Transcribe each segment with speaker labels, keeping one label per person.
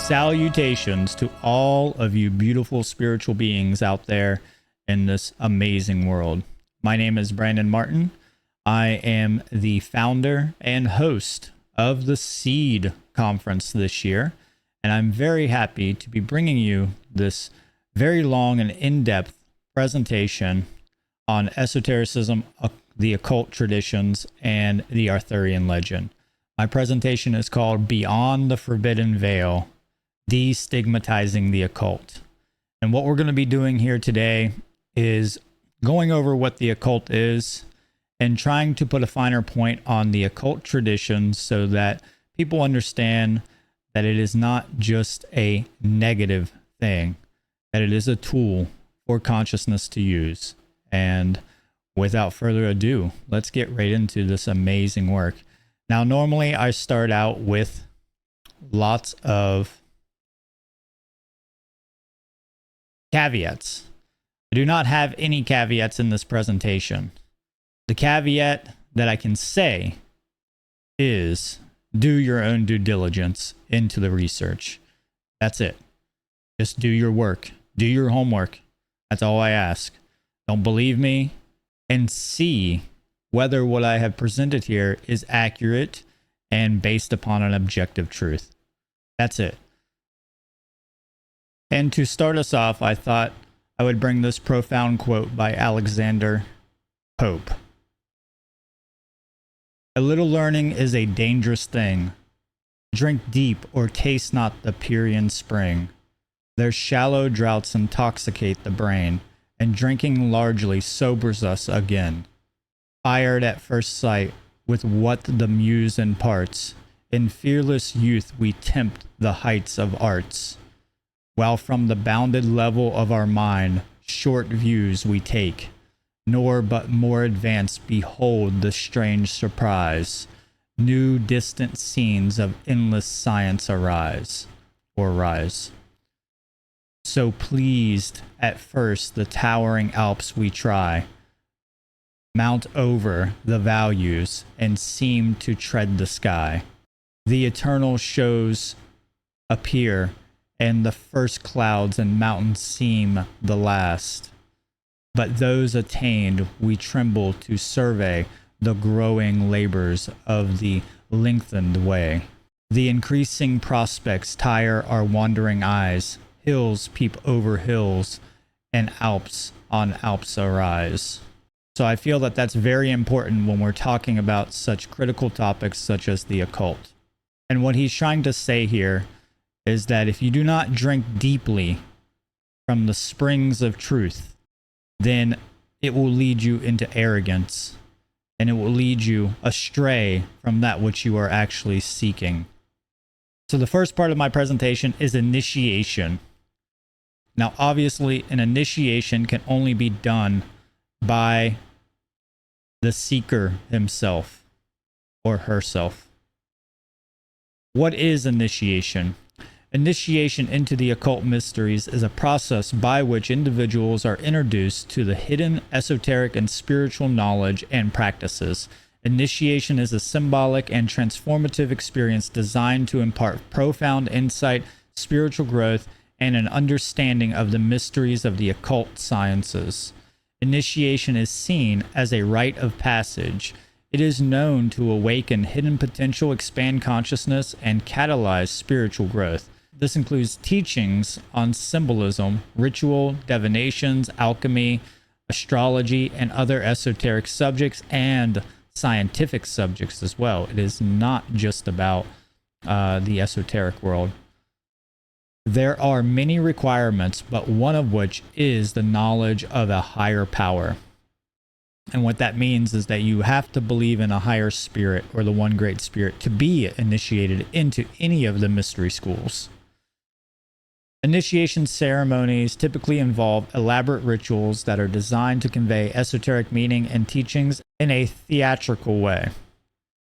Speaker 1: Salutations to all of you beautiful spiritual beings out there in this amazing world. My name is Brandon Martin. I am the founder and host of the S.E.E.D conference this year, and I'm very happy to be bringing you this very long and in-depth presentation on esotericism, the occult traditions, and the Arthurian legend. My presentation is called Beyond the Forbidden Veil, De-Stigmatizing the Occult. And what we're going to be doing here today is going over what the occult is and trying to put a finer point on the occult traditions so that people understand that it is not just a negative thing, that it is a tool for consciousness to use. And without further ado, let's get right into this amazing work. Now, normally I start out with lots of caveats. I do not have any caveats in this presentation. The caveat that I can say is do your own due diligence into the research. That's it. Just do your work. Do your homework. That's all I ask. Don't believe me, and see whether what I have presented here is accurate and based upon an objective truth. That's it. And to start us off, I thought I would bring this profound quote by Alexander Pope. A little learning is a dangerous thing. Drink deep or taste not the Pierian spring. Their shallow draughts intoxicate the brain, and drinking largely sobers us again. Fired at first sight with what the muse imparts, in fearless youth we tempt the heights of arts. While from the bounded level of our mind, short views we take, nor but more advanced behold the strange surprise. New distant scenes of endless science arise, or rise. So pleased at first the towering Alps we try, mount over the values and seem to tread the sky. The eternal shows appear, and the first clouds and mountains seem the last. But those attained we tremble to survey the growing labors of the lengthened way. The increasing prospects tire our wandering eyes. Hills peep over hills, and Alps on Alps arise. So I feel that that's very important when we're talking about such critical topics such as the occult. And what he's trying to say here is that if you do not drink deeply from the springs of truth, then it will lead you into arrogance, and it will lead you astray from that which you are actually seeking. So the first part of my presentation is initiation. Now, obviously, an initiation can only be done by the seeker himself or herself. What is initiation? Initiation into the occult mysteries is a process by which individuals are introduced to the hidden esoteric and spiritual knowledge and practices. Initiation is a symbolic and transformative experience designed to impart profound insight, spiritual growth, and an understanding of the mysteries of the occult sciences. Initiation is seen as a rite of passage. It is known to awaken hidden potential, expand consciousness, and catalyze spiritual growth. This includes teachings on symbolism, ritual, divinations, alchemy, astrology, and other esoteric subjects, and scientific subjects as well. It is not just about the esoteric world. There are many requirements, but one of which is the knowledge of a higher power. And what that means is that you have to believe in a higher spirit or the one great spirit to be initiated into any of the mystery schools. Initiation ceremonies typically involve elaborate rituals that are designed to convey esoteric meaning and teachings in a theatrical way.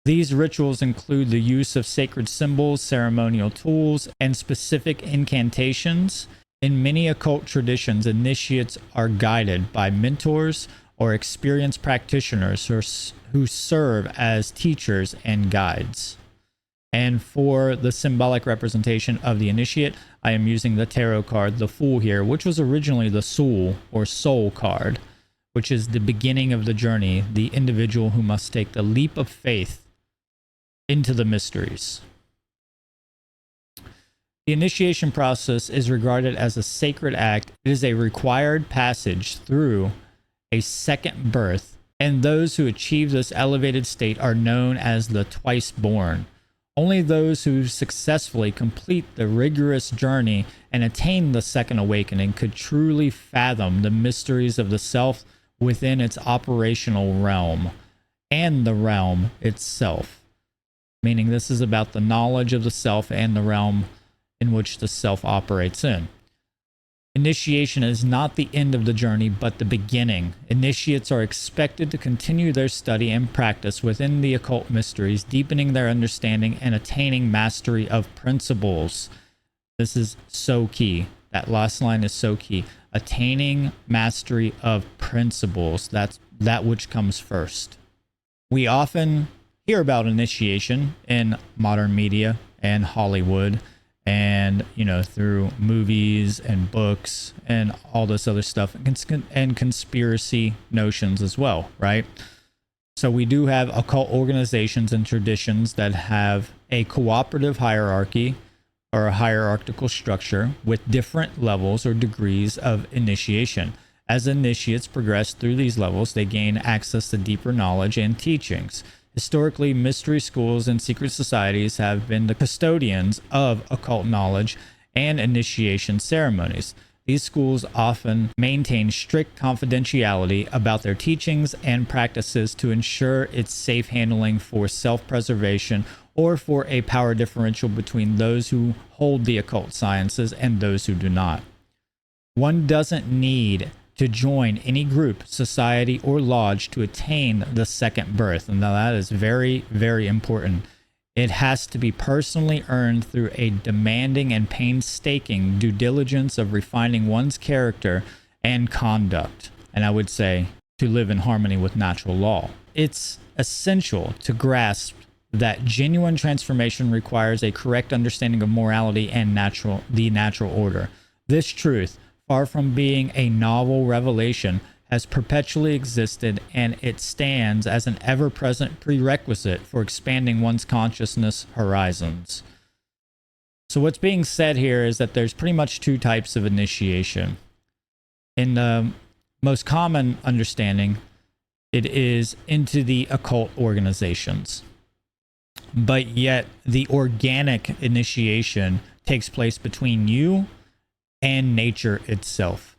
Speaker 1: These rituals include the use of sacred symbols, ceremonial tools, and specific incantations. In many occult traditions, initiates are guided by mentors or experienced practitioners who serve as teachers and guides. And for the symbolic representation of the initiate, I am using the tarot card, the Fool here, which was originally the Soul or Soul card, which is the beginning of the journey, the individual who must take the leap of faith into the mysteries. The initiation process is regarded as a sacred act. It is a required passage through a second birth, and those who achieve this elevated state are known as the twice born. Only those who successfully complete the rigorous journey and attain the second awakening could truly fathom the mysteries of the self within its operational realm and the realm itself. Meaning this is about the knowledge of the self and the realm in which the self operates in. Initiation is not the end of the journey, but the beginning. Initiates are expected to continue their study and practice within the occult mysteries, deepening their understanding and attaining mastery of principles. This is so key. That last line is so key. Attaining mastery of principles. That's that which comes first. We often hear about initiation in modern media and Hollywood, and through movies and books and all this other stuff, and conspiracy notions as well, right? So we do have occult organizations and traditions that have a cooperative hierarchy or a hierarchical structure with different levels or degrees of initiation. As initiates progress through these levels, they gain access to deeper knowledge and teachings. Historically, mystery schools and secret societies have been the custodians of occult knowledge and initiation ceremonies. These schools often maintain strict confidentiality about their teachings and practices to ensure its safe handling for self-preservation or for a power differential between those who hold the occult sciences and those who do not. One doesn't need to join any group, society, or lodge to attain the second birth. And now that is very, very important. It has to be personally earned through a demanding and painstaking due diligence of refining one's character and conduct. And I would say to live in harmony with natural law. It's essential to grasp that genuine transformation requires a correct understanding of morality and the natural order. This truth, far from being a novel revelation, has perpetually existed, and it stands as an ever-present prerequisite for expanding one's consciousness horizons. So what's being said here is that there's pretty much two types of initiation. In the most common understanding, it is into the occult organizations. But yet the organic initiation takes place between you and nature itself.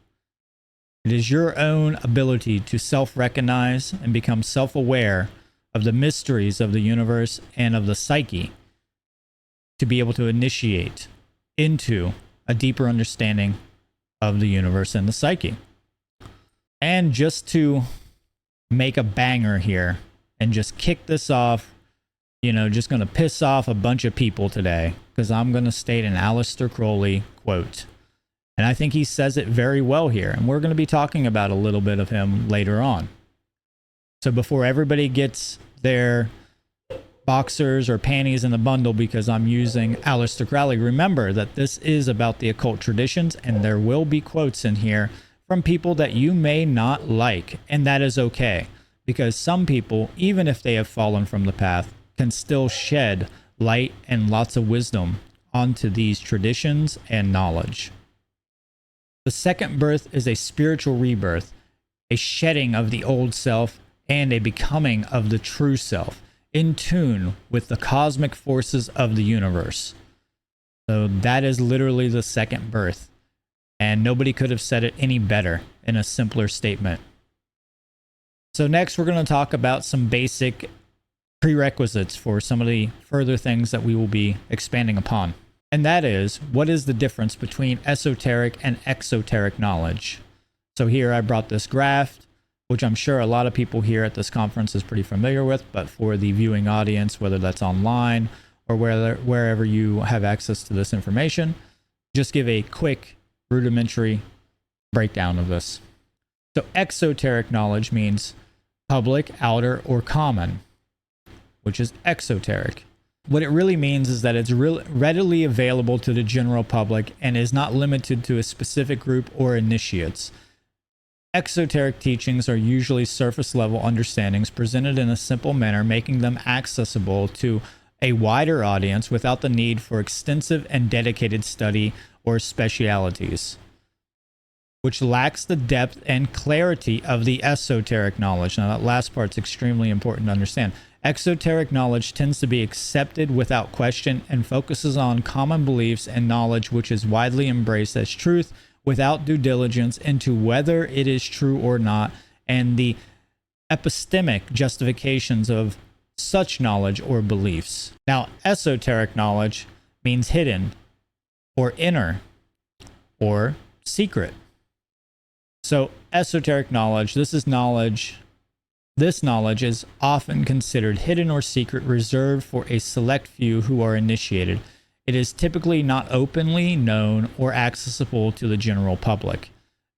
Speaker 1: It is your own ability to self-recognize and become self-aware of the mysteries of the universe and of the psyche to be able to initiate into a deeper understanding of the universe and the psyche. And just to make a banger here and just kick this off, just going to piss off a bunch of people today, because I'm going to state an Aleister Crowley quote. And I think he says it very well here. And we're going to be talking about a little bit of him later on. So before everybody gets their boxers or panties in the bundle because I'm using Aleister Crowley, remember that this is about the occult traditions, and there will be quotes in here from people that you may not like. And that is okay, because some people, even if they have fallen from the path, can still shed light and lots of wisdom onto these traditions and knowledge. The second birth is a spiritual rebirth, a shedding of the old self and a becoming of the true self, in tune with the cosmic forces of the universe. So that is literally the second birth, and nobody could have said it any better in a simpler statement. So next we're going to talk about some basic prerequisites for some of the further things that we will be expanding upon. And that is, what is the difference between esoteric and exoteric knowledge? So here I brought this graph, which I'm sure a lot of people here at this conference is pretty familiar with, but for the viewing audience, whether that's online or wherever you have access to this information, just give a quick rudimentary breakdown of this. So exoteric knowledge means public, outer, or common, which is exoteric. What it really means is that it's readily available to the general public and is not limited to a specific group or initiates. Exoteric teachings are usually surface level understandings presented in a simple manner, making them accessible to a wider audience without the need for extensive and dedicated study or specialities, which lacks the depth and clarity of the esoteric knowledge. Now, that last part's extremely important to understand. Exoteric knowledge tends to be accepted without question and focuses on common beliefs and knowledge which is widely embraced as truth without due diligence into whether it is true or not, and the epistemic justifications of such knowledge or beliefs. Now, esoteric knowledge means hidden or inner or secret. So esoteric knowledge, this knowledge is often considered hidden or secret, reserved for a select few who are initiated. It is typically not openly known or accessible to the general public.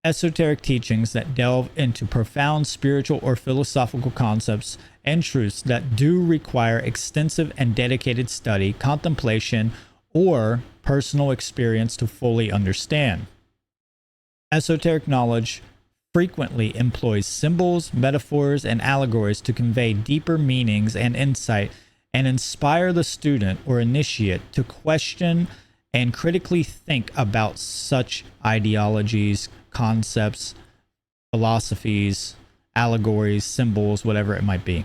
Speaker 1: Esoteric teachings that delve into profound spiritual or philosophical concepts and truths that do require extensive and dedicated study, contemplation, or personal experience to fully understand. Esoteric knowledge frequently employs symbols, metaphors, and allegories to convey deeper meanings and insight and inspire the student or initiate to question and critically think about such ideologies, concepts, philosophies, allegories, symbols, whatever it might be.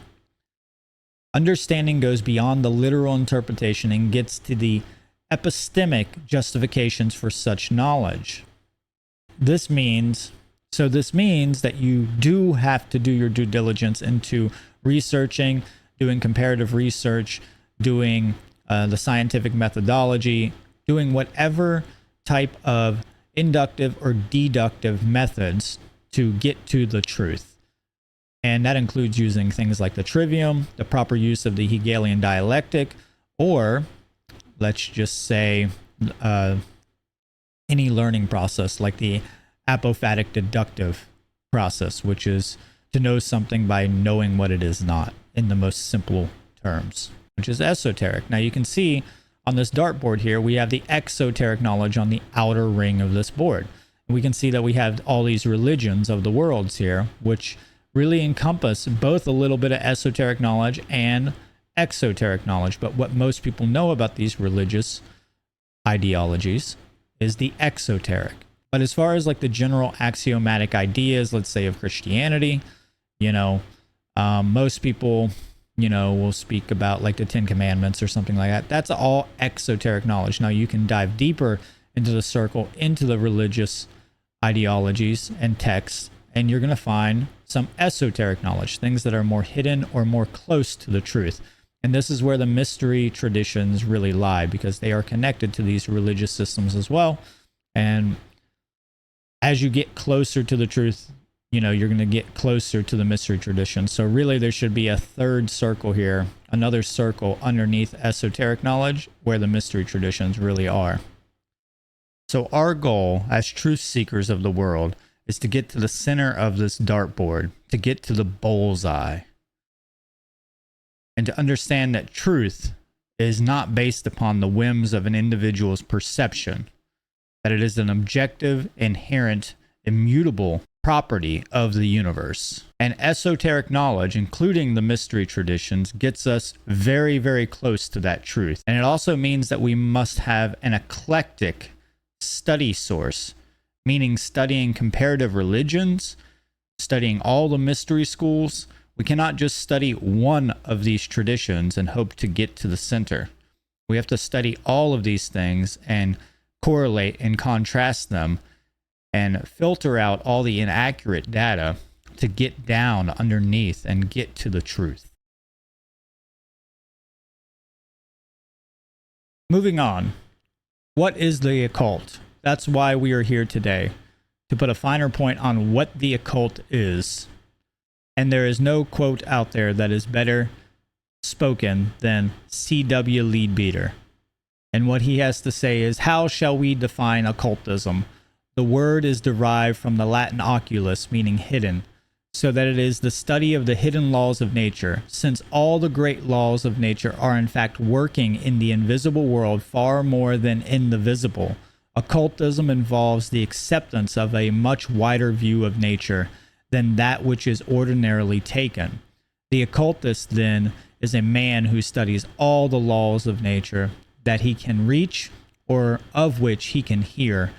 Speaker 1: Understanding goes beyond the literal interpretation and gets to the epistemic justifications for such knowledge. This means that you do have to do your due diligence into researching, doing comparative research, doing the scientific methodology, doing whatever type of inductive or deductive methods to get to the truth. And that includes using things like the trivium, the proper use of the Hegelian dialectic, or let's just say any learning process like the apophatic deductive process, which is to know something by knowing what it is not, in the most simple terms, which is esoteric. Now you can see on this dartboard here, we have the exoteric knowledge on the outer ring of this board. We can see that we have all these religions of the worlds here, which really encompass both a little bit of esoteric knowledge and exoteric knowledge. But what most people know about these religious ideologies is the exoteric. But as far as like the general axiomatic ideas, let's say of Christianity, most people, will speak about like the 10 Commandments or something like that. That's all exoteric knowledge. Now you can dive deeper into the circle, into the religious ideologies and texts, and you're going to find some esoteric knowledge, things that are more hidden or more close to the truth. And this is where the mystery traditions really lie, because they are connected to these religious systems as well. And as you get closer to the truth, you're going to get closer to the mystery tradition. So really there should be a third circle here, another circle underneath esoteric knowledge where the mystery traditions really are. So our goal as truth seekers of the world is to get to the center of this dartboard, to get to the bullseye, and to understand that truth is not based upon the whims of an individual's perception, that it is an objective, inherent, immutable property of the universe. And esoteric knowledge, including the mystery traditions, gets us very, very close to that truth. And it also means that we must have an eclectic study source, meaning studying comparative religions, studying all the mystery schools. We cannot just study one of these traditions and hope to get to the center. We have to study all of these things and correlate and contrast them and filter out all the inaccurate data to get down underneath and get to the truth. Moving on. What is the occult? That's why we are here today, to put a finer point on what the occult is. And there is no quote out there that is better spoken than C.W. Leadbeater. And what he has to say is, how shall we define occultism? The word is derived from the Latin oculus, meaning hidden. so that it is the study of the hidden laws of nature, since all the great laws of nature are in fact working in the invisible world far more than in the visible. Occultism involves the acceptance of a much wider view of nature than that which is ordinarily taken. The occultist, then, is a man who studies all the laws of nature that he can reach or of which he can hear,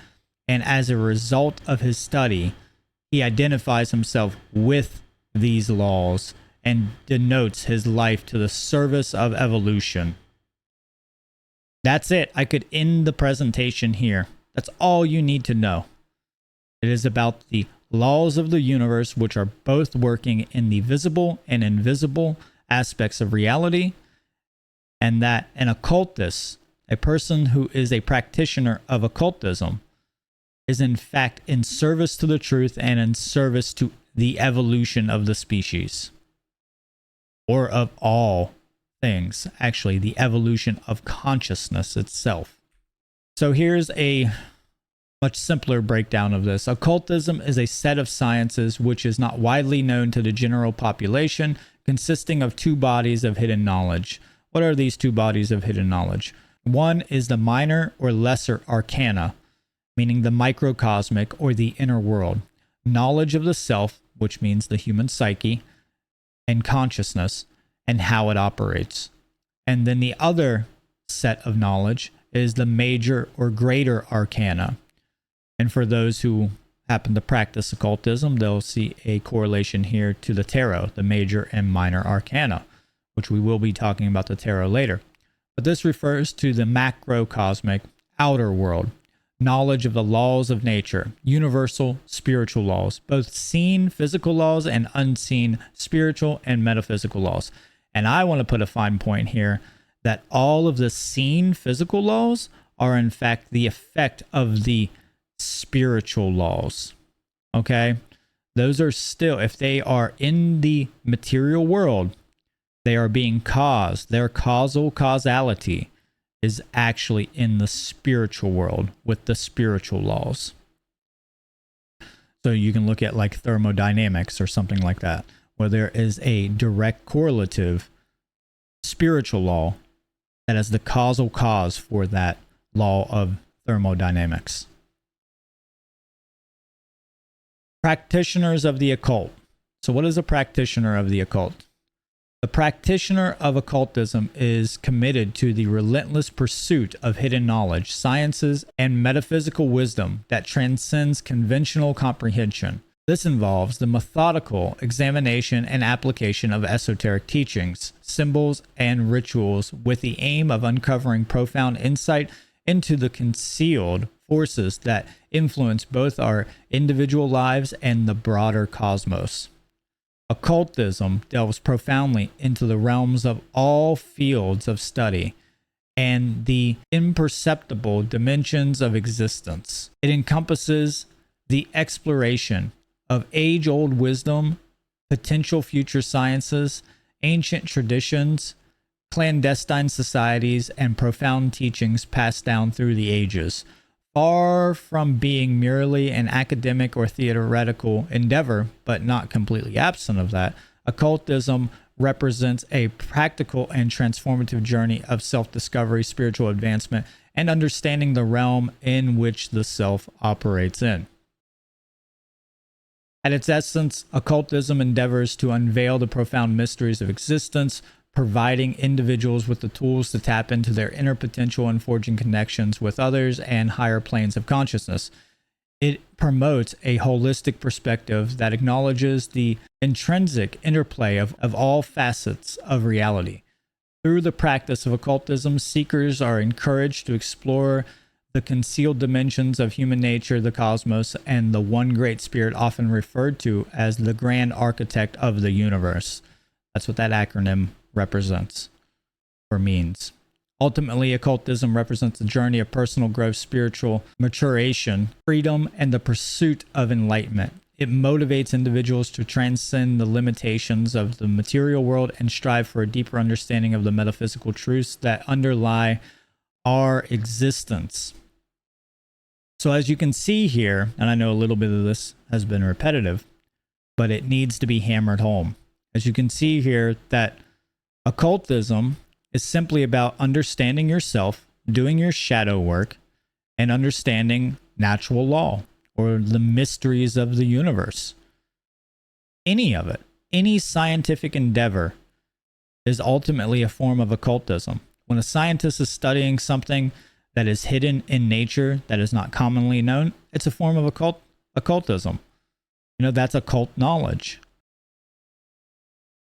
Speaker 1: and as a result of his study, he identifies himself with these laws and denotes his life to the service of evolution. That's it. I could end the presentation here. That's all you need to know. It is about the laws of the universe, which are both working in the visible and invisible aspects of reality, and that an occultist, a person who is a practitioner of occultism, is in fact in service to the truth and in service to the evolution of the species, or of all things, actually, the evolution of consciousness itself. So here's a much simpler breakdown of this. Occultism is a set of sciences which is not widely known to the general population, consisting of two bodies of hidden knowledge. What are these two bodies of hidden knowledge? One is the minor or lesser arcana, meaning the microcosmic or the inner world. Knowledge of the self, which means the human psyche and consciousness and how it operates. And then the other set of knowledge is the major or greater arcana. And for those who happen to practice occultism, they'll see a correlation here to the tarot, the major and minor arcana, which we will be talking about the tarot later. But this refers to the macrocosmic outer world, knowledge of the laws of nature, universal spiritual laws, both seen physical laws and unseen spiritual and metaphysical laws. And I want to put a fine point here that all of the seen physical laws are in fact the effect of the spiritual laws. Okay? Those are still, if they are in the material world, they are being caused. Their causality is actually in the spiritual world with the spiritual laws. So you can look at like thermodynamics or something like that, where there is a direct correlative spiritual law that is the causal cause for that law of thermodynamics. Practitioners of the occult. So what is a practitioner of the occult? The practitioner of occultism is committed to the relentless pursuit of hidden knowledge, sciences, and metaphysical wisdom that transcends conventional comprehension. This involves the methodical examination and application of esoteric teachings, symbols, and rituals with the aim of uncovering profound insight into the concealed forces that influence both our individual lives and the broader cosmos. Occultism delves profoundly into the realms of all fields of study and the imperceptible dimensions of existence. It encompasses the exploration of age-old wisdom, potential future sciences, ancient traditions, clandestine societies, and profound teachings passed down through the ages. Far from being merely an academic or theoretical endeavor, but not completely absent of that, occultism represents a practical and transformative journey of self-discovery, spiritual advancement, and understanding the realm in which the self operates in. At its essence, occultism endeavors to unveil the profound mysteries of existence, providing individuals with the tools to tap into their inner potential and forging connections with others and higher planes of consciousness. It promotes a holistic perspective that acknowledges the intrinsic interplay of all facets of reality. Through the practice of occultism, seekers are encouraged to explore the concealed dimensions of human nature, the cosmos, and the one great spirit often referred to as the grand architect of the universe. That's what that acronym represents or means. Ultimately, occultism represents a journey of personal growth, spiritual maturation, freedom, and the pursuit of enlightenment. It motivates individuals to transcend the limitations of the material world and strive for a deeper understanding of the metaphysical truths that underlie our existence. So as you can see here, and I know a little bit of this has been repetitive, but it needs to be hammered home. As you can see here, that occultism is simply about understanding yourself, doing your shadow work, and understanding natural law or the mysteries of the universe. Any of it, any scientific endeavor is ultimately a form of occultism. When a scientist is studying something that is hidden in nature that is not commonly known, it's a form of occultism. You know, that's occult knowledge.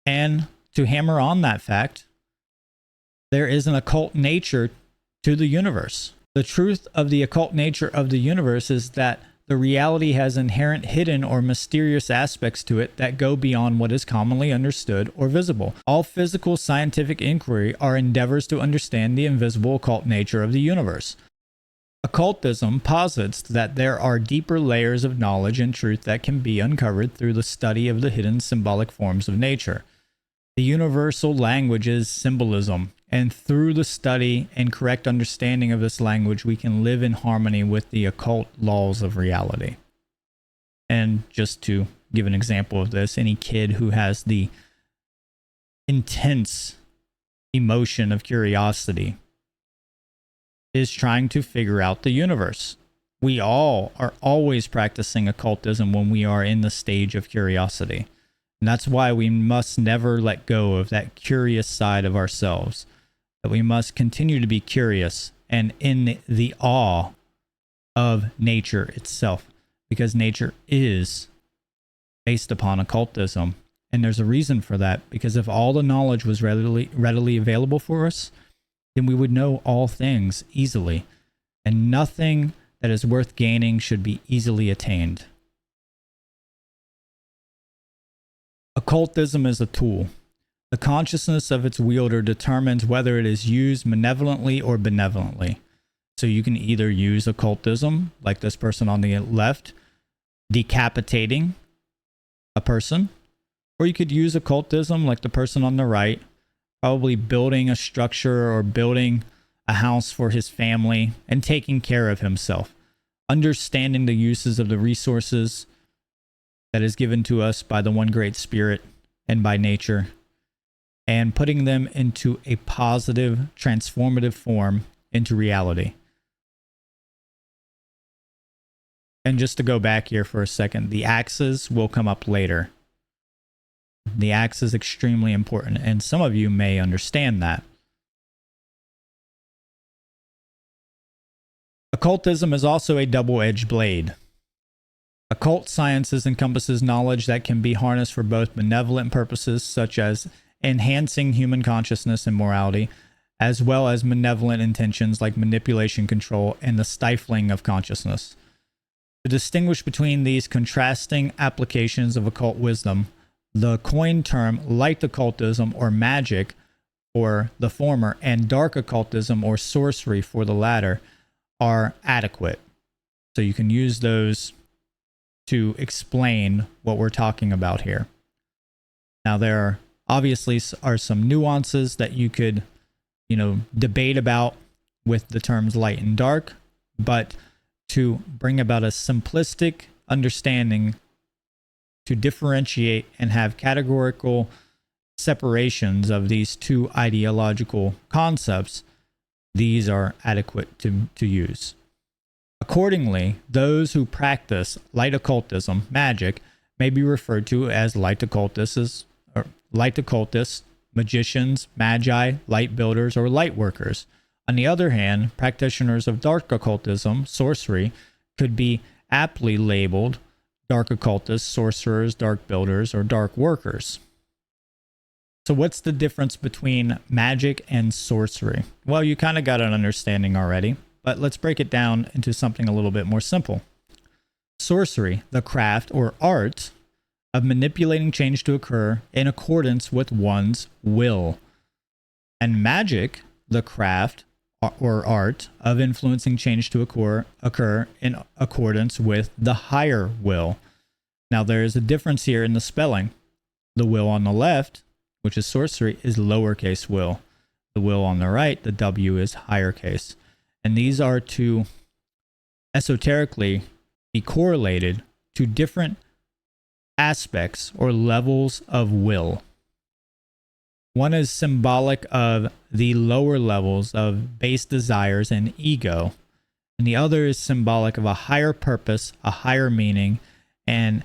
Speaker 1: And to hammer on that fact, there is an occult nature to the universe. The truth of the occult nature of the universe is that the reality has inherent hidden or mysterious aspects to it that go beyond what is commonly understood or visible. All physical scientific inquiry are endeavors to understand the invisible occult nature of the universe. Occultism posits that there are deeper layers of knowledge and truth that can be uncovered through the study of the hidden symbolic forms of nature. The universal language is symbolism, and through the study and correct understanding of this language, we can live in harmony with the occult laws of reality. And just to give an example of this, any kid who has the intense emotion of curiosity is trying to figure out the universe. We all are always practicing occultism when we are in the stage of curiosity. And that's why we must never let go of that curious side of ourselves. That we must continue to be curious and in the awe of nature itself, because nature is based upon occultism. And there's a reason for that, because if all the knowledge was readily available for us, then we would know all things easily, and nothing that is worth gaining should be easily attained. Occultism is a tool. The consciousness of its wielder determines whether it is used malevolently or benevolently. So you can either use occultism, like this person on the left, decapitating a person, or you could use occultism, like the person on the right, probably building a structure or building a house for his family and taking care of himself, understanding the uses of the resources that is given to us by the one great spirit and by nature, and putting them into a positive, transformative form into reality. And just to go back here for a second, the axes will come up later. The axe is extremely important, and some of you may understand that. Occultism is also a double-edged blade. Occult sciences encompasses knowledge that can be harnessed for both benevolent purposes, such as enhancing human consciousness and morality, as well as malevolent intentions like manipulation, control, and the stifling of consciousness. To distinguish between these contrasting applications of occult wisdom, the coined term light occultism or magic for the former and dark occultism or sorcery for the latter are adequate. So you can use those to explain what we're talking about here. Now, there obviously are some nuances that you could, debate about with the terms light and dark, but to bring about a simplistic understanding to differentiate and have categorical separations of these two ideological concepts, these are adequate to use. Accordingly, those who practice light occultism, magic, may be referred to as light occultists, magicians, magi, light builders, or light workers. On the other hand, practitioners of dark occultism, sorcery, could be aptly labeled dark occultists, sorcerers, dark builders, or dark workers. So what's the difference between magic and sorcery? Well, you kind of got an understanding already, but let's break it down into something a little bit more simple. Sorcery, the craft or art of manipulating change to occur in accordance with one's will. And magic, the craft or art of influencing change to occur in accordance with the higher will. Now, there is a difference here in the spelling. The will on the left, which is sorcery, is lowercase will. The will on the right, the W, is higher case. And these are to esoterically be correlated to different aspects or levels of will. One is symbolic of the lower levels of base desires and ego, and the other is symbolic of a higher purpose, a higher meaning, and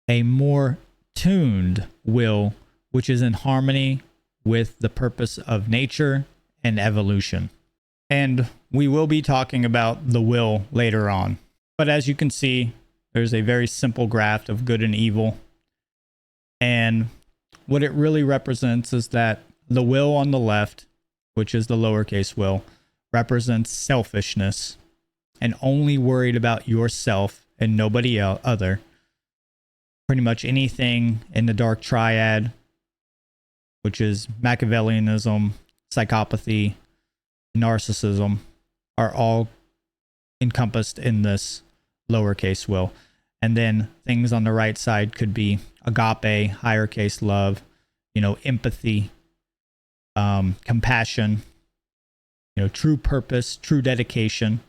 Speaker 1: a more tuned will, which is in harmony with the purpose of nature and evolution. And we will be talking about the will later on. But as you can see, there's a very simple graph of good and evil. And what it really represents is that the will on the left, which is the lowercase will, represents selfishness and only worried about yourself and nobody other. Pretty much anything in the dark triad, which is Machiavellianism, psychopathy, narcissism, are all encompassed in this lowercase will. And then things on the right side could be agape, higher case love, empathy, compassion, true purpose, true dedication.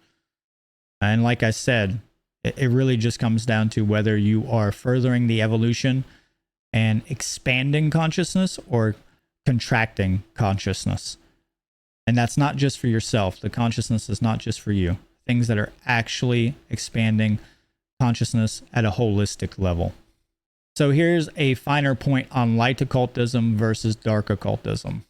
Speaker 1: And like I said, it really just comes down to whether you are furthering the evolution and expanding consciousness or contracting consciousness. And that's not just for yourself. The consciousness is not just for you. Things that are actually expanding consciousness at a holistic level. So here's a finer point on light occultism versus dark occultism.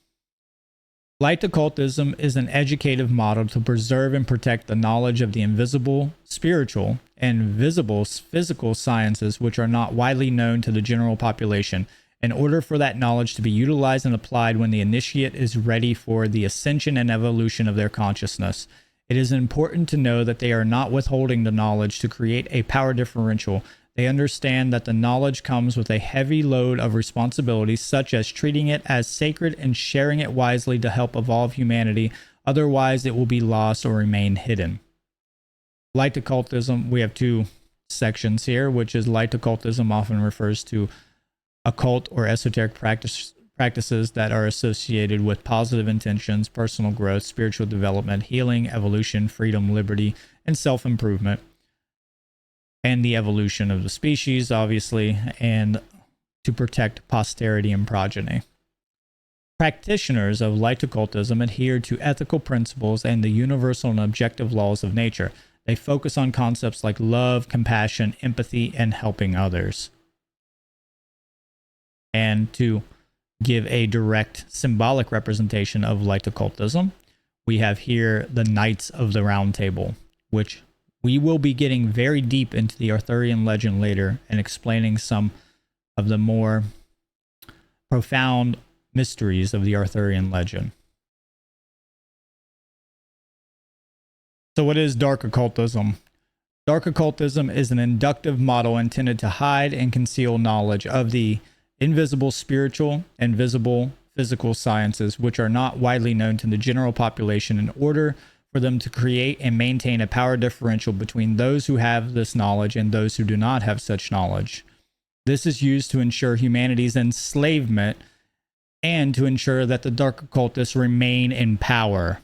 Speaker 1: Light occultism is an educative model to preserve and protect the knowledge of the invisible, spiritual, and visible physical sciences which are not widely known to the general population, in order for that knowledge to be utilized and applied when the initiate is ready for the ascension and evolution of their consciousness. It is important to know that they are not withholding the knowledge to create a power differential. They understand that the knowledge comes with a heavy load of responsibilities, such as treating it as sacred and sharing it wisely to help evolve humanity. Otherwise, it will be lost or remain hidden. Light occultism, we have two sections here, which is light occultism often refers to occult or esoteric practices that are associated with positive intentions, personal growth, spiritual development, healing, evolution, freedom, liberty, and self-improvement. And the evolution of the species, obviously, and to protect posterity and progeny. Practitioners of light occultism adhere to ethical principles and the universal and objective laws of nature. They focus on concepts like love, compassion, empathy, and helping others. And to give a direct symbolic representation of light occultism, we have here the Knights of the Round Table, which we will be getting very deep into the Arthurian legend later and explaining some of the more profound mysteries of the Arthurian legend. So what is dark occultism? Dark occultism is an inductive model intended to hide and conceal knowledge of the invisible spiritual and visible physical sciences, which are not widely known to the general population, in order for them to create and maintain a power differential between those who have this knowledge and those who do not have such knowledge. This is used to ensure humanity's enslavement and to ensure that the dark occultists remain in power.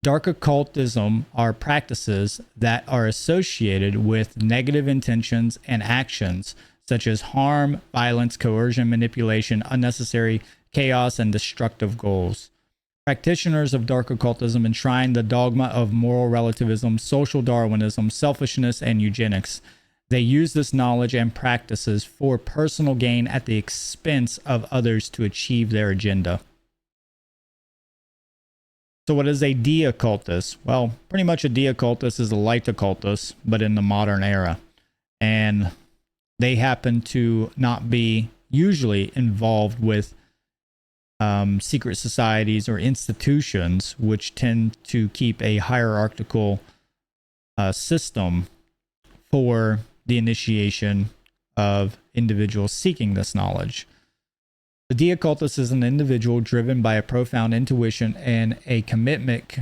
Speaker 1: Dark occultism are practices that are associated with negative intentions and actions such as harm, violence, coercion, manipulation, unnecessary chaos, and destructive goals. Practitioners of dark occultism enshrine the dogma of moral relativism, social Darwinism, selfishness, and eugenics. They use this knowledge and practices for personal gain at the expense of others to achieve their agenda. So what is a de-occultist? Well, pretty much a de-occultist is a light occultist, but in the modern era. And they happen to not be usually involved with secret societies or institutions, which tend to keep a hierarchical system for the initiation of individuals seeking this knowledge. The de-occultist is an individual driven by a profound intuition and a commitment.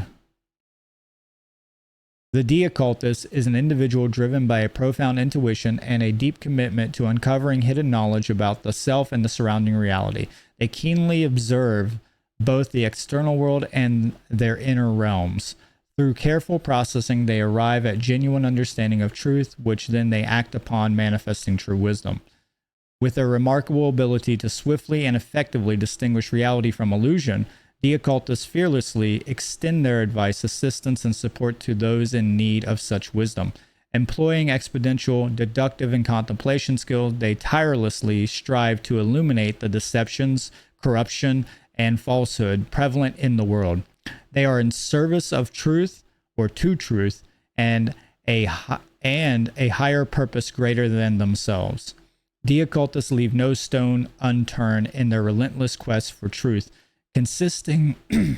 Speaker 1: The de-occultist is an individual driven by a profound intuition and a deep commitment to uncovering hidden knowledge about the self and the surrounding reality. They keenly observe both the external world and their inner realms. Through careful processing, they arrive at genuine understanding of truth, which then they act upon, manifesting true wisdom. With their remarkable ability to swiftly and effectively distinguish reality from illusion, the occultists fearlessly extend their advice, assistance, and support to those in need of such wisdom. Employing exponential, deductive, and contemplation skills, they tirelessly strive to illuminate the deceptions, corruption, and falsehood prevalent in the world. They are in service of truth, or to truth, and a higher purpose greater than themselves. The occultists leave no stone unturned in their relentless quest for truth, consistently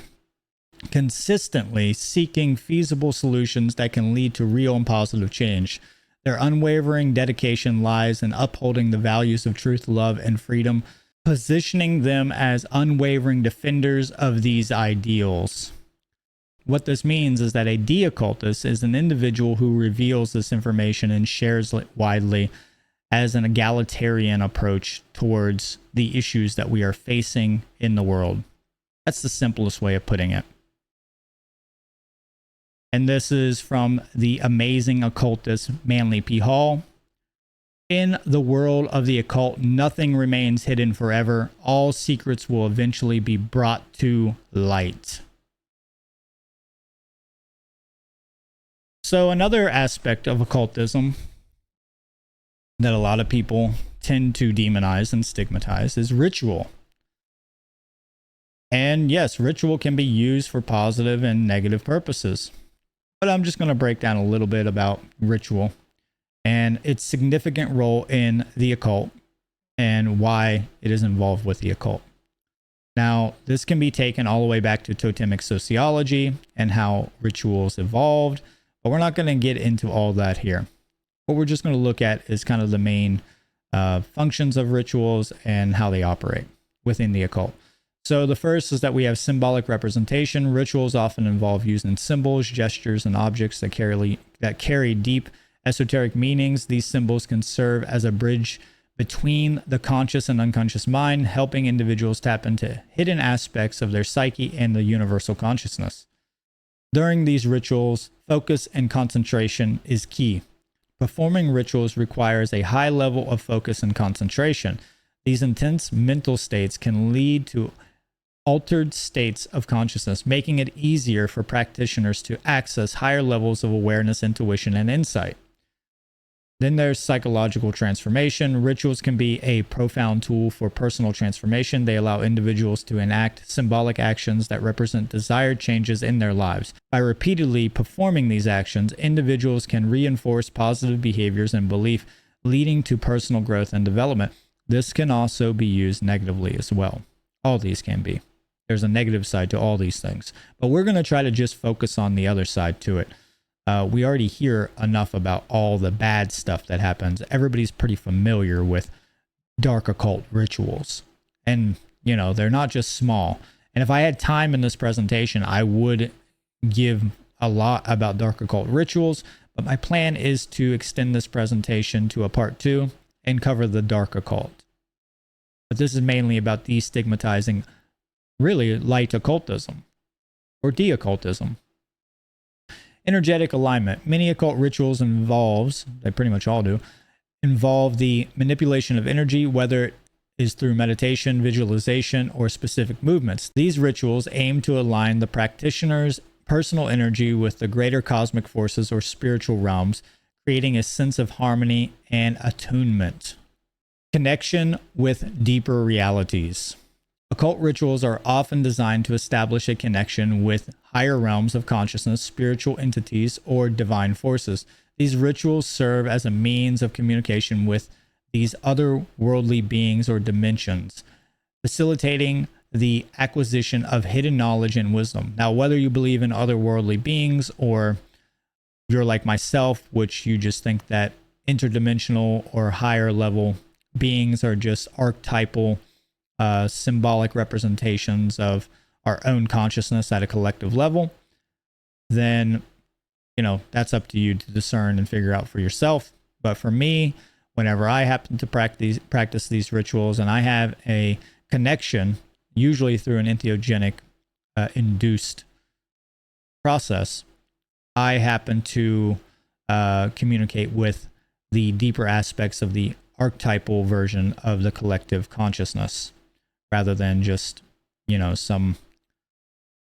Speaker 1: seeking feasible solutions that can lead to real and positive change. Their unwavering dedication lies in upholding the values of truth, love, and freedom, positioning them as unwavering defenders of these ideals. What this means is that a de-occultist is an individual who reveals this information and shares it widely as an egalitarian approach towards the issues that we are facing in the world. That's the simplest way of putting it. And this is from the amazing occultist Manly P. Hall. In the world of the occult, nothing remains hidden forever. All secrets will eventually be brought to light. So another aspect of occultism that a lot of people tend to demonize and stigmatize is ritual. And yes, ritual can be used for positive and negative purposes. But I'm just going to break down a little bit about ritual and its significant role in the occult and why it is involved with the occult. Now, this can be taken all the way back to totemic sociology and how rituals evolved, but we're not going to get into all that here. What we're just going to look at is kind of the main functions of rituals and how they operate within the occult. So the first is that we have symbolic representation. Rituals often involve using symbols, gestures, and objects that carry deep esoteric meanings. These symbols can serve as a bridge between the conscious and unconscious mind, helping individuals tap into hidden aspects of their psyche and the universal consciousness. During these rituals, focus and concentration is key. Performing rituals requires a high level of focus and concentration. These intense mental states can lead to altered states of consciousness, making it easier for practitioners to access higher levels of awareness, intuition, and insight. Then there's psychological transformation. Rituals can be a profound tool for personal transformation. They allow individuals to enact symbolic actions that represent desired changes in their lives. By repeatedly performing these actions, individuals can reinforce positive behaviors and belief, leading to personal growth and development. This can also be used negatively as well. All these can be. There's a negative side to all these things, but we're going to try to just focus on the other side to it. We already hear enough about all the bad stuff that happens. Everybody's pretty familiar with dark occult rituals, and you know, they're not just small. And if I had time in this presentation, I would give a lot about dark occult rituals, but my plan is to extend this presentation to a part 2 and cover the dark occult. But this is mainly about destigmatizing really light occultism or de-occultism. Energetic alignment. Many occult rituals they pretty much all do, involve the manipulation of energy, whether it is through meditation, visualization, or specific movements. These rituals aim to align the practitioner's personal energy with the greater cosmic forces or spiritual realms, creating a sense of harmony and attunement. Connection with deeper realities. Occult rituals are often designed to establish a connection with higher realms of consciousness, spiritual entities, or divine forces. These rituals serve as a means of communication with these otherworldly beings or dimensions, facilitating the acquisition of hidden knowledge and wisdom. Now, whether you believe in otherworldly beings or you're like myself, which you just think that interdimensional or higher level beings are just archetypal symbolic representations of our own consciousness at a collective level, then, you know, that's up to you to discern and figure out for yourself. But for me, whenever I happen to practice these rituals and I have a connection, usually through an entheogenic induced process, I happen to communicate with the deeper aspects of the archetypal version of the collective consciousness rather than just, you know, some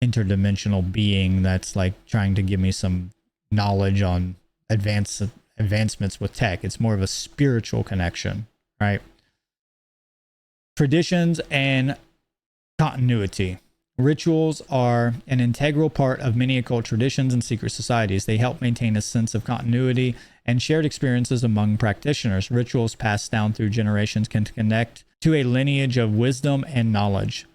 Speaker 1: interdimensional being that's like trying to give me some knowledge on advancements with tech. It's more of a spiritual connection, right? Traditions and continuity. Rituals are an integral part of many occult traditions and secret societies. They help maintain a sense of continuity and shared experiences among practitioners. Rituals passed down through generations can connect to a lineage of wisdom and knowledge.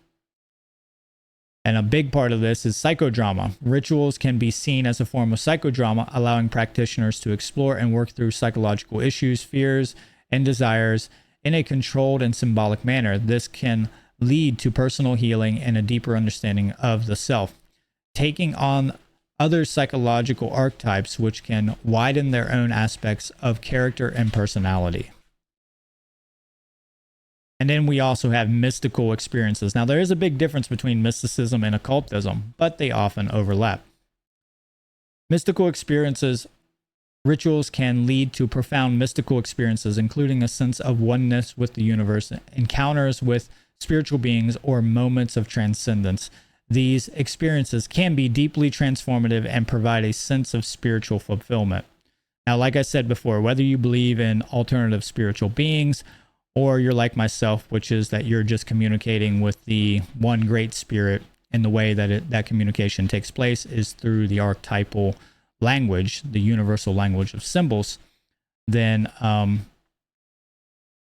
Speaker 1: And a big part of this is psychodrama. Rituals can be seen as a form of psychodrama, allowing practitioners to explore and work through psychological issues, fears, and desires in a controlled and symbolic manner. This can lead to personal healing and a deeper understanding of the self. Taking on other psychological archetypes, which can widen their own aspects of character and personality. And then we also have mystical experiences. Now, there is a big difference between mysticism and occultism, but they often overlap. Mystical experiences, rituals can lead to profound mystical experiences, including a sense of oneness with the universe, encounters with spiritual beings, or moments of transcendence. These experiences can be deeply transformative and provide a sense of spiritual fulfillment. Now, like I said before, whether you believe in alternative spiritual beings or you're like myself, which is that you're just communicating with the one great spirit, and the way that that communication takes place is through the archetypal language, the universal language of symbols, then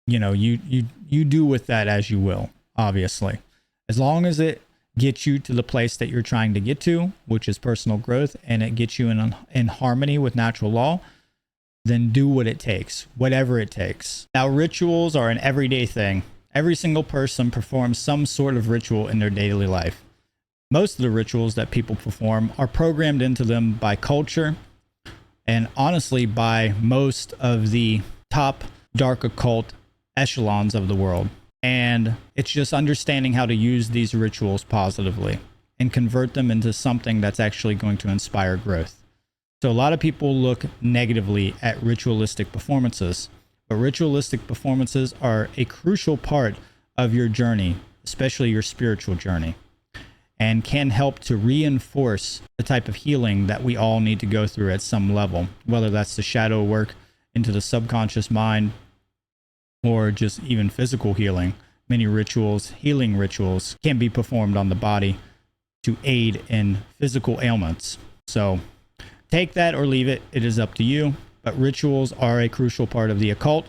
Speaker 1: you know, you do with that as you will, obviously. As long as it gets you to the place that you're trying to get to, which is personal growth, and it gets you in harmony with natural law, then do what it takes, whatever it takes. Now, rituals are an everyday thing. Every single person performs some sort of ritual in their daily life. Most of the rituals that people perform are programmed into them by culture and honestly by most of the top dark occult echelons of the world. And it's just understanding how to use these rituals positively and convert them into something that's actually going to inspire growth. So a lot of people look negatively at ritualistic performances, but ritualistic performances are a crucial part of your journey, especially your spiritual journey, and can help to reinforce the type of healing that we all need to go through at some level, whether that's the shadow work into the subconscious mind or just even physical healing. Many rituals, healing rituals, can be performed on the body to aid in physical ailments. So take that or leave it. It is up to you. But rituals are a crucial part of the occult.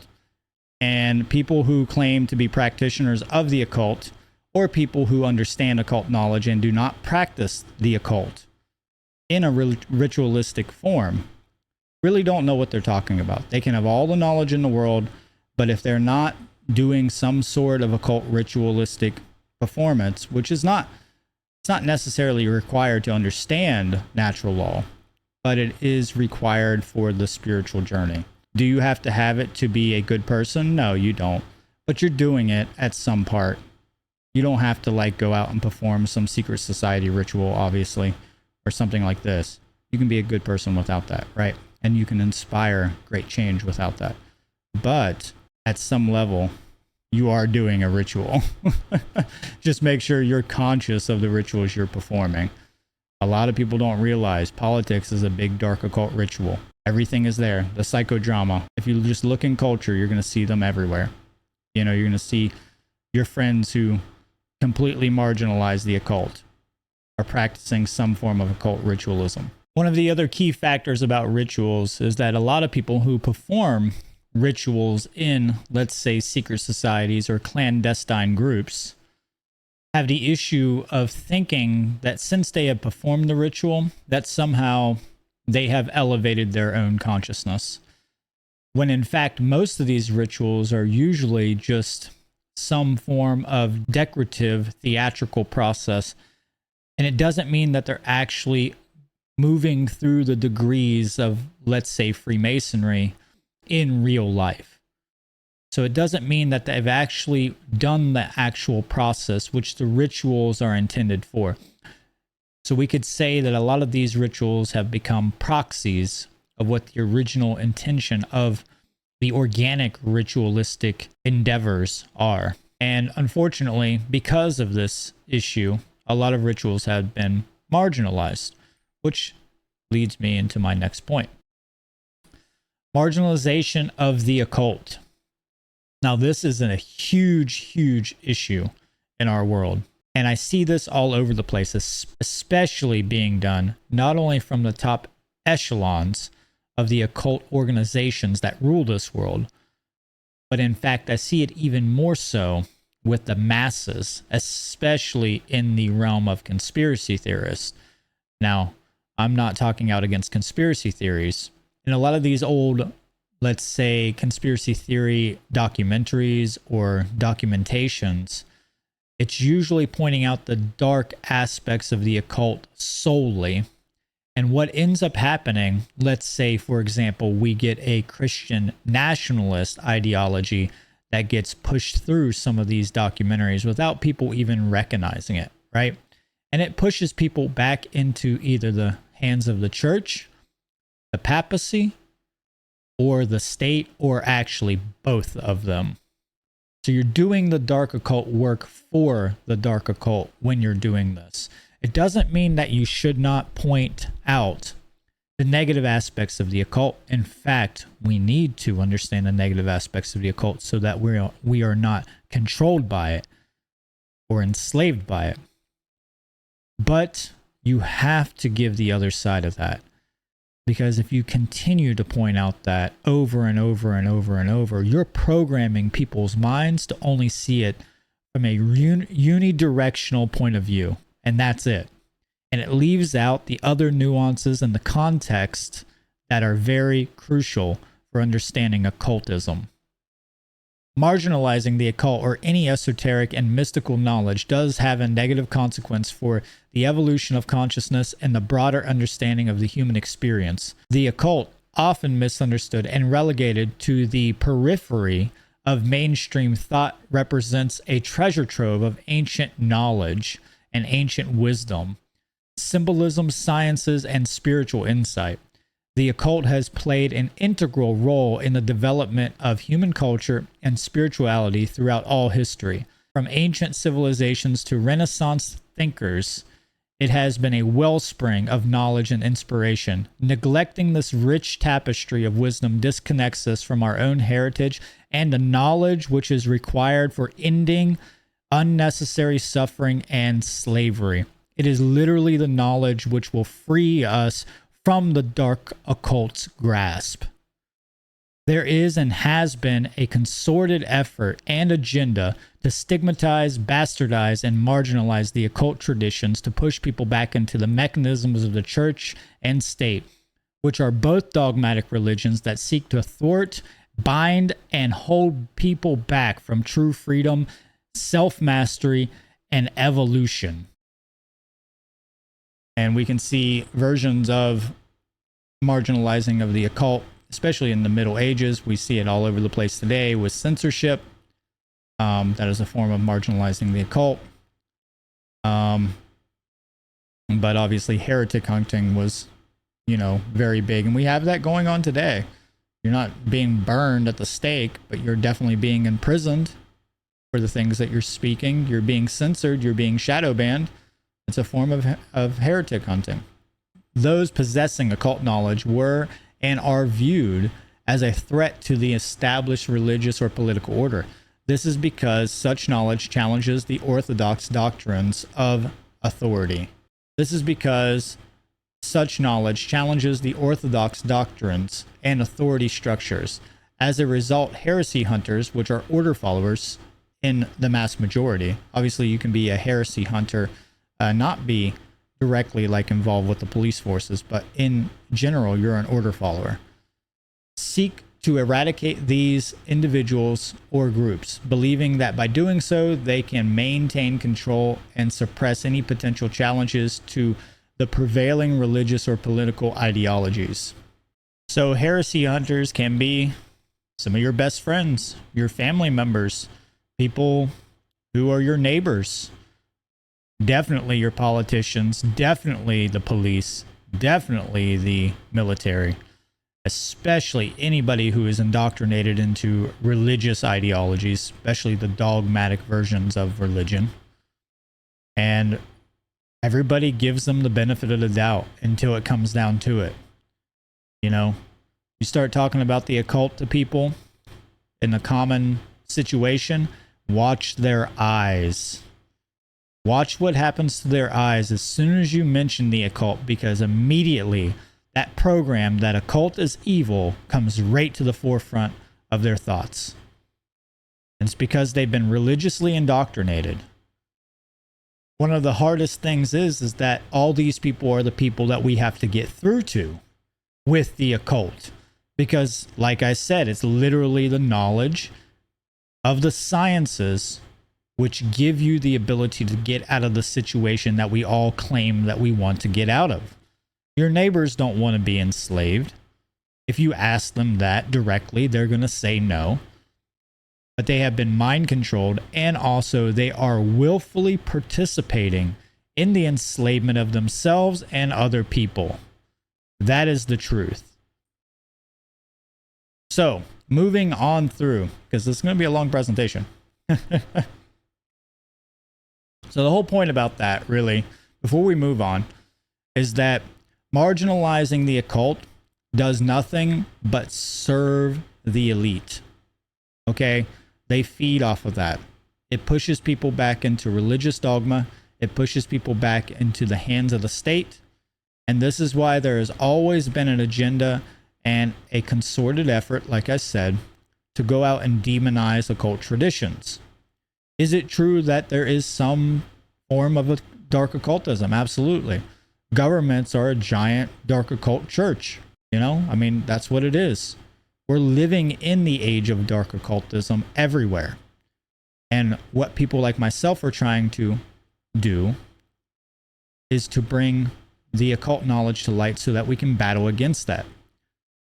Speaker 1: And people who claim to be practitioners of the occult, or people who understand occult knowledge and do not practice the occult in a ritualistic form, really don't know what they're talking about. They can have all the knowledge in the world, but if they're not doing some sort of occult ritualistic performance, which is not, it's not necessarily required to understand natural law, but it is required for the spiritual journey. Do you have to have it to be a good person? No, you don't. But you're doing it at some part. You don't have to like go out and perform some secret society ritual, obviously, or something like this. You can be a good person without that, right? And you can inspire great change without that. But at some level, you are doing a ritual. Just make sure you're conscious of the rituals you're performing. A lot of people don't realize politics is a big dark occult ritual. Everything is there. The psychodrama. If you just look in culture, you're going to see them everywhere. You know, you're going to see your friends who completely marginalize the occult are practicing some form of occult ritualism. One of the other key factors about rituals is that a lot of people who perform rituals in, let's say, secret societies or clandestine groups have the issue of thinking that since they have performed the ritual, that somehow they have elevated their own consciousness. When in fact, most of these rituals are usually just some form of decorative theatrical process. And it doesn't mean that they're actually moving through the degrees of, let's say, Freemasonry in real life. So it doesn't mean that they've actually done the actual process, which the rituals are intended for. So we could say that a lot of these rituals have become proxies of what the original intention of the organic ritualistic endeavors are. And unfortunately, because of this issue, a lot of rituals have been marginalized, which leads me into my next point. Marginalization of the occult. Now, this is a huge, huge issue in our world. And I see this all over the place, especially being done not only from the top echelons of the occult organizations that rule this world, but in fact, I see it even more so with the masses, especially in the realm of conspiracy theorists. Now, I'm not talking out against conspiracy theories. In a lot of these old, let's say, conspiracy theory documentaries or documentations, it's usually pointing out the dark aspects of the occult solely. And what ends up happening, let's say, for example, we get a Christian nationalist ideology that gets pushed through some of these documentaries without people even recognizing it, right? And it pushes people back into either the hands of the church, the papacy, or the state, or actually both of them. So you're doing the dark occult work for the dark occult when you're doing this. It doesn't mean that you should not point out the negative aspects of the occult. In fact, we need to understand the negative aspects of the occult so that we are not controlled by it or enslaved by it. But you have to give the other side of that. Because if you continue to point out that over and over and over and over, you're programming people's minds to only see it from a unidirectional point of view. And that's it. And it leaves out the other nuances and the context that are very crucial for understanding occultism. Marginalizing the occult or any esoteric and mystical knowledge does have a negative consequence for the evolution of consciousness and the broader understanding of the human experience. The occult, often misunderstood and relegated to the periphery of mainstream thought, represents a treasure trove of ancient knowledge and ancient wisdom, symbolism, sciences, and spiritual insight. The occult has played an integral role in the development of human culture and spirituality throughout all history. From ancient civilizations to Renaissance thinkers, it has been a wellspring of knowledge and inspiration. Neglecting this rich tapestry of wisdom disconnects us from our own heritage and the knowledge which is required for ending unnecessary suffering and slavery. It is literally the knowledge which will free us from the dark occult's grasp. There is and has been a concerted effort and agenda to stigmatize, bastardize, and marginalize the occult traditions to push people back into the mechanisms of the church and state, which are both dogmatic religions that seek to thwart, bind, and hold people back from true freedom, self-mastery, and evolution. And we can see versions of marginalizing of the occult, especially in the Middle Ages. We see it all over the place today with censorship. That is a form of marginalizing the occult. But obviously heretic hunting was, very big. And we have that going on today. You're not being burned at the stake, but you're definitely being imprisoned for the things that you're speaking. You're being censored. You're being shadow banned. It's a form of heretic hunting. Those possessing occult knowledge were and are viewed as a threat to the established religious or political order. This is because such knowledge challenges the orthodox doctrines of authority. This is because such knowledge challenges the orthodox doctrines and authority structures. As a result, heresy hunters, which are order followers in the mass majority, obviously you can be a heresy hunter, not be directly involved with the police forces, but in general, you're an order follower. Seek to eradicate these individuals or groups, believing that by doing so, they can maintain control and suppress any potential challenges to the prevailing religious or political ideologies. So heresy hunters can be some of your best friends, your family members, people who are your neighbors, definitely your politicians, definitely the police, definitely the military. especially anybody who is indoctrinated into religious ideologies, especially the dogmatic versions of religion. And everybody gives them the benefit of the doubt until it comes down to it. You know, you start talking about the occult to people in a common situation, watch their eyes. Watch what happens to their eyes as soon as you mention the occult, because immediately that program that occult is evil comes right to the forefront of their thoughts. And it's because they've been religiously indoctrinated. One of the hardest things is that all these people are the people that we have to get through to with the occult. Because, like I said, it's literally the knowledge of the sciences which give you the ability to get out of the situation that we all claim that we want to get out of. Your neighbors don't want to be enslaved. If you ask them that directly, they're going to say no. But they have been mind controlled, and also they are willfully participating in the enslavement of themselves and other people. That is the truth. So, moving on through, because this is going to be a long presentation. So the whole point about that, really, before we move on, is that marginalizing the occult does nothing but serve the elite. Okay? They feed off of that. It pushes people back into religious dogma. It pushes people back into the hands of the state. And this is why there has always been an agenda and a concerted effort, like I said, to go out and demonize occult traditions. Is it true that there is some form of a dark occultism? Absolutely. Governments are a giant dark occult church. You know, I mean, that's what it is. We're living in the age of dark occultism everywhere. And what people like myself are trying to do is to bring the occult knowledge to light so that we can battle against that.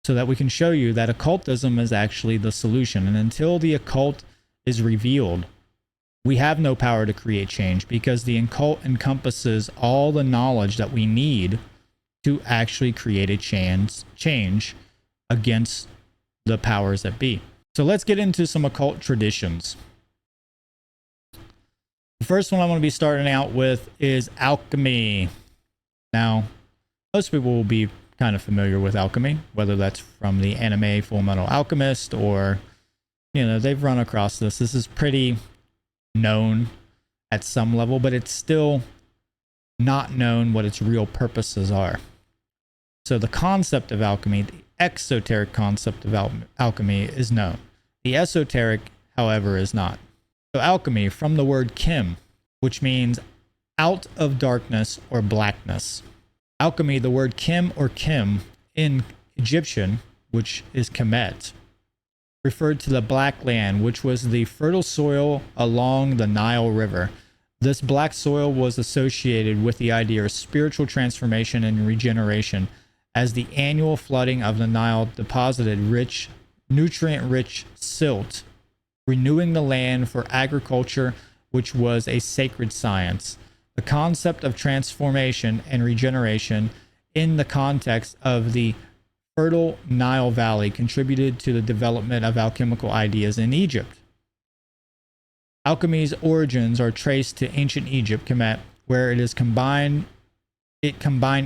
Speaker 1: So that we can show you that occultism is actually the solution. And until the occult is revealed, we have no power to create change, because the occult encompasses all the knowledge that we need to actually create a change against the powers that be. So let's get into some occult traditions. The first one I'm going to be starting out with is alchemy. Now, most people will be kind of familiar with alchemy, whether that's from the anime Full Metal Alchemist or, you know, they've run across this. This is pretty known at some level, but it's still not known what its real purposes are. So the concept of alchemy, the exoteric concept of alchemy, is known. The esoteric, however, is not. So alchemy, from the word chem, which means out of darkness or blackness. Alchemy, the word chem or kim in Egyptian, which is Kemet, referred to the black land, which was the fertile soil along the Nile River. This black soil was associated with the idea of spiritual transformation and regeneration, as the annual flooding of the Nile deposited rich, nutrient-rich silt, renewing the land for agriculture, which was a sacred science. The concept of transformation and regeneration in the context of the fertile Nile Valley contributed to the development of alchemical ideas in Egypt. Alchemy's origins are traced to ancient Egypt, Kemet, where it combined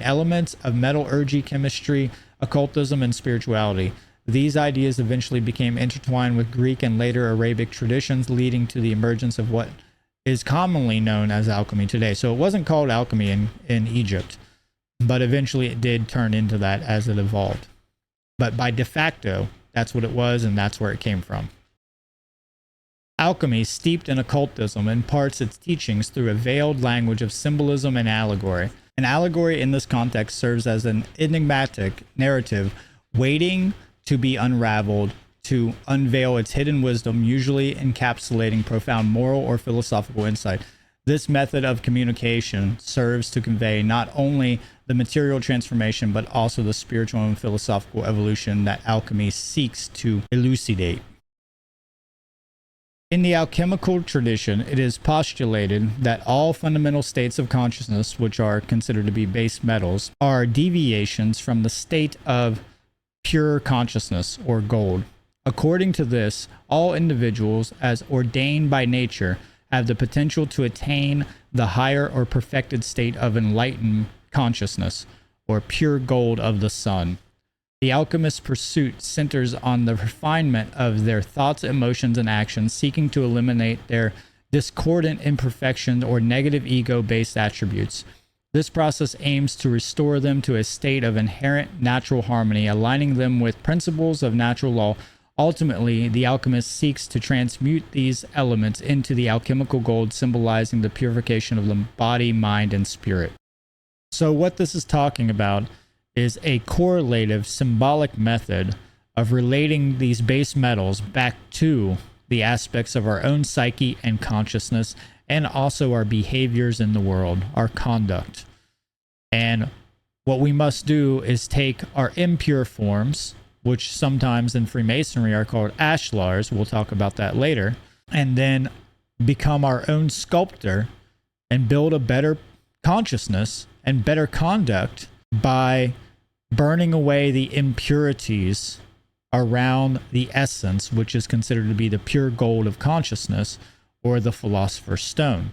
Speaker 1: elements of metallurgy, chemistry, occultism, and spirituality. These ideas eventually became intertwined with Greek and later Arabic traditions, leading to the emergence of what is commonly known as alchemy today. So it wasn't called alchemy in Egypt, but eventually it did turn into that as it evolved. But by de facto, that's what it was, and that's where it came from. Alchemy, steeped in occultism, imparts its teachings through a veiled language of symbolism and allegory. An allegory in this context serves as an enigmatic narrative waiting to be unraveled to unveil its hidden wisdom, usually encapsulating profound moral or philosophical insight. This method of communication serves to convey not only the material transformation, but also the spiritual and philosophical evolution that alchemy seeks to elucidate. In the alchemical tradition, it is postulated that all fundamental states of consciousness, which are considered to be base metals, are deviations from the state of pure consciousness or gold. According to this, all individuals, as ordained by nature, have the potential to attain the higher or perfected state of enlightened consciousness, or pure gold of the sun. The alchemist's pursuit centers on the refinement of their thoughts, emotions, and actions, seeking to eliminate their discordant imperfections or negative ego-based attributes. This process aims to restore them to a state of inherent natural harmony, aligning them with principles of natural law. Ultimately, the alchemist seeks to transmute these elements into the alchemical gold, symbolizing the purification of the body, mind, and spirit. So what this is talking about is a correlative symbolic method of relating these base metals back to the aspects of our own psyche and consciousness, and also our behaviors in the world, our conduct. And what we must do is take our impure forms, which sometimes in Freemasonry are called ashlars, we'll talk about that later, and then become our own sculptor and build a better consciousness and better conduct by burning away the impurities around the essence, which is considered to be the pure gold of consciousness, or the philosopher's stone.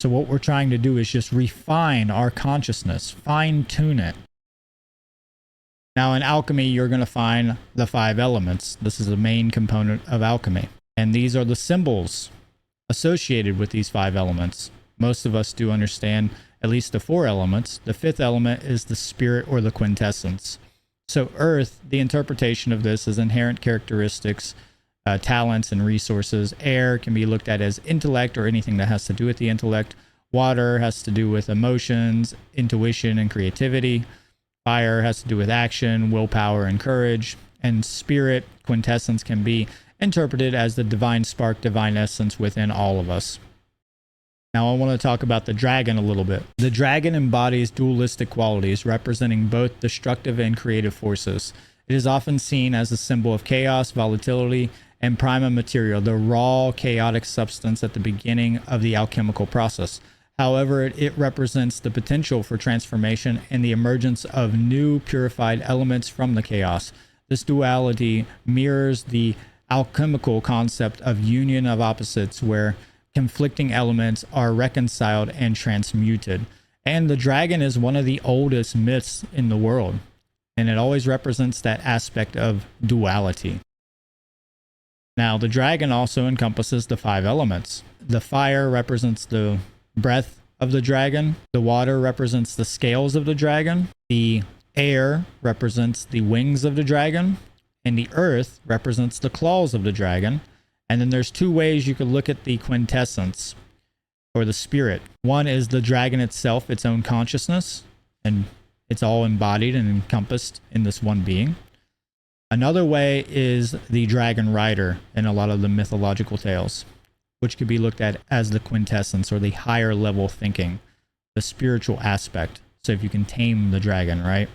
Speaker 1: So what we're trying to do is just refine our consciousness, fine-tune it. Now in alchemy, you're going to find the 5 elements. This is the main component of alchemy. And these are the symbols associated with these 5 elements. Most of us do understand at least the 4 elements. The 5th element is the spirit or the quintessence. So earth, the interpretation of this is inherent characteristics, talents, and resources. Air can be looked at as intellect or anything that has to do with the intellect. Water has to do with emotions, intuition, and creativity. Fire has to do with action, willpower, and courage. And spirit, quintessence, can be interpreted as the divine spark, divine essence within all of us. Now I want to talk about the dragon a little bit. The dragon embodies dualistic qualities, representing both destructive and creative forces. It is often seen as a symbol of chaos, volatility, and prima materia, the raw, chaotic substance at the beginning of the alchemical process. However, it represents the potential for transformation and the emergence of new purified elements from the chaos. This duality mirrors the alchemical concept of union of opposites, where conflicting elements are reconciled and transmuted. And the dragon is one of the oldest myths in the world, and it always represents that aspect of duality. Now, the dragon also encompasses the 5 elements. The fire represents the breath of the dragon. The water represents the scales of the dragon. The air represents the wings of the dragon. And the earth represents the claws of the dragon. And then there's 2 ways you could look at the quintessence, or the spirit. One is the dragon itself, its own consciousness, and it's all embodied and encompassed in this one being. Another way is the dragon rider in a lot of the mythological tales, which could be looked at as the quintessence, or the higher level thinking, the spiritual aspect. So if you can tame the dragon, right?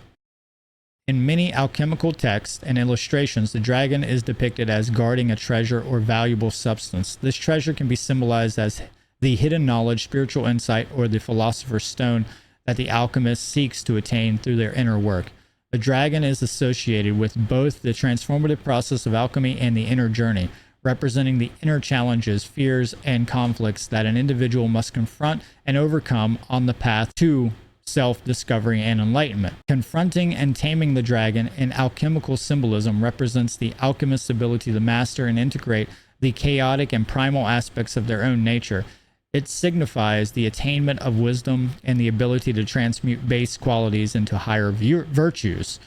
Speaker 1: In many alchemical texts and illustrations, the dragon is depicted as guarding a treasure or valuable substance. This treasure can be symbolized as the hidden knowledge, spiritual insight, or the philosopher's stone that the alchemist seeks to attain through their inner work. The dragon is associated with both the transformative process of alchemy and the inner journey, representing the inner challenges, fears, and conflicts that an individual must confront and overcome on the path to self-discovery and enlightenment. Confronting and taming the dragon in alchemical symbolism represents the alchemist's ability to master and integrate the chaotic and primal aspects of their own nature. It signifies the attainment of wisdom and the ability to transmute base qualities into higher virtues.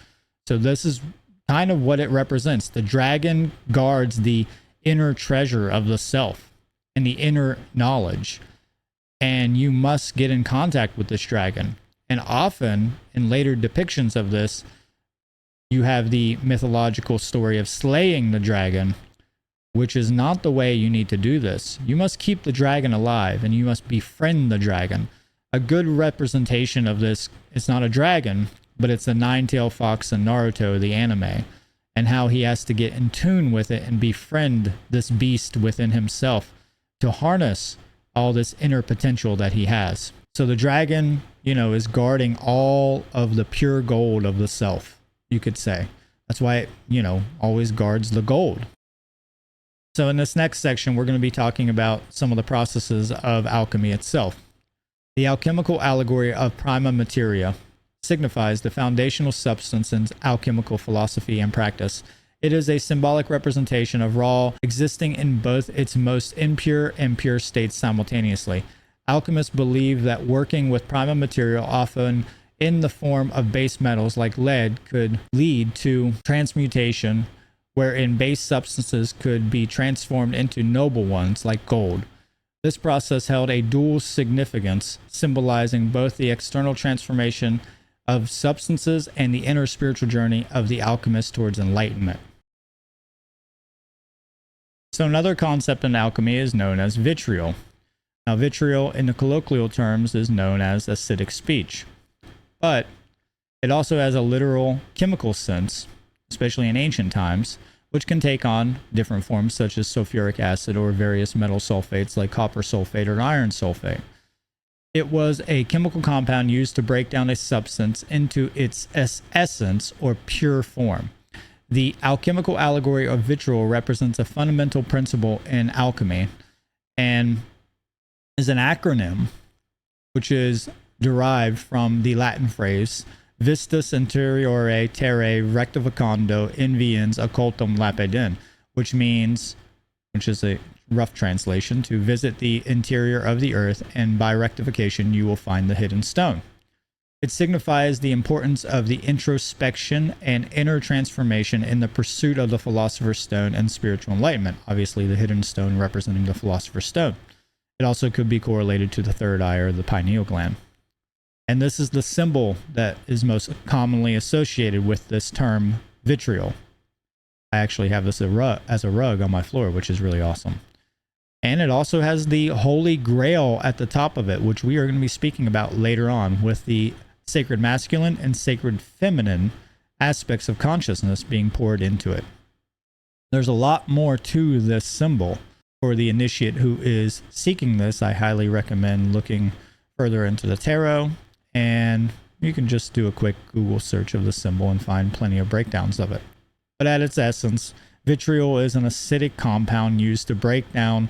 Speaker 1: So this is kind of what it represents. The dragon guards the inner treasure of the self and the inner knowledge. And you must get in contact with this dragon. And often, in later depictions of this, you have the mythological story of slaying the dragon, which is not the way you need to do this. You must keep the dragon alive, and you must befriend the dragon. A good representation of this is not a dragon, but it's the nine-tailed fox in Naruto, the anime, and how he has to get in tune with it and befriend this beast within himself to harness all this inner potential that he has. So the dragon, is guarding all of the pure gold of the self, you could say. That's why it, always guards the gold. So in this next section, we're going to be talking about some of the processes of alchemy itself. The alchemical allegory of prima materia signifies the foundational substance in alchemical philosophy and practice. It is a symbolic representation of raw existing in both its most impure and pure states simultaneously. Alchemists believe that working with prima materia, often in the form of base metals like lead, could lead to transmutation, wherein base substances could be transformed into noble ones like gold. This process held a dual significance, symbolizing both the external transformation of substances and the inner spiritual journey of the alchemist towards enlightenment. So another concept in alchemy is known as vitriol. Now, vitriol in the colloquial terms is known as acidic speech, but it also has a literal chemical sense, especially in ancient times, which can take on different forms such as sulfuric acid or various metal sulfates like copper sulfate or iron sulfate. It was a chemical compound used to break down a substance into its essence or pure form. The alchemical allegory of vitriol represents a fundamental principle in alchemy and is an acronym which is derived from the Latin phrase Vistus interiore terrae rectificando inviens occultum lapidem, which is a rough translation, to visit the interior of the earth, and by rectification you will find the hidden stone. It signifies the importance of the introspection and inner transformation in the pursuit of the philosopher's stone and spiritual enlightenment. Obviously, the hidden stone representing the philosopher's stone. It also could be correlated to the third eye or the pineal gland. And this is the symbol that is most commonly associated with this term vitriol. I actually have this as a rug on my floor, which is really awesome. And it also has the Holy Grail at the top of it, which we are going to be speaking about later on, with the sacred masculine and sacred feminine aspects of consciousness being poured into it. There's a lot more to this symbol. For the initiate who is seeking this, I highly recommend looking further into the tarot, and you can just do a quick Google search of the symbol and find plenty of breakdowns of it. But at its essence, vitriol is an acidic compound used to break down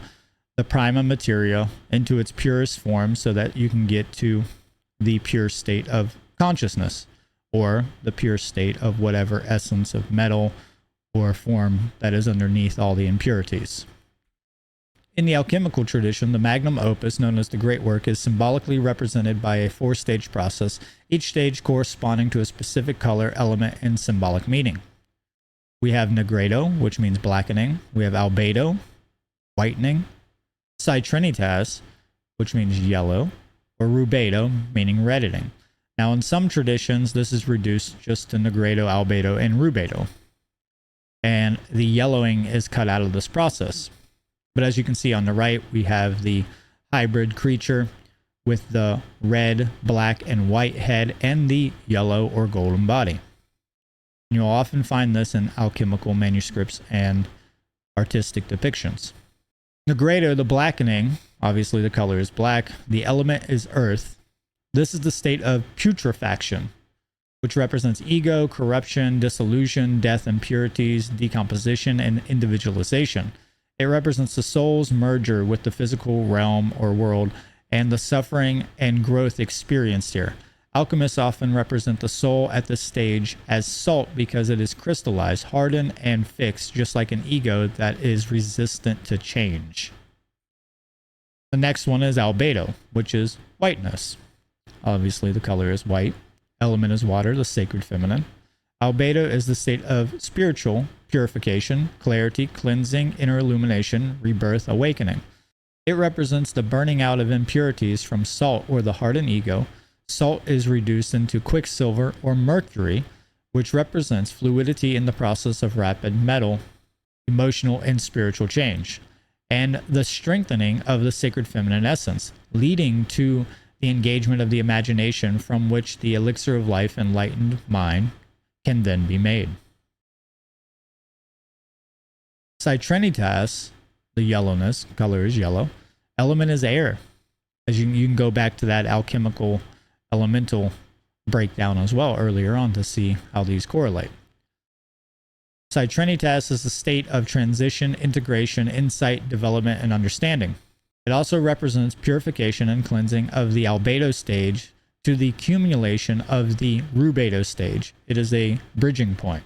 Speaker 1: the prima materia into its purest form so that you can get to the pure state of consciousness, or the pure state of whatever essence of metal or form that is underneath all the impurities. In the alchemical tradition, the magnum opus, known as the Great Work, is symbolically represented by a four-stage process, each stage corresponding to a specific color, element, and symbolic meaning. We have negredo, which means blackening. We have albedo, whitening. Citrinitas, which means yellow. Or rubedo, meaning reddening. Now, in some traditions, this is reduced just to negredo, albedo, and rubedo. And the yellowing is cut out of this process. But as you can see on the right, we have the hybrid creature with the red, black, and white head and the yellow or golden body. You'll often find this in alchemical manuscripts and artistic depictions. Negredo, the blackening, obviously the color is black. The element is earth. This is the state of putrefaction, which represents ego, corruption, dissolution, death, impurities, decomposition, and individualization. It represents the soul's merger with the physical realm or world and the suffering and growth experienced here. Alchemists often represent the soul at this stage as salt because it is crystallized, hardened, and fixed, just like an ego that is resistant to change. The next one is albedo, which is whiteness. Obviously, the color is white. Element is water, the sacred feminine. Albedo is the state of spiritual purification, clarity, cleansing, inner illumination, rebirth, awakening. It represents the burning out of impurities from salt or the hardened ego. Salt is reduced into quicksilver or mercury, which represents fluidity in the process of rapid mental, emotional, and spiritual change, and the strengthening of the sacred feminine essence, leading to the engagement of the imagination from which the elixir of life, enlightened mind, can then be made. Citrinitas, the yellowness, color is yellow. Element is air. As you can go back to that alchemical elemental breakdown as well earlier on to see how these correlate. Trinitas is the state of transition, integration, insight, development, and understanding. It also represents purification and cleansing of the albedo stage to the accumulation of the rubedo stage. It is a bridging point,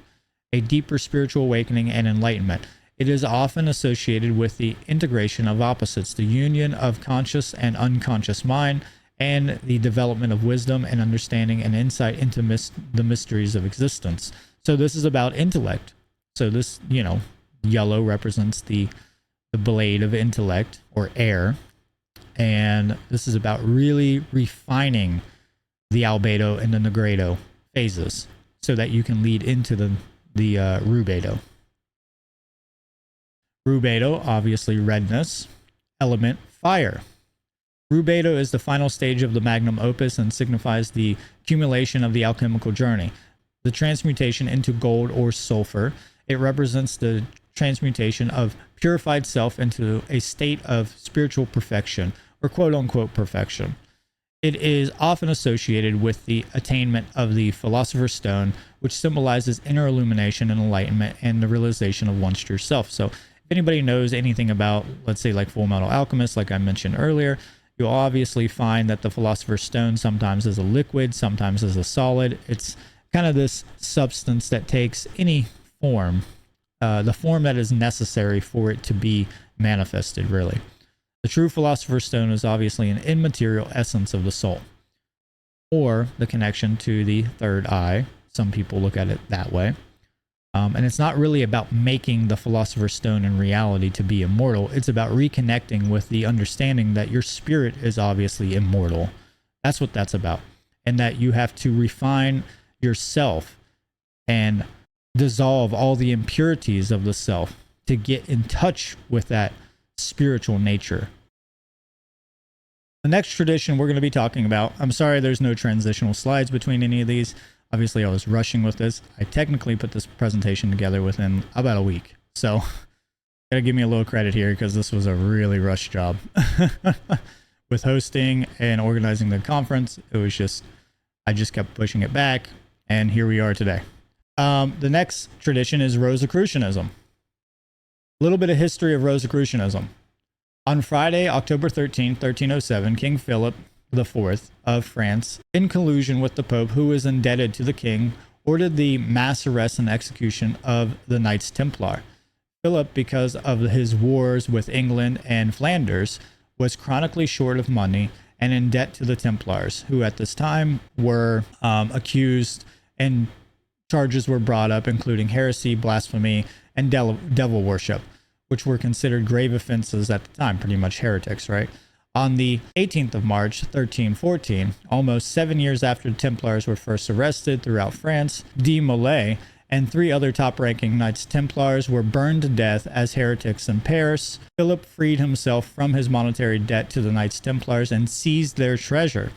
Speaker 1: a deeper spiritual awakening and enlightenment. It is often associated with the integration of opposites, the union of conscious and unconscious mind, and the development of wisdom and understanding and insight into the mysteries of existence. So this is about intellect. So this, yellow represents the blade of intellect, or air. And this is about really refining the albedo and the negredo phases so that you can lead into the rubedo. Rubedo, obviously redness. Element, fire. Rubedo is the final stage of the magnum opus and signifies the accumulation of the alchemical journey, the transmutation into gold or sulfur. It represents the transmutation of purified self into a state of spiritual perfection, or quote-unquote perfection. It is often associated with the attainment of the Philosopher's Stone, which symbolizes inner illumination and enlightenment and the realization of one's true self. So if anybody knows anything about, let's say, like Full Metal Alchemist, like I mentioned earlier, you'll obviously find that the Philosopher's Stone sometimes is a liquid, sometimes is a solid. It's kind of this substance that takes any form, the form that is necessary for it to be manifested, really. The true Philosopher's Stone is obviously an immaterial essence of the soul, or the connection to the third eye. Some people look at it that way. And it's not really about making the Philosopher's Stone in reality to be immortal. It's about reconnecting with the understanding that your spirit is obviously immortal. That's what that's about. And that you have to refine yourself and dissolve all the impurities of the self to get in touch with that spiritual nature. The next tradition we're going to be talking about, I'm sorry there's no transitional slides between any of these. Obviously, I was rushing with this. I technically put this presentation together within about a week. So, gotta give me a little credit here because this was a really rushed job. With hosting and organizing the conference, it was just, I just kept pushing it back, and here we are today. The next tradition is Rosicrucianism. A little bit of history of Rosicrucianism. On Friday, October 13, 1307, King Philip IV of France, in collusion with the Pope, who was indebted to the king, ordered the mass arrest and execution of the Knights Templar. Philip, because of his wars with England and Flanders, was chronically short of money and in debt to the Templars, who at this time were accused, and charges were brought up, including heresy, blasphemy, and devil worship, which were considered grave offenses at the time, pretty much heretics, right? On the 18th of March, 1314, almost 7 years after the Templars were first arrested throughout France, de Molay and 3 other top-ranking Knights Templars were burned to death as heretics in Paris. Philip freed himself from his monetary debt to the Knights Templars and seized their treasure.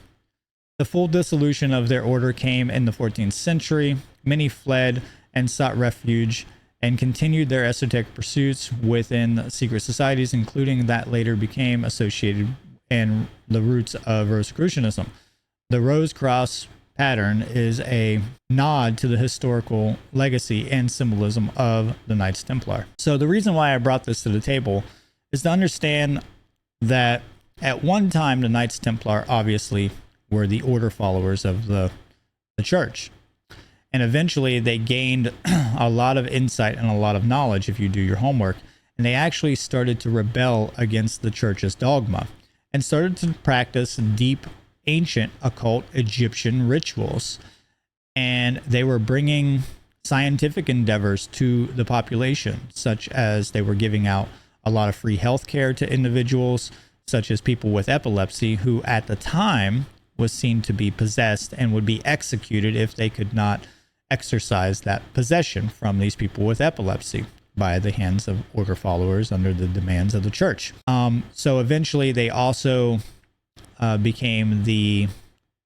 Speaker 1: The full dissolution of their order came in the 14th century. Many fled and sought refuge and continued their esoteric pursuits within secret societies, including that later became associated in the roots of Rosicrucianism. The Rose Cross pattern is a nod to the historical legacy and symbolism of the Knights Templar. So the reason why I brought this to the table is to understand that at one time the Knights Templar obviously were the order followers of the church. And eventually they gained a lot of insight and a lot of knowledge if you do your homework. And they actually started to rebel against the church's dogma and started to practice deep, ancient, occult Egyptian rituals. And they were bringing scientific endeavors to the population, such as they were giving out a lot of free health care to individuals, such as people with epilepsy, who at the time was seen to be possessed and would be executed if they could not exercise that possession from these people with epilepsy by the hands of order followers under the demands of the church. So eventually they also became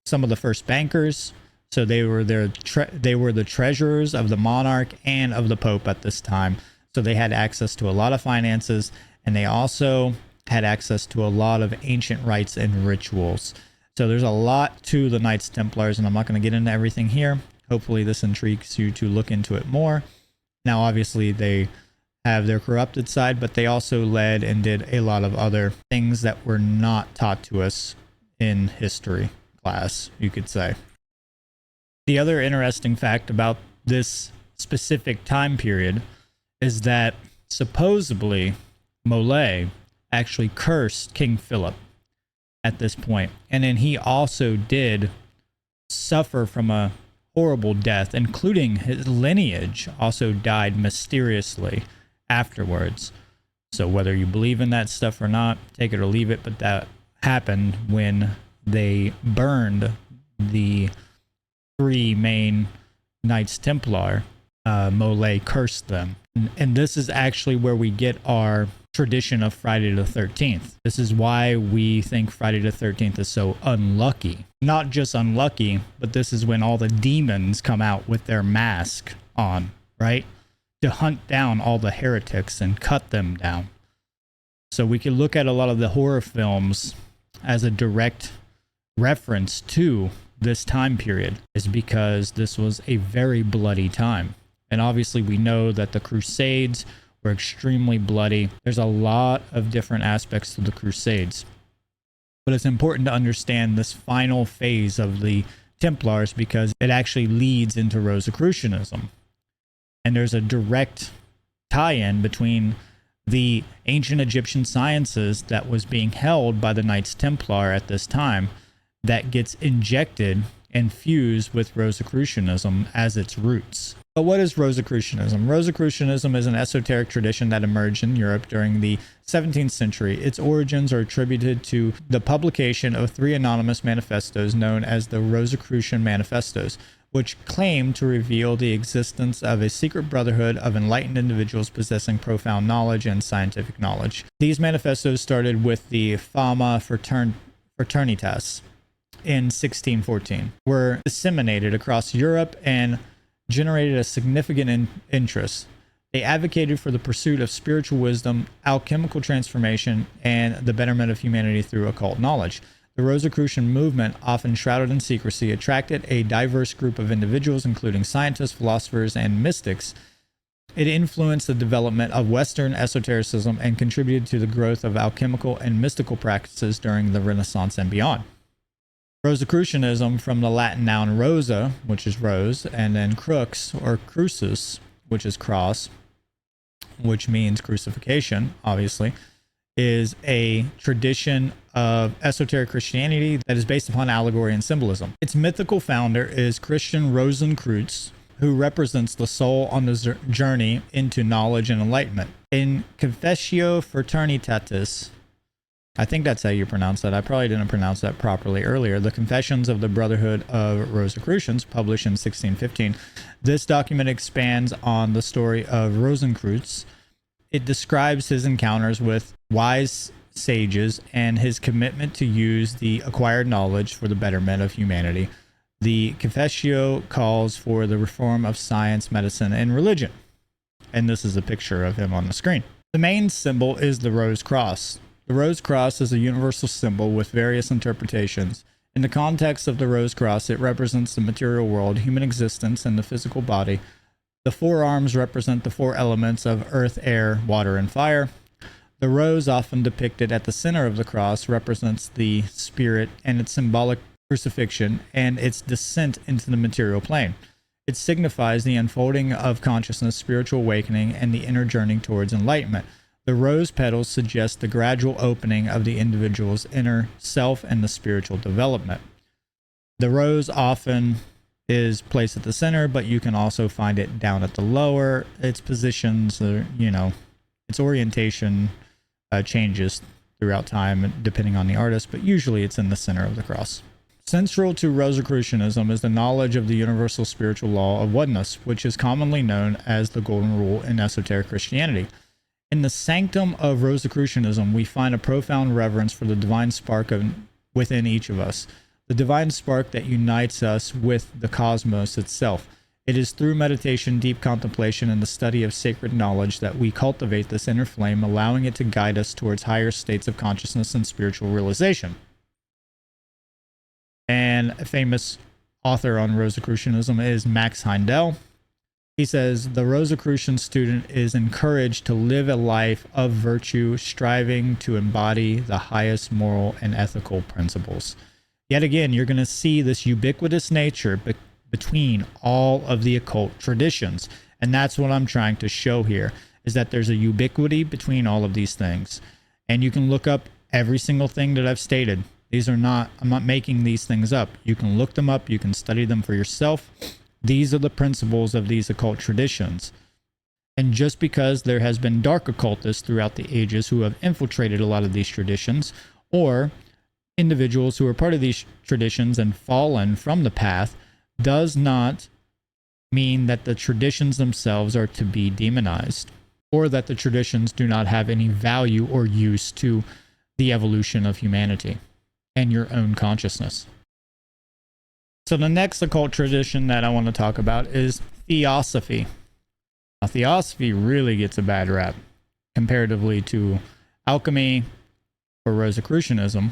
Speaker 1: some of the first bankers. So they were the treasurers of the monarch and of the Pope at this time. So they had access to a lot of finances, and they also had access to a lot of ancient rites and rituals. So there's a lot to the Knights Templars, and I'm not going to get into everything here. Hopefully this intrigues you to look into it more Now, obviously, they have their corrupted side, but they also led and did a lot of other things that were not taught to us in history class, you could say. The other interesting fact about this specific time period is that supposedly Molay actually cursed King Philip at this point, and then he also did suffer from a horrible death, including his lineage also died mysteriously afterwards. So whether you believe in that stuff or not, take it or leave it, but that happened when they burned the three main Knights Templar. Molay cursed them. And this is actually where we get our tradition of Friday the 13th. This is why we think Friday the 13th is so unlucky. Not just unlucky, but this is when all the demons come out with their mask on, right? To hunt down all the heretics and cut them down. So we can look at a lot of the horror films as a direct reference to this time period, is because this was a very bloody time. And obviously we know that the Crusades were extremely bloody. There's a lot of different aspects to the Crusades. But it's important to understand this final phase of the Templars because it actually leads into Rosicrucianism. And there's a direct tie-in between the ancient Egyptian sciences that was being held by the Knights Templar at this time that gets injected and fused with Rosicrucianism as its roots. But what is Rosicrucianism? Rosicrucianism is an esoteric tradition that emerged in Europe during the 17th century. Its origins are attributed to the publication of 3 anonymous manifestos known as the Rosicrucian Manifestos, which claim to reveal the existence of a secret brotherhood of enlightened individuals possessing profound knowledge and scientific knowledge. These manifestos started with the Fama Fraternitas in 1614, were disseminated across Europe and generated a significant interest. They advocated for the pursuit of spiritual wisdom, alchemical transformation, and the betterment of humanity through occult knowledge. The Rosicrucian movement, often shrouded in secrecy, attracted a diverse group of individuals, including scientists, philosophers, and mystics. It influenced the development of Western esotericism and contributed to the growth of alchemical and mystical practices during the Renaissance and beyond. Rosicrucianism, from the Latin noun rosa, which is rose, and then crux or crucis, which is cross, which means crucifixion, obviously, is a tradition of esoteric Christianity that is based upon allegory and symbolism. Its mythical founder is Christian Rosicrucius, who represents the soul on the journey into knowledge and enlightenment. In Confessio Fraternitatis, I think that's how you pronounce that. I probably didn't pronounce that properly earlier. The Confessions of the Brotherhood of Rosicrucians, published in 1615. This document expands on the story of Rosicrucius. It describes his encounters with wise sages and his commitment to use the acquired knowledge for the betterment of humanity. The Confessio calls for the reform of science, medicine, and religion. And this is a picture of him on the screen. The main symbol is the Rose Cross. The Rose Cross is a universal symbol with various interpretations. In the context of the Rose Cross, it represents the material world, human existence, and the physical body. The 4 arms represent the 4 elements of earth, air, water, and fire. The rose, often depicted at the center of the cross, represents the spirit and its symbolic crucifixion and its descent into the material plane. It signifies the unfolding of consciousness, spiritual awakening, and the inner journey towards enlightenment. The rose petals suggest the gradual opening of the individual's inner self and the spiritual development. The rose often is placed at the center, but you can also find it down at the lower. Its positions, its orientation changes throughout time depending on the artist, but usually it's in the center of the cross. Central to Rosicrucianism is the knowledge of the universal spiritual law of oneness, which is commonly known as the Golden Rule in esoteric Christianity. In the sanctum of Rosicrucianism, we find a profound reverence for the divine spark within each of us, the divine spark that unites us with the cosmos itself. It is through meditation, deep contemplation, and the study of sacred knowledge that we cultivate this inner flame, allowing it to guide us towards higher states of consciousness and spiritual realization. And a famous author on Rosicrucianism is Max Heindel. He says the Rosicrucian student is encouraged to live a life of virtue, striving to embody the highest moral and ethical principles. Yet again, you're going to see this ubiquitous nature between all of the occult traditions. And that's what I'm trying to show here, is that there's a ubiquity between all of these things. And you can look up every single thing that I've stated. I'm not making these things up. You can look them up. You can study them for yourself. These are the principles of these occult traditions. And just because there has been dark occultists throughout the ages who have infiltrated a lot of these traditions, or individuals who are part of these traditions and fallen from the path, does not mean that the traditions themselves are to be demonized, or that the traditions do not have any value or use to the evolution of humanity and your own consciousness. So the next occult tradition that I want to talk about is Theosophy. Now, Theosophy really gets a bad rap comparatively to Alchemy or Rosicrucianism,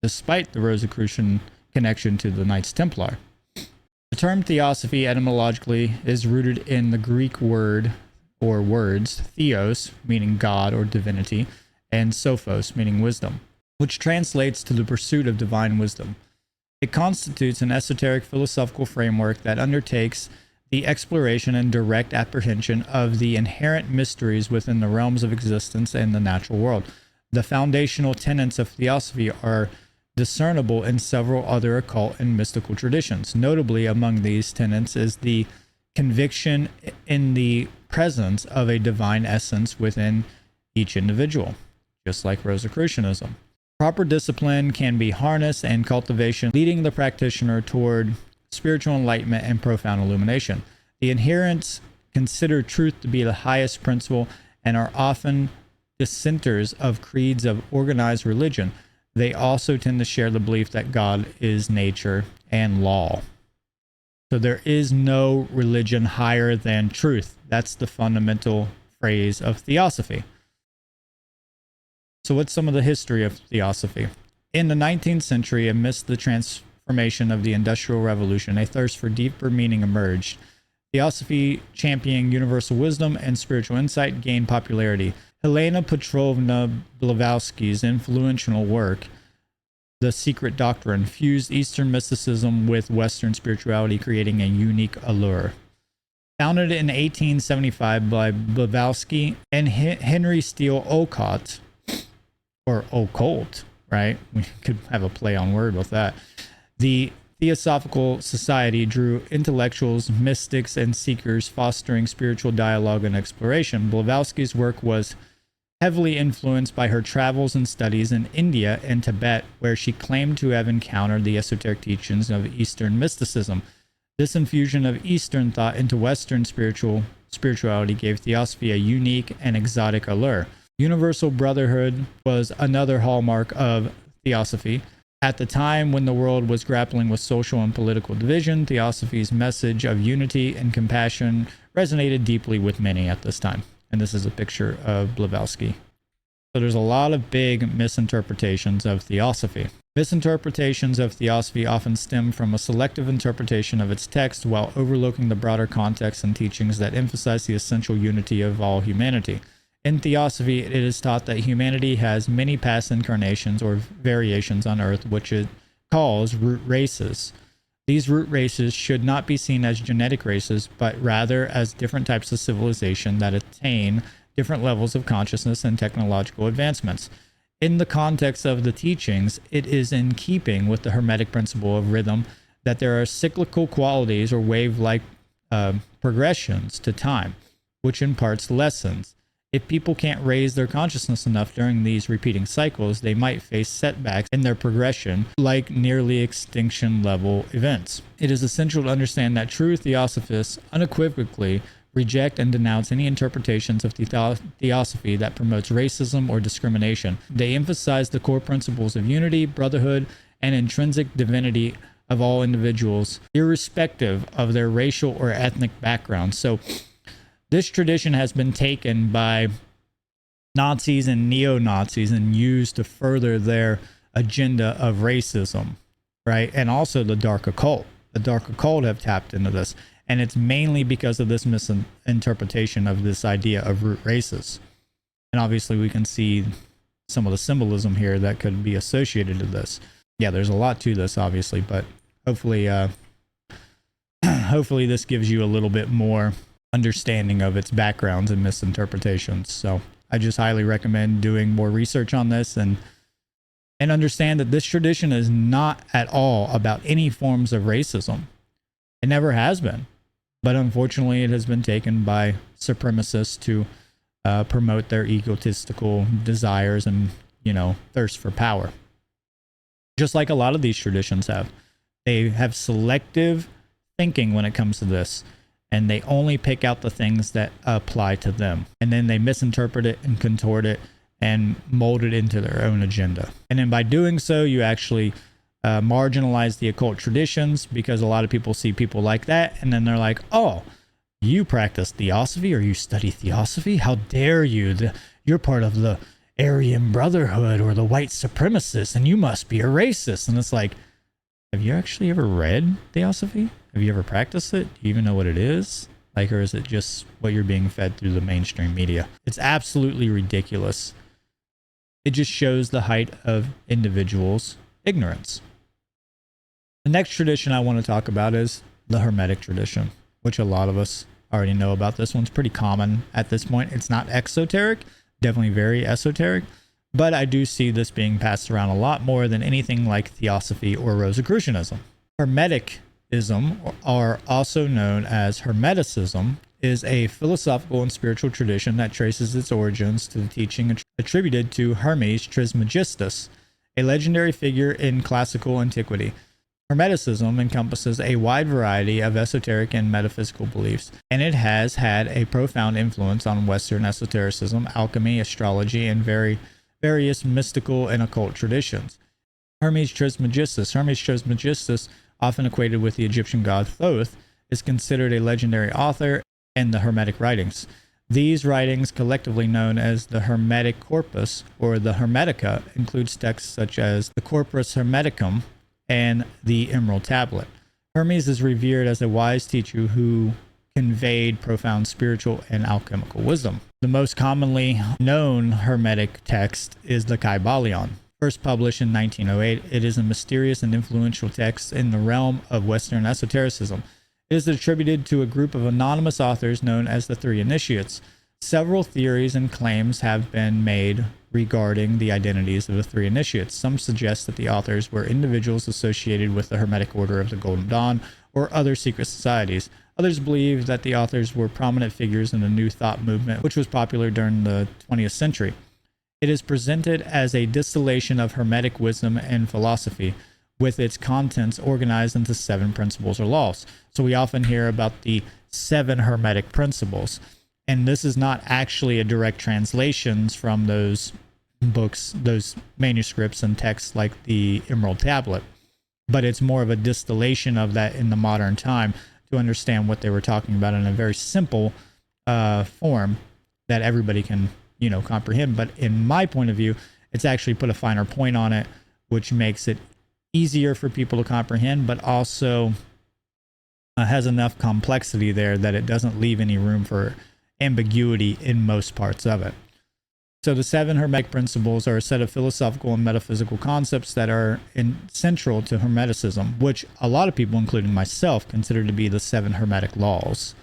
Speaker 1: despite the Rosicrucian connection to the Knights Templar. The term Theosophy etymologically is rooted in the Greek word or words theos, meaning God or divinity, and sophos, meaning wisdom, which translates to the pursuit of divine wisdom. It constitutes an esoteric philosophical framework that undertakes the exploration and direct apprehension of the inherent mysteries within the realms of existence and the natural world. The foundational tenets of Theosophy are discernible in several other occult and mystical traditions. Notably among these tenets is the conviction in the presence of a divine essence within each individual, just like Rosicrucianism. Proper discipline can be harnessed and cultivation, leading the practitioner toward spiritual enlightenment and profound illumination. The adherents consider truth to be the highest principle and are often dissenters of creeds of organized religion. They also tend to share the belief that God is nature and law. So there is no religion higher than truth. That's the fundamental phrase of Theosophy. So what's some of the history of Theosophy? In the 19th century, amidst the transformation of the Industrial Revolution, a thirst for deeper meaning emerged. Theosophy, championing universal wisdom and spiritual insight, gained popularity. Helena Petrovna Blavatsky's influential work, The Secret Doctrine, fused Eastern mysticism with Western spirituality, creating a unique allure. Founded in 1875 by Blavatsky and Henry Steele Olcott, or Occult, right? We could have a play on word with that. The Theosophical Society drew intellectuals, mystics, and seekers, fostering spiritual dialogue and exploration. Blavatsky's work was heavily influenced by her travels and studies in India and Tibet, where she claimed to have encountered the esoteric teachings of Eastern mysticism. This infusion of Eastern thought into Western spirituality gave Theosophy a unique and exotic allure. Universal brotherhood was another hallmark of Theosophy. At the time when the world was grappling with social and political division, Theosophy's message of unity and compassion resonated deeply with many at this time. And this is a picture of Blavatsky. So there's a lot of big misinterpretations of Theosophy. Misinterpretations of Theosophy often stem from a selective interpretation of its text while overlooking the broader context and teachings that emphasize the essential unity of all humanity. In Theosophy, it is taught that humanity has many past incarnations or variations on Earth, which it calls root races. These root races should not be seen as genetic races, but rather as different types of civilization that attain different levels of consciousness and technological advancements. In the context of the teachings, it is in keeping with the Hermetic principle of rhythm that there are cyclical qualities or wave-like progressions to time, which imparts lessons. If people can't raise their consciousness enough during these repeating cycles, they might face setbacks in their progression, like nearly extinction level events. It is essential to understand that true Theosophists unequivocally reject and denounce any interpretations of Theosophy that promotes racism or discrimination. They emphasize the core principles of unity, brotherhood, and intrinsic divinity of all individuals, irrespective of their racial or ethnic background. So this tradition has been taken by Nazis and neo-Nazis and used to further their agenda of racism, right? And also the dark occult. The dark occult have tapped into this. And it's mainly because of this misinterpretation of this idea of root races. And obviously we can see some of the symbolism here that could be associated to this. Yeah, there's a lot to this, obviously, but hopefully, hopefully this gives you a little bit more understanding of its backgrounds and misinterpretations. So I just highly recommend doing more research on this and understand that this tradition is not at all about any forms of racism. It never has been. But unfortunately, it has been taken by supremacists to promote their egotistical desires and, thirst for power. Just like a lot of these traditions have. They have selective thinking when it comes to this, and they only pick out the things that apply to them. And then they misinterpret it and contort it and mold it into their own agenda. And then by doing so, you actually marginalize the occult traditions, because a lot of people see people like that, and then they're like, oh, you practice Theosophy or you study Theosophy? How dare you? You're part of the Aryan Brotherhood or the white supremacists, and you must be a racist. And it's like, have you actually ever read Theosophy? Have you ever practiced it? Do you even know what it is? Like, or is it just what you're being fed through the mainstream media? It's absolutely ridiculous. It just shows the height of individuals' ignorance. The next tradition I want to talk about is the Hermetic tradition, which a lot of us already know about. This one's pretty common at this point. It's not exoteric, definitely very esoteric, but I do see this being passed around a lot more than anything like Theosophy or Rosicrucianism. Hermeticism, or also known as Hermeticism, is a philosophical and spiritual tradition that traces its origins to the teaching attributed to Hermes Trismegistus, a legendary figure in classical antiquity. Hermeticism encompasses a wide variety of esoteric and metaphysical beliefs, and it has had a profound influence on Western esotericism, alchemy, astrology, and various mystical and occult traditions. Hermes Trismegistus, often equated with the Egyptian god Thoth, is considered a legendary author in the Hermetic writings. These writings, collectively known as the Hermetic Corpus or the Hermetica, includes texts such as the Corpus Hermeticum and the Emerald Tablet. Hermes is revered as a wise teacher who conveyed profound spiritual and alchemical wisdom. The most commonly known Hermetic text is the Cabala. First published in 1908, it is a mysterious and influential text in the realm of Western esotericism. It is attributed to a group of anonymous authors known as the Three Initiates. Several theories and claims have been made regarding the identities of the Three Initiates. Some suggest that the authors were individuals associated with the Hermetic Order of the Golden Dawn or other secret societies. Others believe that the authors were prominent figures in the New Thought movement, which was popular during the 20th century. It is presented as a distillation of Hermetic wisdom and philosophy, with its contents organized into 7 principles or laws. So we often hear about the 7 Hermetic principles. And this is not actually a direct translations from those books, those manuscripts and texts like the Emerald Tablet, but it's more of a distillation of that in the modern time to understand what they were talking about in a very simple form that everybody can, comprehend. But in my point of view, it's actually put a finer point on it, which makes it easier for people to comprehend, but also has enough complexity there that it doesn't leave any room for ambiguity in most parts of it. So the 7 Hermetic principles are a set of philosophical and metaphysical concepts that are central to Hermeticism, which a lot of people, including myself, consider to be the 7 Hermetic laws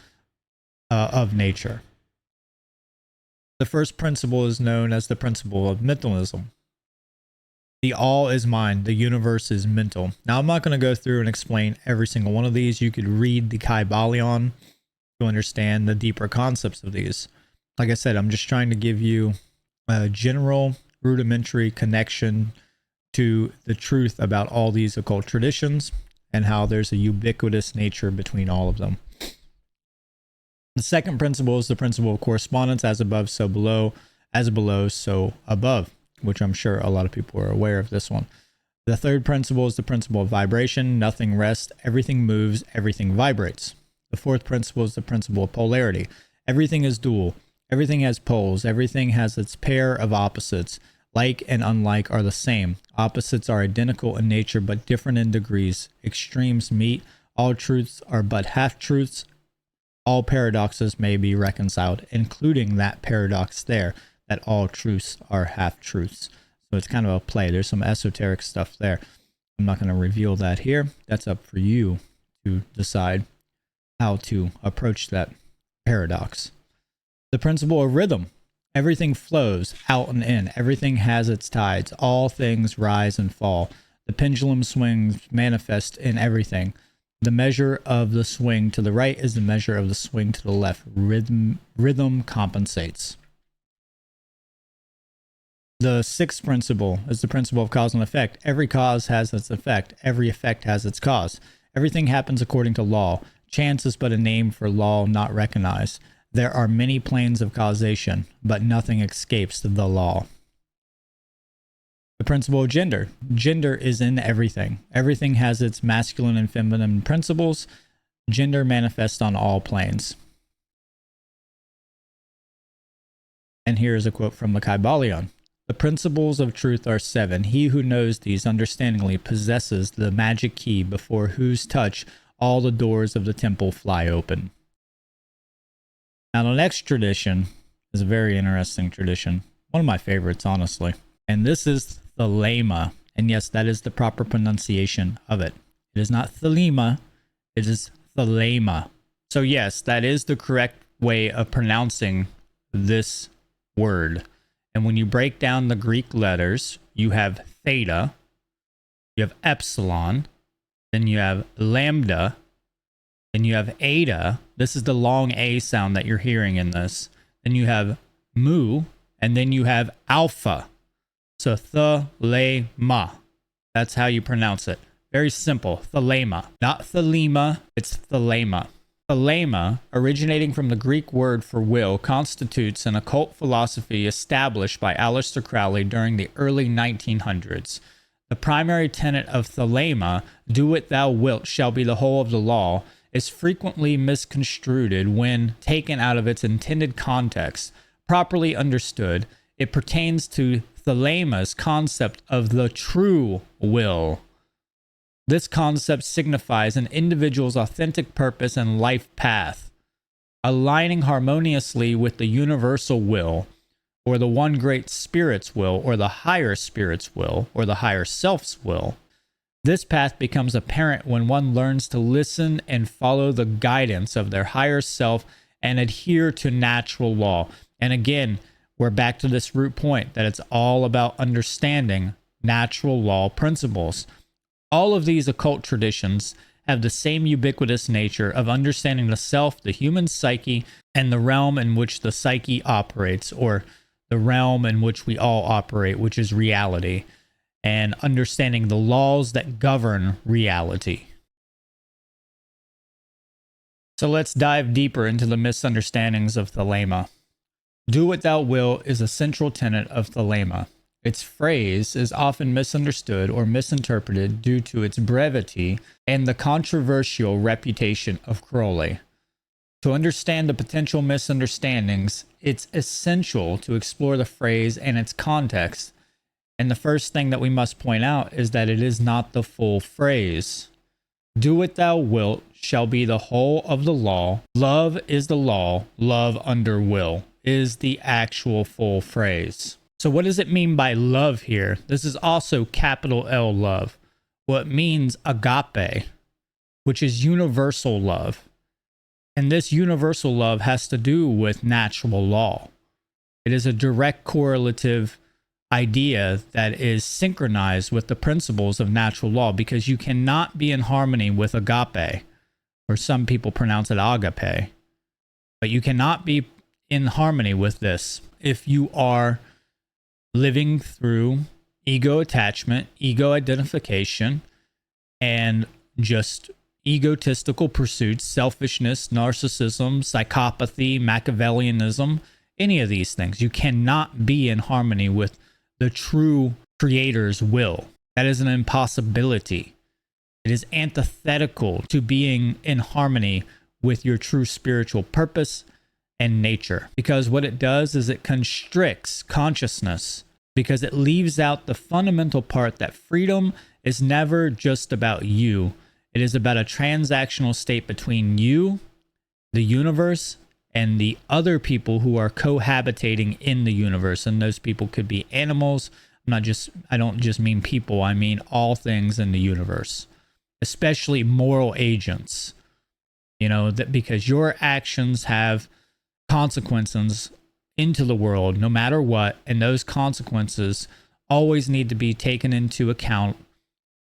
Speaker 1: of nature. The first principle is known as the principle of mentalism. The all is mind, the universe is mental. Now, I'm not going to go through and explain every single one of these. You could read the Cabala to understand the deeper concepts of these. Like I said, I'm just trying to give you a general rudimentary connection to the truth about all these occult traditions and how there's a ubiquitous nature between all of them. The second principle is the principle of correspondence, as above, so below, as below, so above, which I'm sure a lot of people are aware of this one. The third principle is the principle of vibration. Nothing rests, everything moves, everything vibrates. The fourth principle is the principle of polarity. Everything is dual. Everything has poles. Everything has its pair of opposites. Like and unlike are the same. Opposites are identical in nature but different in degrees. Extremes meet. All truths are but half-truths. All paradoxes may be reconciled, including that paradox there, that all truths are half-truths. So it's kind of a play. There's some esoteric stuff there. I'm not going to reveal that here. That's up for you to decide how to approach that paradox. The principle of rhythm. Everything flows out and in. Everything has its tides. All things rise and fall. The pendulum swings manifest in everything. The measure of the swing to the right is the measure of the swing to the left. Rhythm compensates. The sixth principle is the principle of cause and effect. Every cause has its effect. Every effect has its cause. Everything happens according to law. Chance is but a name for law not recognized. There are many planes of causation, but nothing escapes the law. The principle of gender. Gender is in everything. Everything has its masculine and feminine principles. Gender manifests on all planes. And here is a quote from the Cabala. The principles of truth are 7. He who knows these understandingly possesses the magic key before whose touch all the doors of the temple fly open. Now the next tradition is a very interesting tradition. One of my favorites, honestly. And this is Thelema. And yes, that is the proper pronunciation of it. It is not Thelema, it is Thelema. So yes, that is the correct way of pronouncing this word. And when you break down the Greek letters, you have theta, you have epsilon, then you have lambda, then you have eta. This is the long A sound that you're hearing in this. Then you have mu, and then you have alpha. So Thelema. That's how you pronounce it. Very simple. Thelema. Not Thelema, it's Thelema. Thelema, originating from the Greek word for will, constitutes an occult philosophy established by Aleister Crowley during the early 1900s. The primary tenet of Thelema, do what thou wilt shall be the whole of the law, is frequently misconstrued when taken out of its intended context. Properly understood, it pertains to Thelema's concept of the true will. This concept signifies an individual's authentic purpose and life path, aligning harmoniously with the universal will, or the one great spirit's will, or the higher spirit's will, or the higher self's will. This path becomes apparent when one learns to listen and follow the guidance of their higher self and adhere to natural law. And again, we're back to this root point that it's all about understanding natural law principles. All of these occult traditions have the same ubiquitous nature of understanding the self, the human psyche, and the realm in which the psyche operates, or the realm in which we all operate, which is reality, and understanding the laws that govern reality. So let's dive deeper into the misunderstandings of Thelema. Do what thou wilt is a central tenet of Thelema. Its phrase is often misunderstood or misinterpreted due to its brevity and the controversial reputation of Crowley. To understand the potential misunderstandings, it's essential to explore the phrase and its context. And the first thing that we must point out is that it is not the full phrase. Do what thou wilt shall be the whole of the law. Love is the law. Love under will is the actual full phrase. So what does it mean by love here? This is also capital L love. Well, it means agape, which is universal love. And this universal love has to do with natural law. It is a direct correlative idea that is synchronized with the principles of natural law, because you cannot be in harmony with agape, or some people pronounce it agape, but you cannot be in harmony with this if you are living through ego attachment, ego identification, and just egotistical pursuits, selfishness, narcissism, psychopathy, Machiavellianism, any of these things. You cannot be in harmony with the true creator's will. That is an impossibility. It is antithetical to being in harmony with your true spiritual purpose and nature, because what it does is it constricts consciousness, because it leaves out the fundamental part that freedom is never just about you. It is about a transactional state between you, the universe, and the other people who are cohabitating in the universe. And those people could be animals. I don't just mean people, I mean all things in the universe, especially moral agents. You know, that because your actions have consequences into the world no matter what, and those consequences always need to be taken into account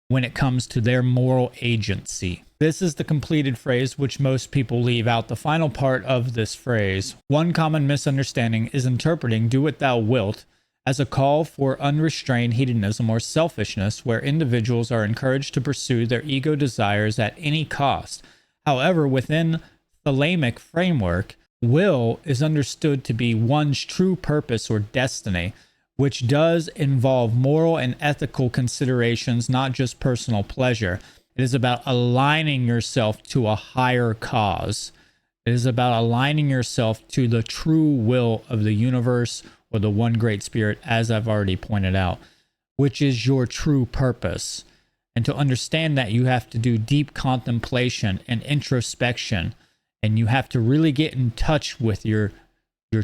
Speaker 1: when it comes to their moral agency. This is the completed phrase, which most people leave out the final part of this phrase. One common misunderstanding is interpreting "do what thou wilt" as a call for unrestrained hedonism or selfishness, where individuals are encouraged to pursue their ego desires at any cost. However, within Thelemic framework, will is understood to be one's true purpose or destiny, which does involve moral and ethical considerations, not just personal pleasure. It is about aligning yourself to a higher cause. It is about aligning yourself to the true will of the universe or the one great spirit, as I've already pointed out, which is your true purpose. And to understand that, you have to do deep contemplation and introspection, and you have to really get in touch with your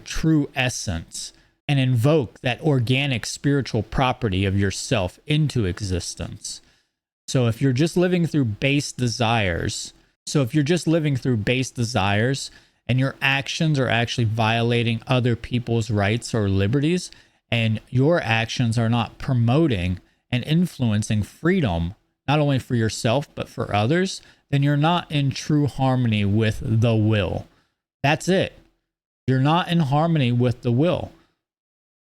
Speaker 1: true essence and invoke that organic spiritual property of yourself into existence. So if you're just living through base desires, and your actions are actually violating other people's rights or liberties, and your actions are not promoting and influencing freedom, not only for yourself, but for others, then you're not in true harmony with the will. That's it. You're not in harmony with the will.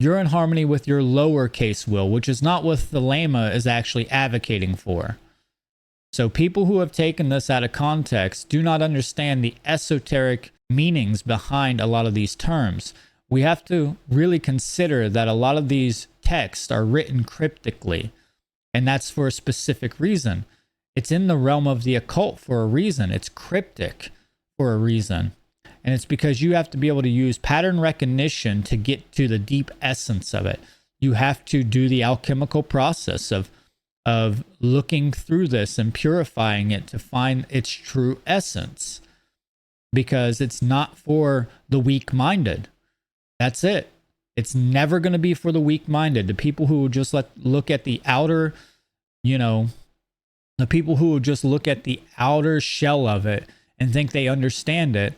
Speaker 1: You're in harmony with your lowercase will, which is not what Thelema is actually advocating for. So people who have taken this out of context do not understand the esoteric meanings behind a lot of these terms. We have to really consider that a lot of these texts are written cryptically, and that's for a specific reason. It's in the realm of the occult for a reason. It's cryptic for a reason. And it's because you have to be able to use pattern recognition to get to the deep essence of it. You have to do the alchemical process of looking through this and purifying it to find its true essence. Because it's not for the weak-minded. That's it. It's never going to be for the weak-minded. The people who just look at the outer, the people who will just look at the outer shell of it and think they understand it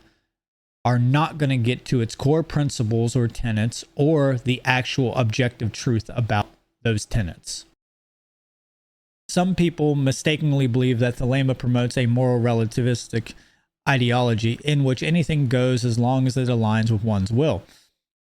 Speaker 1: are not going to get to its core principles or tenets or the actual objective truth about those tenets. Some people mistakenly believe that Thelema promotes a moral relativistic ideology in which anything goes as long as it aligns with one's will.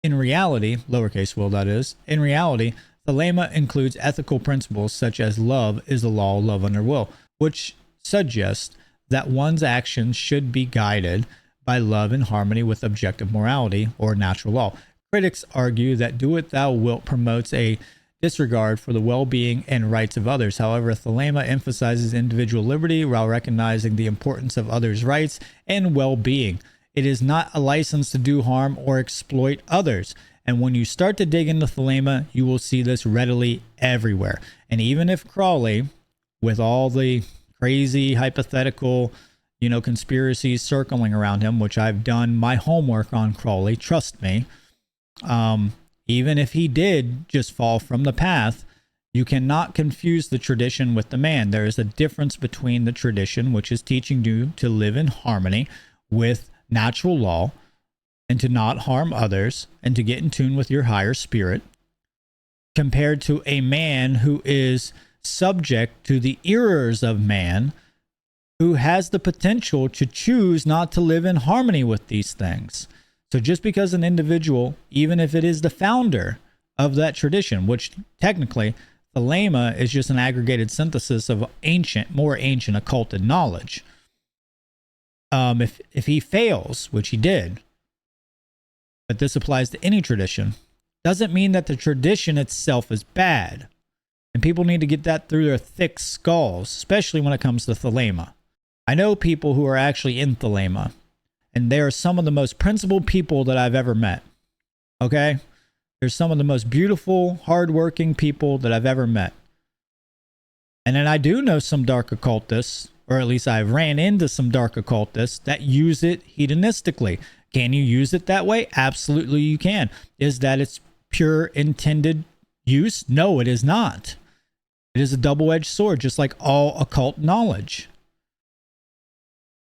Speaker 1: In reality, lowercase will that is, in reality, Thelema includes ethical principles such as love is the law, love under will, which suggests that one's actions should be guided by love in harmony with objective morality or natural law. Critics argue that do what thou wilt promotes a disregard for the well-being and rights of others. However, Thelema emphasizes individual liberty while recognizing the importance of others' rights and well-being. It is not a license to do harm or exploit others. And when you start to dig into Thelema, you will see this readily everywhere. And even if Crowley, with all the crazy hypothetical, conspiracies circling around him, which I've done my homework on Crowley, trust me, even if he did just fall from the path, you cannot confuse the tradition with the man. There is a difference between the tradition, which is teaching you to live in harmony with natural law and to not harm others and to get in tune with your higher spirit, compared to a man who is subject to the errors of man, who has the potential to choose not to live in harmony with these things. So just because an individual, even if it is the founder of that tradition, which technically Thelema is just an aggregated synthesis of more ancient occulted knowledge. If he fails, which he did, but this applies to any tradition, doesn't mean that the tradition itself is bad. And people need to get that through their thick skulls, especially when it comes to Thelema. I know people who are actually in Thelema, and they are some of the most principled people that I've ever met. Okay? They're some of the most beautiful, hardworking people that I've ever met. And then I do know some dark occultists or at least I've ran into some dark occultists that use it hedonistically. Can you use it that way? Absolutely you can. Is that its pure intended use? No, it is not. It is a double-edged sword, just like all occult knowledge.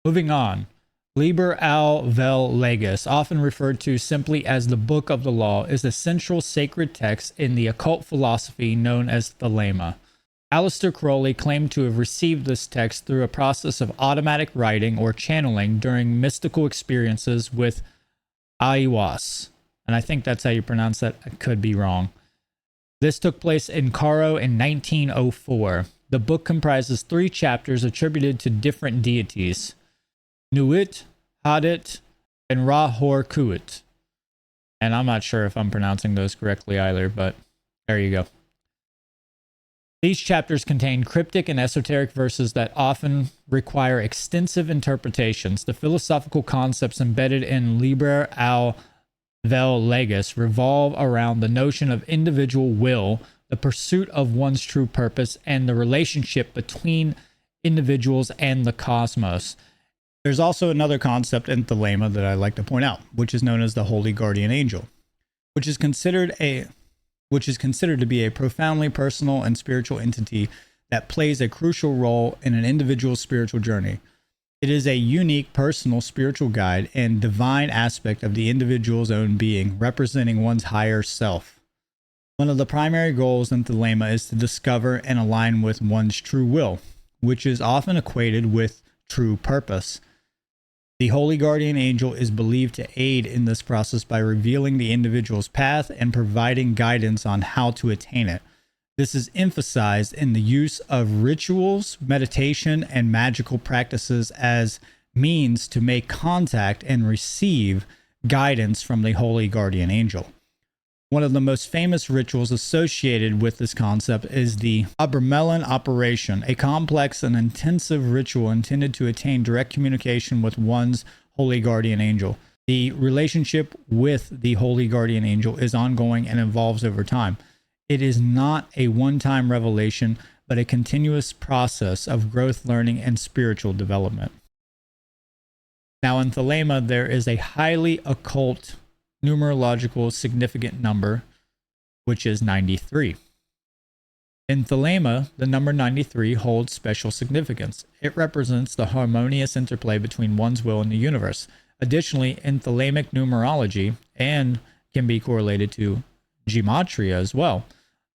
Speaker 1: Moving on. Liber al vel legis, often referred to simply as the Book of the Law, is a central sacred text in the occult philosophy known as Thelema. Aleister Crowley claimed to have received this text through a process of automatic writing or channeling during mystical experiences with Aiwass. And I think that's how you pronounce that. I could be wrong. This took place in Cairo in 1904. The book comprises 3 chapters attributed to different deities: Nuit, Hadit, and Ra-Hor-Khuit. And I'm not sure if I'm pronouncing those correctly either, but there you go. These chapters contain cryptic and esoteric verses that often require extensive interpretations. The philosophical concepts embedded in Liber al vel legis revolve around the notion of individual will, the pursuit of one's true purpose, and the relationship between individuals and the cosmos. There's also another concept in Thelema that I like to point out, which is known as the Holy Guardian Angel, which is considered to be a profoundly personal and spiritual entity that plays a crucial role in an individual's spiritual journey. It is a unique personal spiritual guide and divine aspect of the individual's own being, representing one's higher self. One of the primary goals in Thelema is to discover and align with one's true will, which is often equated with true purpose. The Holy Guardian Angel is believed to aid in this process by revealing the individual's path and providing guidance on how to attain it. This is emphasized in the use of rituals, meditation, and magical practices as means to make contact and receive guidance from the Holy Guardian Angel. One of the most famous rituals associated with this concept is the Obermelin operation, a complex and intensive ritual intended to attain direct communication with one's Holy Guardian Angel. The relationship with the Holy Guardian Angel is ongoing and evolves over time. It is not a one-time revelation, but a continuous process of growth, learning, and spiritual development. Now in Thelema, there is a highly occult numerological significant number, which is 93. In Thelema, the number 93 holds special significance. It represents the harmonious interplay between one's will and the universe. Additionally, in Thelemic numerology, and can be correlated to gematria as well,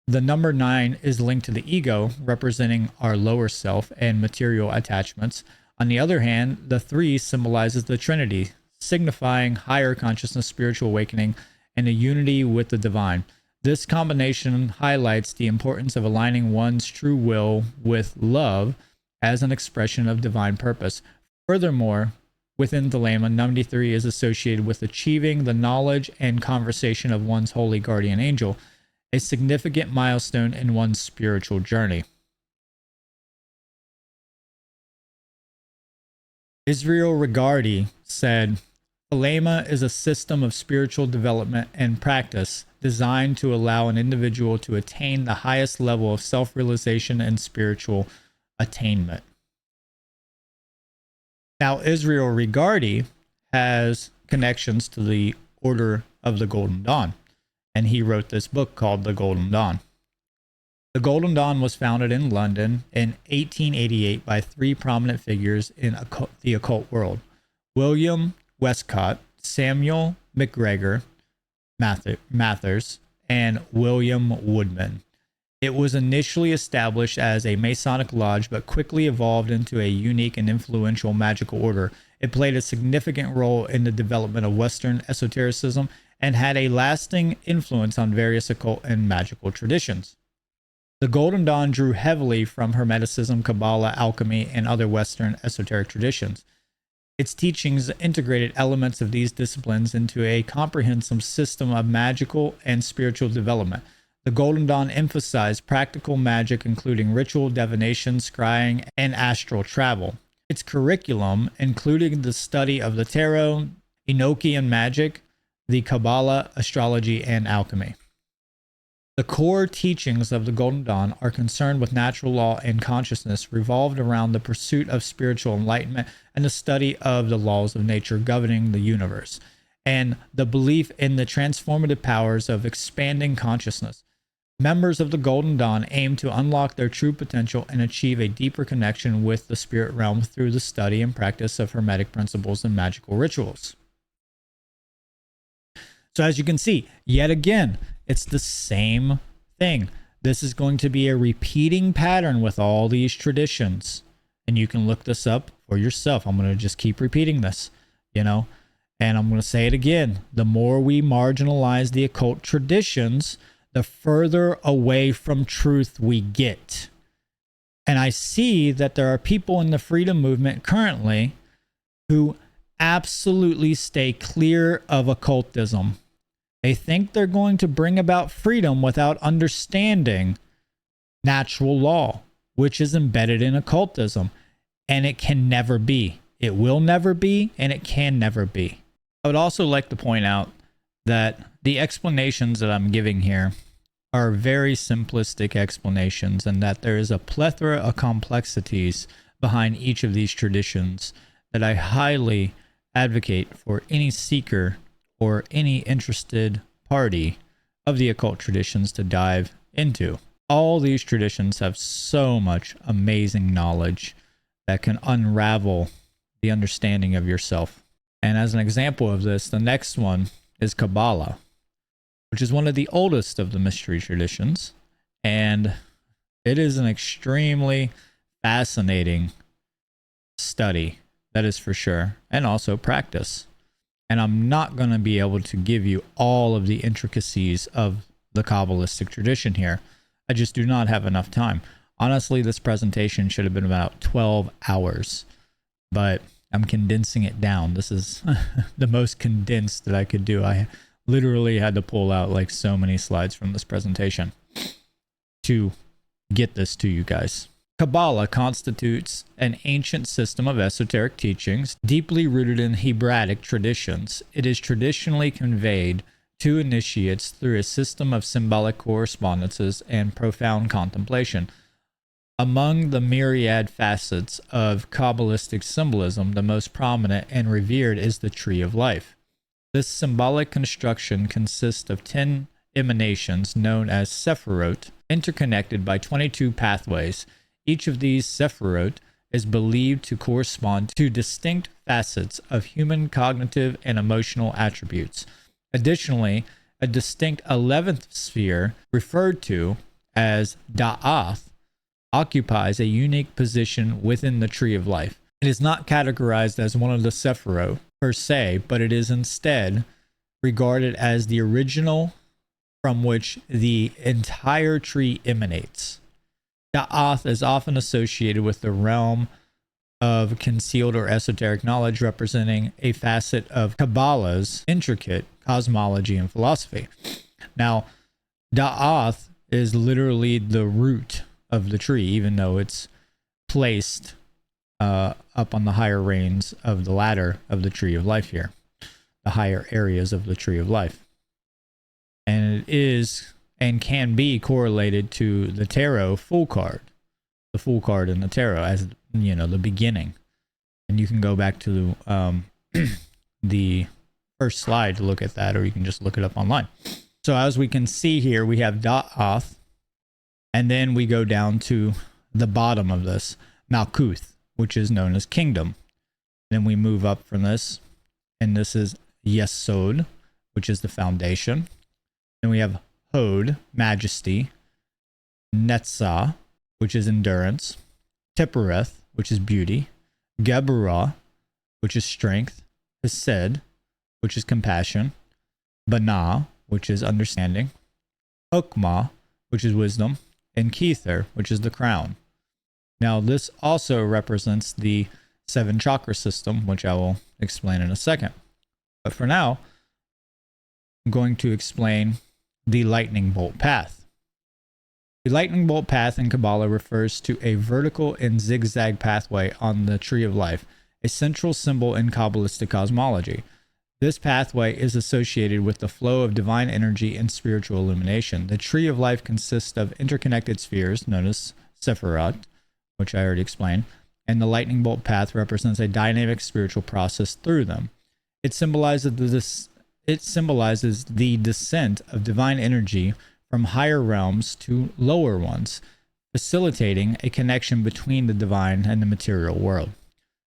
Speaker 1: the number 9 is linked to the ego, representing our lower self and material attachments. On the other hand, the 3 symbolizes the Trinity, signifying higher consciousness, spiritual awakening, and a unity with the divine. This combination highlights the importance of aligning one's true will with love as an expression of divine purpose. Furthermore, within Thelema, 93 is associated with achieving the knowledge and conversation of one's holy guardian angel, a significant milestone in one's spiritual journey. Israel Regardie said, Thelema is a system of spiritual development and practice designed to allow an individual to attain the highest level of self-realization and spiritual attainment. Now, Israel Regardie has connections to the Order of the Golden Dawn, and he wrote this book called The Golden Dawn. The Golden Dawn was founded in London in 1888 by 3 prominent figures in the occult world: William Westcott, Samuel MacGregor Mathers, and William Woodman. It was initially established as a Masonic lodge, but quickly evolved into a unique and influential magical order. It played a significant role in the development of Western esotericism and had a lasting influence on various occult and magical traditions. The Golden Dawn drew heavily from Hermeticism, Cabala, Alchemy, and other Western esoteric traditions. Its teachings integrated elements of these disciplines into a comprehensive system of magical and spiritual development. The Golden Dawn emphasized practical magic, including ritual, divination, scrying, and astral travel. Its curriculum included the study of the tarot, Enochian magic, the Cabala, astrology, and alchemy. The core teachings of the Golden Dawn are concerned with natural law and consciousness, revolved around the pursuit of spiritual enlightenment and the study of the laws of nature governing the universe, and the belief in the transformative powers of expanding consciousness. Members of the Golden Dawn aim to unlock their true potential and achieve a deeper connection with the spirit realm through the study and practice of Hermetic principles and magical rituals. So as you can see, yet again, it's the same thing. This is going to be a repeating pattern with all these traditions. And you can look this up for yourself. I'm going to just keep repeating this, and I'm going to say it again. The more we marginalize the occult traditions, the further away from truth we get. And I see that there are people in the freedom movement currently who absolutely stay clear of occultism. They think they're going to bring about freedom without understanding natural law, which is embedded in occultism. And it can never be. It will never be, and it can never be. I would also like to point out that the explanations that I'm giving here are very simplistic explanations, and that there is a plethora of complexities behind each of these traditions that I highly advocate for any seeker or any interested party of the occult traditions to dive into. All these traditions have so much amazing knowledge that can unravel the understanding of yourself. And as an example of this, the next one is Cabala, which is one of the oldest of the mystery traditions. And it is an extremely fascinating study, that is for sure, and also practice. And I'm not going to be able to give you all of the intricacies of the Kabbalistic tradition here. I just do not have enough time. Honestly, this presentation should have been about 12 hours, but I'm condensing it down. This is the most condensed that I could do. I literally had to pull out like so many slides from this presentation to get this to you guys. Cabala constitutes an ancient system of esoteric teachings deeply rooted in Hebraic traditions. It is traditionally conveyed to initiates through a system of symbolic correspondences and profound contemplation. Among the myriad facets of Kabbalistic symbolism, the most prominent and revered is the Tree of Life. This symbolic construction consists of 10 emanations known as Sephirot, interconnected by 22 pathways. Each of these Sephirot is believed to correspond to distinct facets of human cognitive and emotional attributes. Additionally, a distinct 11th sphere, referred to as Da'ath, occupies a unique position within the Tree of Life. It is not categorized as one of the Sephirot per se, but it is instead regarded as the original from which the entire tree emanates. Da'ath is often associated with the realm of concealed or esoteric knowledge, representing a facet of Cabala's intricate cosmology and philosophy. Now, Da'ath is literally the root of the tree, even though it's placed up on the higher reins of the ladder of the Tree of Life here, the higher areas of the Tree of Life. And it is and can be correlated to the tarot full card, the full card in the tarot as, the beginning. And you can go back to the first slide to look at that, or you can just look it up online. So as we can see here, we have Da'ath, and then we go down to the bottom of this, Malkuth, which is known as kingdom. Then we move up from this, and this is Yesod, which is the foundation. Then we have Hod, majesty. Netzah, which is endurance. Tippereth, which is beauty. Geburah, which is strength. Hesed, which is compassion. Banah, which is understanding. Hokmah, which is wisdom. And Kether, which is the crown. Now, this also represents the 7 chakra system, which I will explain in a second. But for now, I'm going to explain the lightning bolt path. The lightning bolt path in Cabala refers to a vertical and zigzag pathway on the Tree of Life, a central symbol in Kabbalistic cosmology. This pathway is associated with the flow of divine energy and spiritual illumination. The tree of life consists of interconnected spheres, known as Sephiroth, which I already explained, and the lightning bolt path represents a dynamic spiritual process through them. It symbolizes the descent of divine energy from higher realms to lower ones, facilitating a connection between the divine and the material world.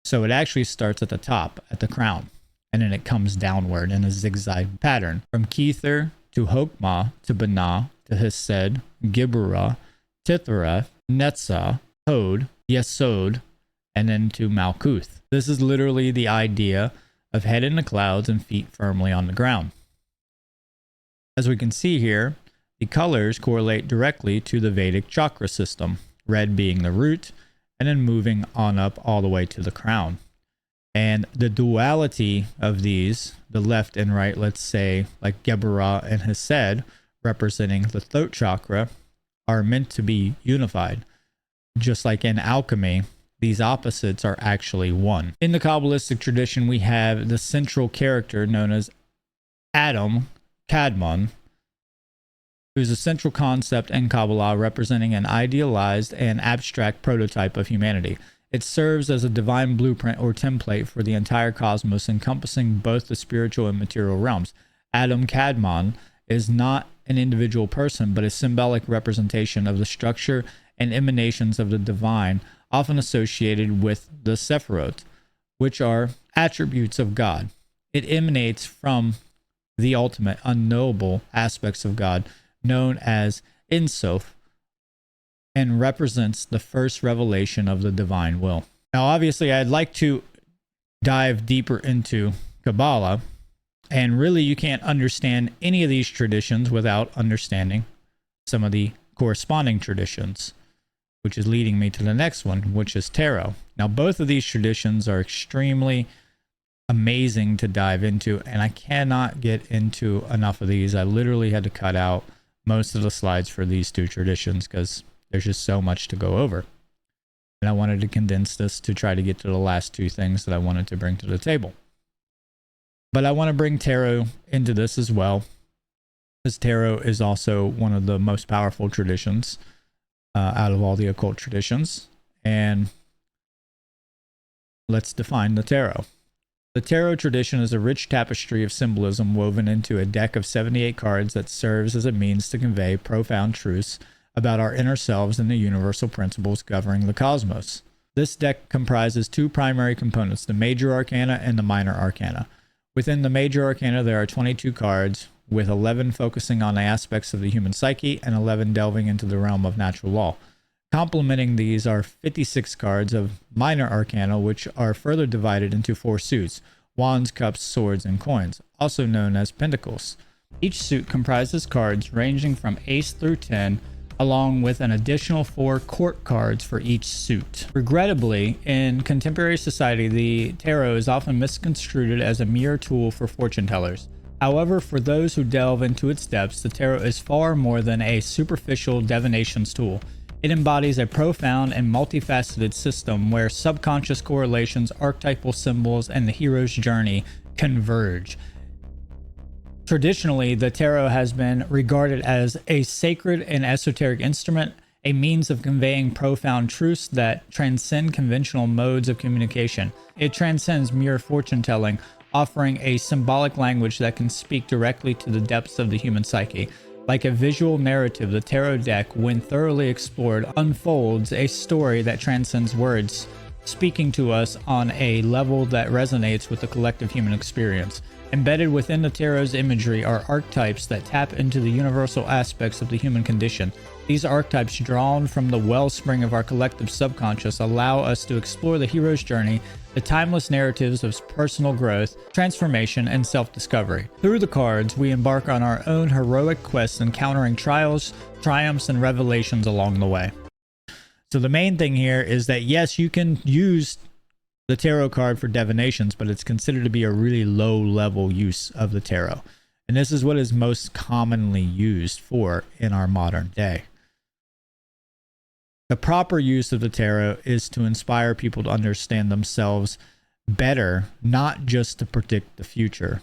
Speaker 1: So it actually starts at the top, at the crown, and then it comes downward in a zigzag pattern from Kether to Hokmah to Binah to Hesed, Gibberah, Tithareth, Netzah, Hod, Yesod, and then to Malkuth. This is literally the idea of head in the clouds and feet firmly on the ground. As we can see here, the colors correlate directly to the Vedic chakra system, red being the root, and then moving on up all the way to the crown. And the duality of these, the left and right, let's say, like Geburah and Hesed, representing the throat chakra, are meant to be unified. Just like in alchemy, these opposites are actually one. In the Kabbalistic tradition, we have the central character known as Adam Kadmon, who's a central concept in Kabbalah representing an idealized and abstract prototype of humanity. It serves as a divine blueprint or template for the entire cosmos, encompassing both the spiritual and material realms. Adam Kadmon is not an individual person, but a symbolic representation of the structure and emanations of the divine, often associated with the Sephiroth, which are attributes of God. It emanates from the ultimate unknowable aspects of God, known as Ein Sof, and represents the first revelation of the divine will. Now, obviously, I'd like to dive deeper into Cabala, and really you can't understand any of these traditions without understanding some of the corresponding traditions, which is leading me to the next one, which is tarot. Now, both of these traditions are extremely amazing to dive into, and I cannot get into enough of these. I literally had to cut out most of the slides for these two traditions because there's just so much to go over. And I wanted to condense this to try to get to the last two things that I wanted to bring to the table. But I want to bring tarot into this as well, because tarot is also one of the most powerful traditions out of all the occult traditions. And let's define the tarot. The tarot tradition is a rich tapestry of symbolism woven into a deck of 78 cards that serves as a means to convey profound truths about our inner selves and the universal principles governing the cosmos. This deck comprises two primary components, the major arcana and the minor arcana. Within the major arcana, there are 22 cards, with 11 focusing on the aspects of the human psyche and 11 delving into the realm of natural law. Complementing these are 56 cards of minor arcana, which are further divided into 4 suits: wands, cups, swords, and coins, also known as pentacles. Each suit comprises cards ranging from ace through 10, along with an additional 4 court cards for each suit. Regrettably, in contemporary society, the tarot is often misconstrued as a mere tool for fortune tellers. However, for those who delve into its depths, the tarot is far more than a superficial divinations tool. It embodies a profound and multifaceted system where subconscious correlations, archetypal symbols, and the hero's journey converge. Traditionally, the tarot has been regarded as a sacred and esoteric instrument, a means of conveying profound truths that transcend conventional modes of communication. It transcends mere fortune telling, offering a symbolic language that can speak directly to the depths of the human psyche. Like a visual narrative, the tarot deck, when thoroughly explored, unfolds a story that transcends words, speaking to us on a level that resonates with the collective human experience. Embedded within the tarot's imagery are archetypes that tap into the universal aspects of the human condition. These archetypes, drawn from the wellspring of our collective subconscious, allow us to explore the hero's journey, the timeless narratives of personal growth, transformation, and self-discovery. Through the cards, we embark on our own heroic quest, encountering trials, triumphs, and revelations along the way. So the main thing here is that yes, you can use the tarot card for divinations, but it's considered to be a really low level use of the tarot. And this is what is most commonly used for in our modern day. The proper use of the tarot is to inspire people to understand themselves better, not just to predict the future.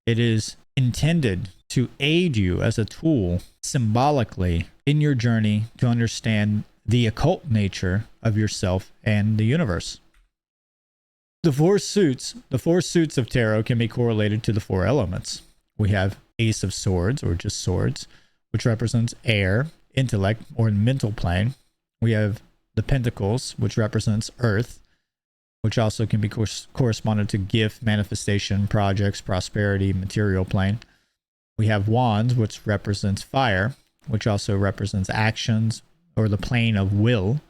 Speaker 1: It is intended to aid you as a tool symbolically in your journey to understand the occult nature of yourself and the universe. The four suits of tarot can be correlated to the four elements. We have Ace of Swords, or just swords, which represents air, intellect, or mental plane. We have the Pentacles, which represents earth, which also can be corresponded to gift, manifestation, projects, prosperity, material plane. We have Wands, which represents fire, which also represents actions or the plane of will.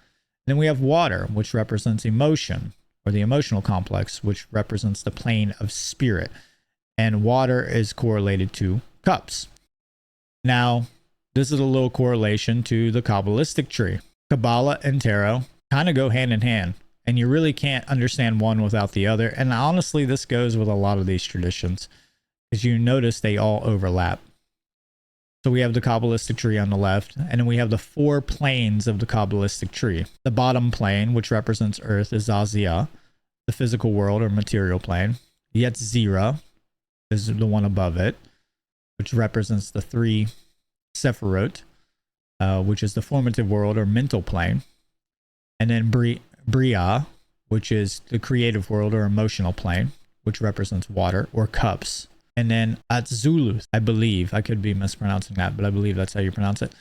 Speaker 1: Then we have water, which represents emotion or the emotional complex, which represents the plane of spirit. And water is correlated to cups. Now, this is a little correlation to the Kabbalistic tree. Cabala and tarot kind of go hand in hand, and you really can't understand one without the other. And honestly, this goes with a lot of these traditions, because you notice they all overlap. So we have the Kabbalistic tree on the left, and then we have the four planes of the Kabbalistic tree. The bottom plane, which represents earth, is Azia, the physical world or material plane. Yetzirah is the one above it, which represents the three Sephirot, which is the formative world or mental plane. And then Bria, which is the creative world or emotional plane, which represents water or cups. And then Atzuluth, I believe, I could be mispronouncing that, but I believe that's how you pronounce it,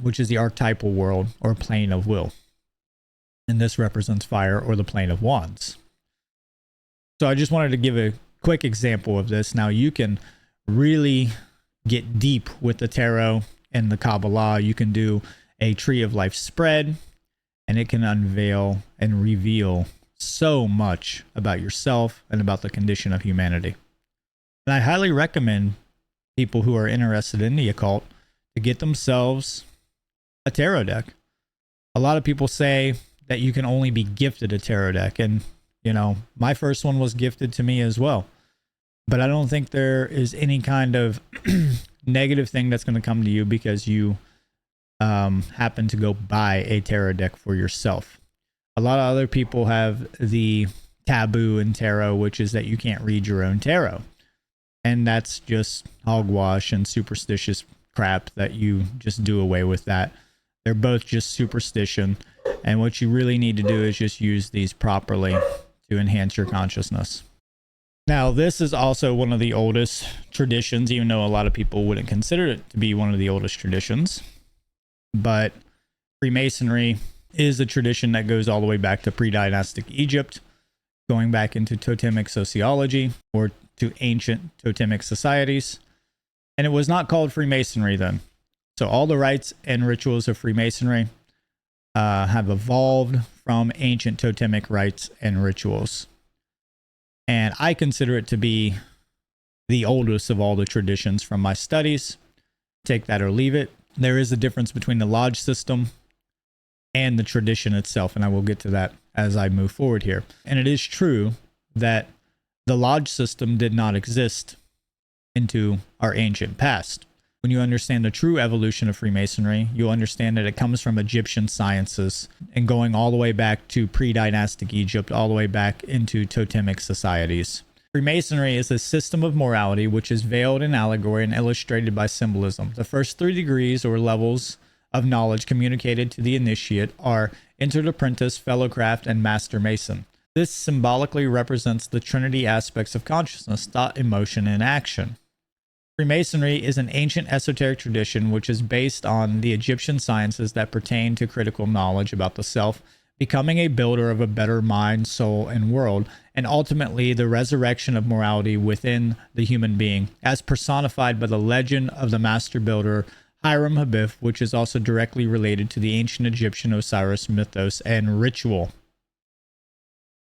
Speaker 1: which is the archetypal world or plane of will. And this represents fire or the plane of wands. So I just wanted to give a quick example of this. Now you can really get deep with the tarot and the Kabbalah. You can do a tree of life spread, and it can unveil and reveal so much about yourself and about the condition of humanity. And I highly recommend people who are interested in the occult to get themselves a tarot deck. A lot of people say that you can only be gifted a tarot deck. And, you know, my first one was gifted to me as well. But I don't think there is any kind of negative thing that's going to come to you because you happen to go buy a tarot deck for yourself. A lot of other people have the taboo in tarot, which is that you can't read your own tarot. And that's just hogwash and superstitious crap that you just do away with that. They're both just superstition. And what you really need to do is just use these properly to enhance your consciousness. Now, this is also one of the oldest traditions, even though a lot of people wouldn't consider it to be one of the oldest traditions. But Freemasonry is a tradition that goes all the way back to pre-dynastic Egypt, going back into totemic sociology or to ancient totemic societies. And it was not called Freemasonry then. So all the rites and rituals of Freemasonry have evolved from ancient totemic rites and rituals. And I consider it to be the oldest of all the traditions from my studies. Take that or leave it. There is a difference between the lodge system and the tradition itself, and I will get to that as I move forward here. And it is true that the lodge system did not exist into our ancient past. When you understand the true evolution of Freemasonry, you'll understand that it comes from Egyptian sciences and going all the way back to pre-dynastic Egypt, all the way back into totemic societies. Freemasonry is a system of morality which is veiled in allegory and illustrated by symbolism. The first 3 degrees or levels of knowledge communicated to the initiate are entered apprentice, fellowcraft, and master mason. This symbolically represents the trinity aspects of consciousness, thought, emotion, and action. Freemasonry is an ancient esoteric tradition which is based on the Egyptian sciences that pertain to critical knowledge about the self, becoming a builder of a better mind, soul, and world, and ultimately the resurrection of morality within the human being, as personified by the legend of the master builder Hiram Habib, which is also directly related to the ancient Egyptian Osiris mythos and ritual.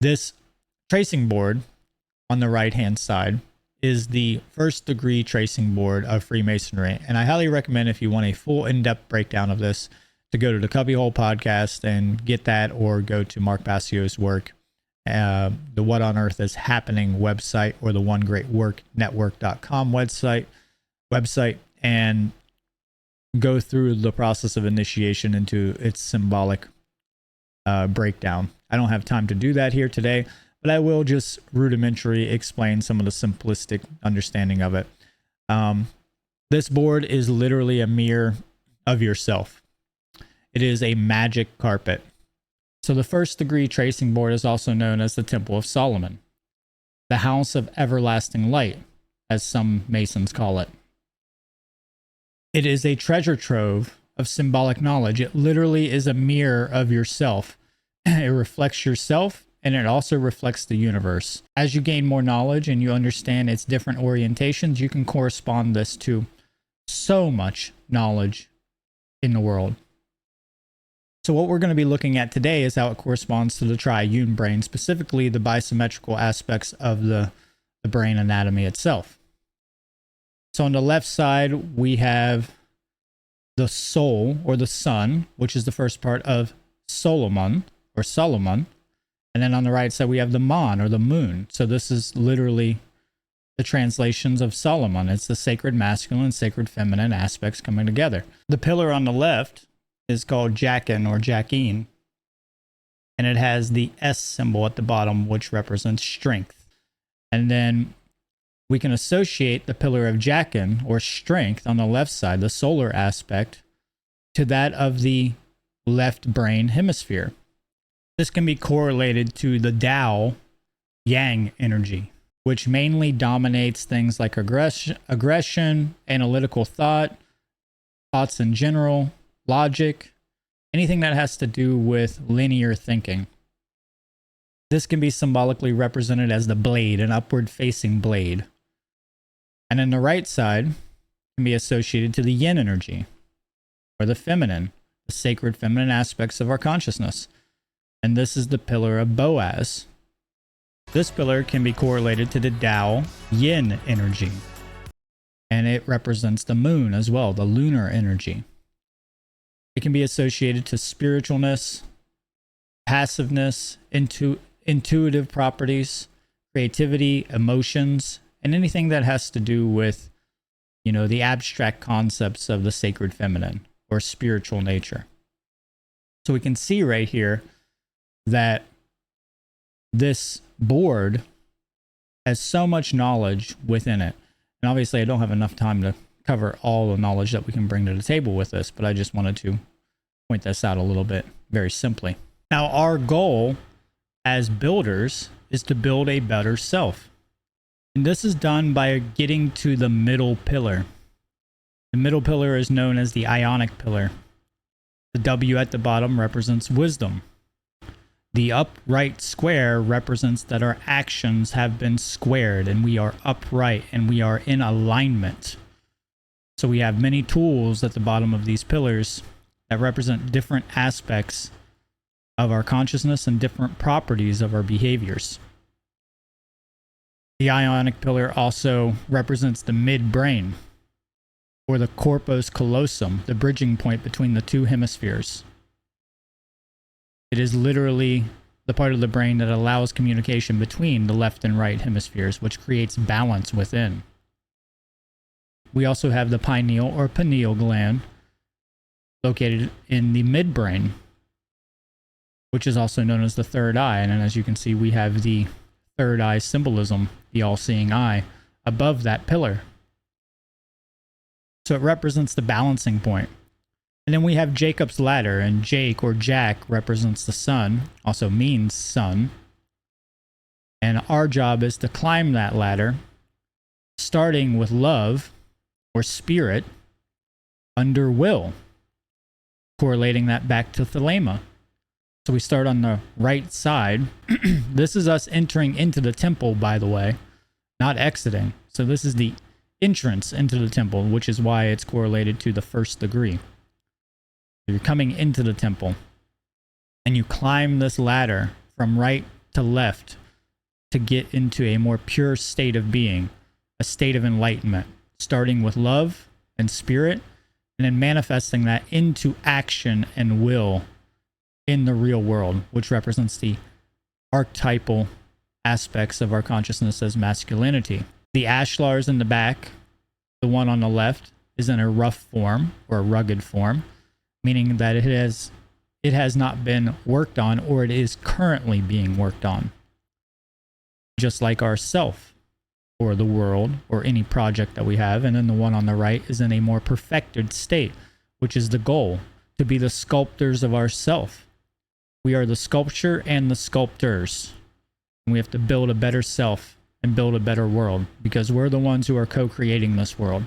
Speaker 1: This tracing board on the right-hand side is the first degree tracing board of Freemasonry. And I highly recommend, if you want a full in-depth breakdown of this, to go to the Cubbyhole podcast and get that, or go to Mark Bassio's work, the What on Earth is Happening website, or the One Great Work Network.com website, and go through the process of initiation into its symbolic breakdown. I don't have time to do that here today, but I will just rudimentary explain some of the simplistic understanding of it. This board is literally a mirror of yourself. It is a magic carpet. So the first degree tracing board is also known as the Temple of Solomon, the House of Everlasting Light, as some Masons call it. It is a treasure trove of symbolic knowledge. It literally is a mirror of yourself. It reflects yourself, and it also reflects the universe. As you gain more knowledge and you understand its different orientations, you can correspond this to so much knowledge in the world. So what we're going to be looking at today is how it corresponds to the triune brain, specifically the bisymmetrical aspects of the brain anatomy itself. So on the left side, we have the soul, or the sun, which is the first part of Solomon, or Solomon. And then on the right side, we have the Mon, or the moon. So this is literally the translations of Solomon. It's the sacred masculine and sacred feminine aspects coming together. The pillar on the left is called Jachin, or Jachin, and it has the S symbol at the bottom, which represents strength. And then we can associate the pillar of Jachin, or strength, on the left side, the solar aspect, to that of the left brain hemisphere. This can be correlated to the Tao Yang energy, which mainly dominates things like aggression, analytical thoughts in general, logic, anything that has to do with linear thinking. This can be symbolically represented as the blade, an upward-facing blade. And then the right side can be associated to the yin energy, or the feminine, the sacred feminine aspects of our consciousness. And this is the pillar of Boaz. This pillar can be correlated to the Tao yin energy, and it represents the moon as well, the lunar energy. It can be associated to spiritualness, passiveness, intuitive properties, creativity, emotions, and anything that has to do with, the abstract concepts of the sacred feminine or spiritual nature. So we can see right here that this board has so much knowledge within it. And obviously I don't have enough time to cover all the knowledge that we can bring to the table with this, but I just wanted to point this out a little bit very simply. Now, our goal as builders is to build a better self. And this is done by getting to the middle pillar. The middle pillar is known as the Ionic pillar. The W at the bottom represents wisdom. The upright square represents that our actions have been squared and we are upright and we are in alignment. So we have many tools at the bottom of these pillars that represent different aspects of our consciousness and different properties of our behaviors. The Ionic pillar also represents the midbrain, or the corpus callosum, the bridging point between the two hemispheres. It is literally the part of the brain that allows communication between the left and right hemispheres, which creates balance within. We also have the pineal or pineal gland located in the midbrain, which is also known as the third eye. And as you can see, we have the third eye symbolism, the all-seeing eye, above that pillar. So it represents the balancing point. And then we have Jacob's ladder, and Jake or Jack represents the sun, also means sun. And our job is to climb that ladder, starting with love or spirit under will, correlating that back to Thelema. So we start on the right side. This is us entering into the temple, by the way, not exiting. So this is the entrance into the temple, which is why it's correlated to the first degree. You're coming into the temple, and you climb this ladder from right to left to get into a more pure state of being, a state of enlightenment, starting with love and spirit, and then manifesting that into action and will in the real world, which represents the archetypal aspects of our consciousness as masculinity. The ashlar is in the back. The one on the left is in a rough form or a rugged form, meaning that it has not been worked on, or it is currently being worked on. just like our self or the world or any project that we have. And then the one on the right is in a more perfected state, which is the goal, to be the sculptors of ourself. We are the sculpture and the sculptors. And we have to build a better self and build a better world, because we're the ones who are co-creating this world.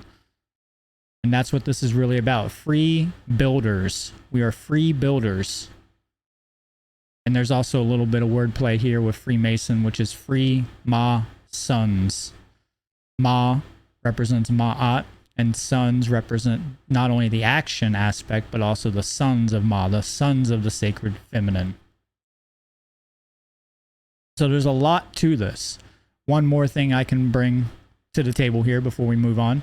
Speaker 1: And that's what this is really about. Free builders. We are free builders. And there's also a little bit of wordplay here with Freemason, which is free Ma sons. Ma represents Ma'at, and sons represent not only the action aspect, but also the sons of Ma, the sons of the sacred feminine. So there's a lot to this. One more thing I can bring to the table here before we move on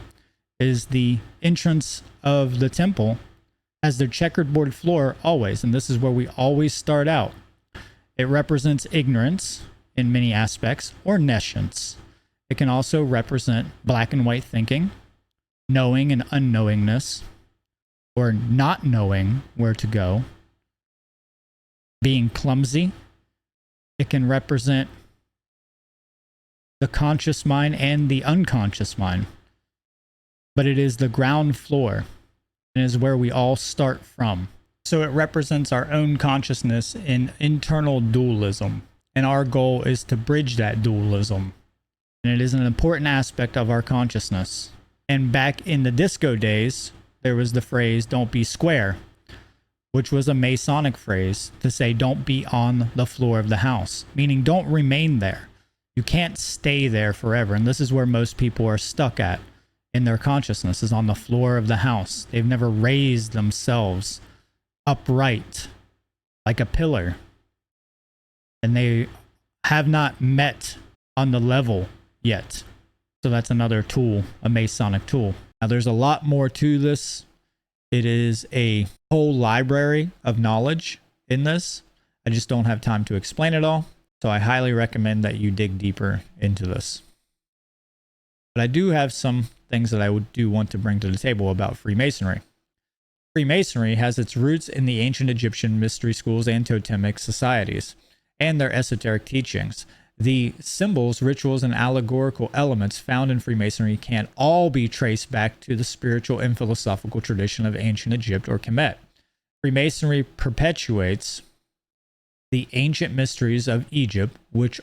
Speaker 1: is the entrance of the temple has their checkered board floor always, and this is where we always start out. It represents ignorance in many aspects, or nescience. It can also represent black and white thinking, knowing and unknowingness, or not knowing where to go, being clumsy. It can represent the conscious mind and the unconscious mind. But it is the ground floor and is where we all start from. So it represents our own consciousness in internal dualism. And our goal is to bridge that dualism. And it is an important aspect of our consciousness. And back in the disco days, there was the phrase, "don't be square," which was a Masonic phrase to say, don't be on the floor of the house, meaning don't remain there. You can't stay there forever. And this is where most people are stuck at in their consciousness, is on the floor of the house. They've never raised themselves upright like a pillar. And they have not met on the level yet. So that's another tool, a Masonic tool. Now there's a lot more to this. It is a whole library of knowledge in this. I just don't have time to explain it all. So I highly recommend that you dig deeper into this. But I do have some things that I do want to bring to the table about Freemasonry. Freemasonry has its roots in the ancient Egyptian mystery schools and totemic societies, and their esoteric teachings. The symbols, rituals, and allegorical elements found in Freemasonry can all be traced back to the spiritual and philosophical tradition of ancient Egypt or Kemet. Freemasonry perpetuates the ancient mysteries of Egypt, which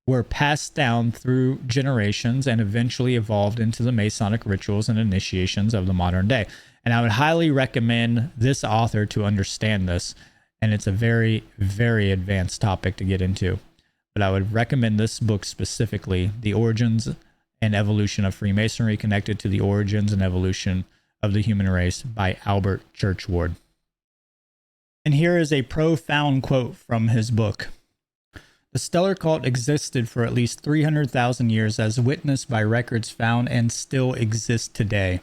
Speaker 1: were passed down through generations and eventually evolved into the Masonic rituals and initiations of the modern day. And I would highly recommend this author to understand this. And it's a very, very advanced topic to get into. But I would recommend this book specifically, The Origins and Evolution of Freemasonry, Connected to the Origins and Evolution of the Human Race by Albert Churchward. And here is a profound quote from his book. The stellar cult existed for at least 300,000 years, as witnessed by records found and still exist today.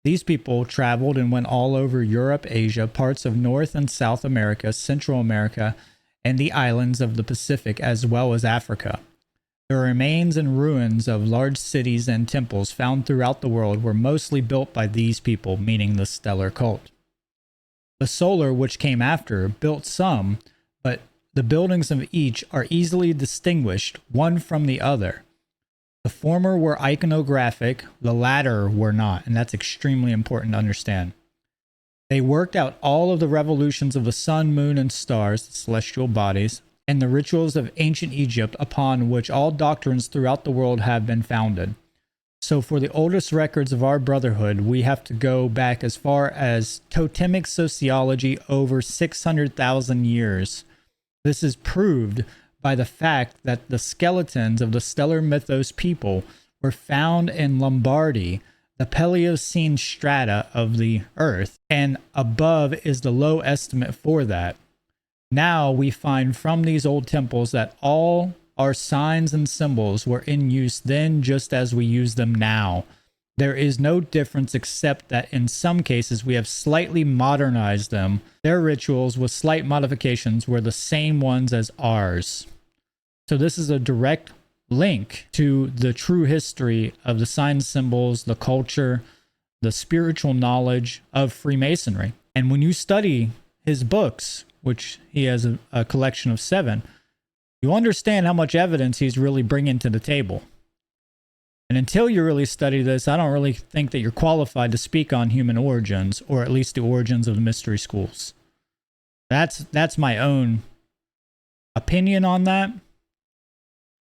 Speaker 1: These people traveled and went all over Europe, Asia, parts of North and South America, Central America, and the islands of the Pacific, as well as Africa. The remains and ruins of large cities and temples found throughout the world were mostly built by these people, meaning the stellar cult. The solar, which came after, built some, but the buildings of each are easily distinguished one from the other. The former were iconographic, the latter were not, and that's extremely important to understand. They worked out all of the revolutions of the sun, moon, and stars, the celestial bodies, and the rituals of ancient Egypt, upon which all doctrines throughout the world have been founded. So for the oldest records of our brotherhood, we have to go back as far as totemic sociology, over 600,000 years. This is proved by the fact that the skeletons of the stellar mythos people were found in Lombardy, the Paleocene strata of the Earth, and above is the low estimate for that. Now we find from these old temples that all our signs and symbols were in use then just as we use them now. There is no difference except that in some cases we have slightly modernized them. Their rituals with slight modifications were the same ones as ours. So this is a direct link to the true history of the signs, symbols, the culture, the spiritual knowledge of Freemasonry. And when you study his books, which he has a collection of 7, you understand how much evidence he's really bringing to the table. And until you really study this, I don't really think that you're qualified to speak on human origins, or at least the origins of the mystery schools. That's my own opinion on that.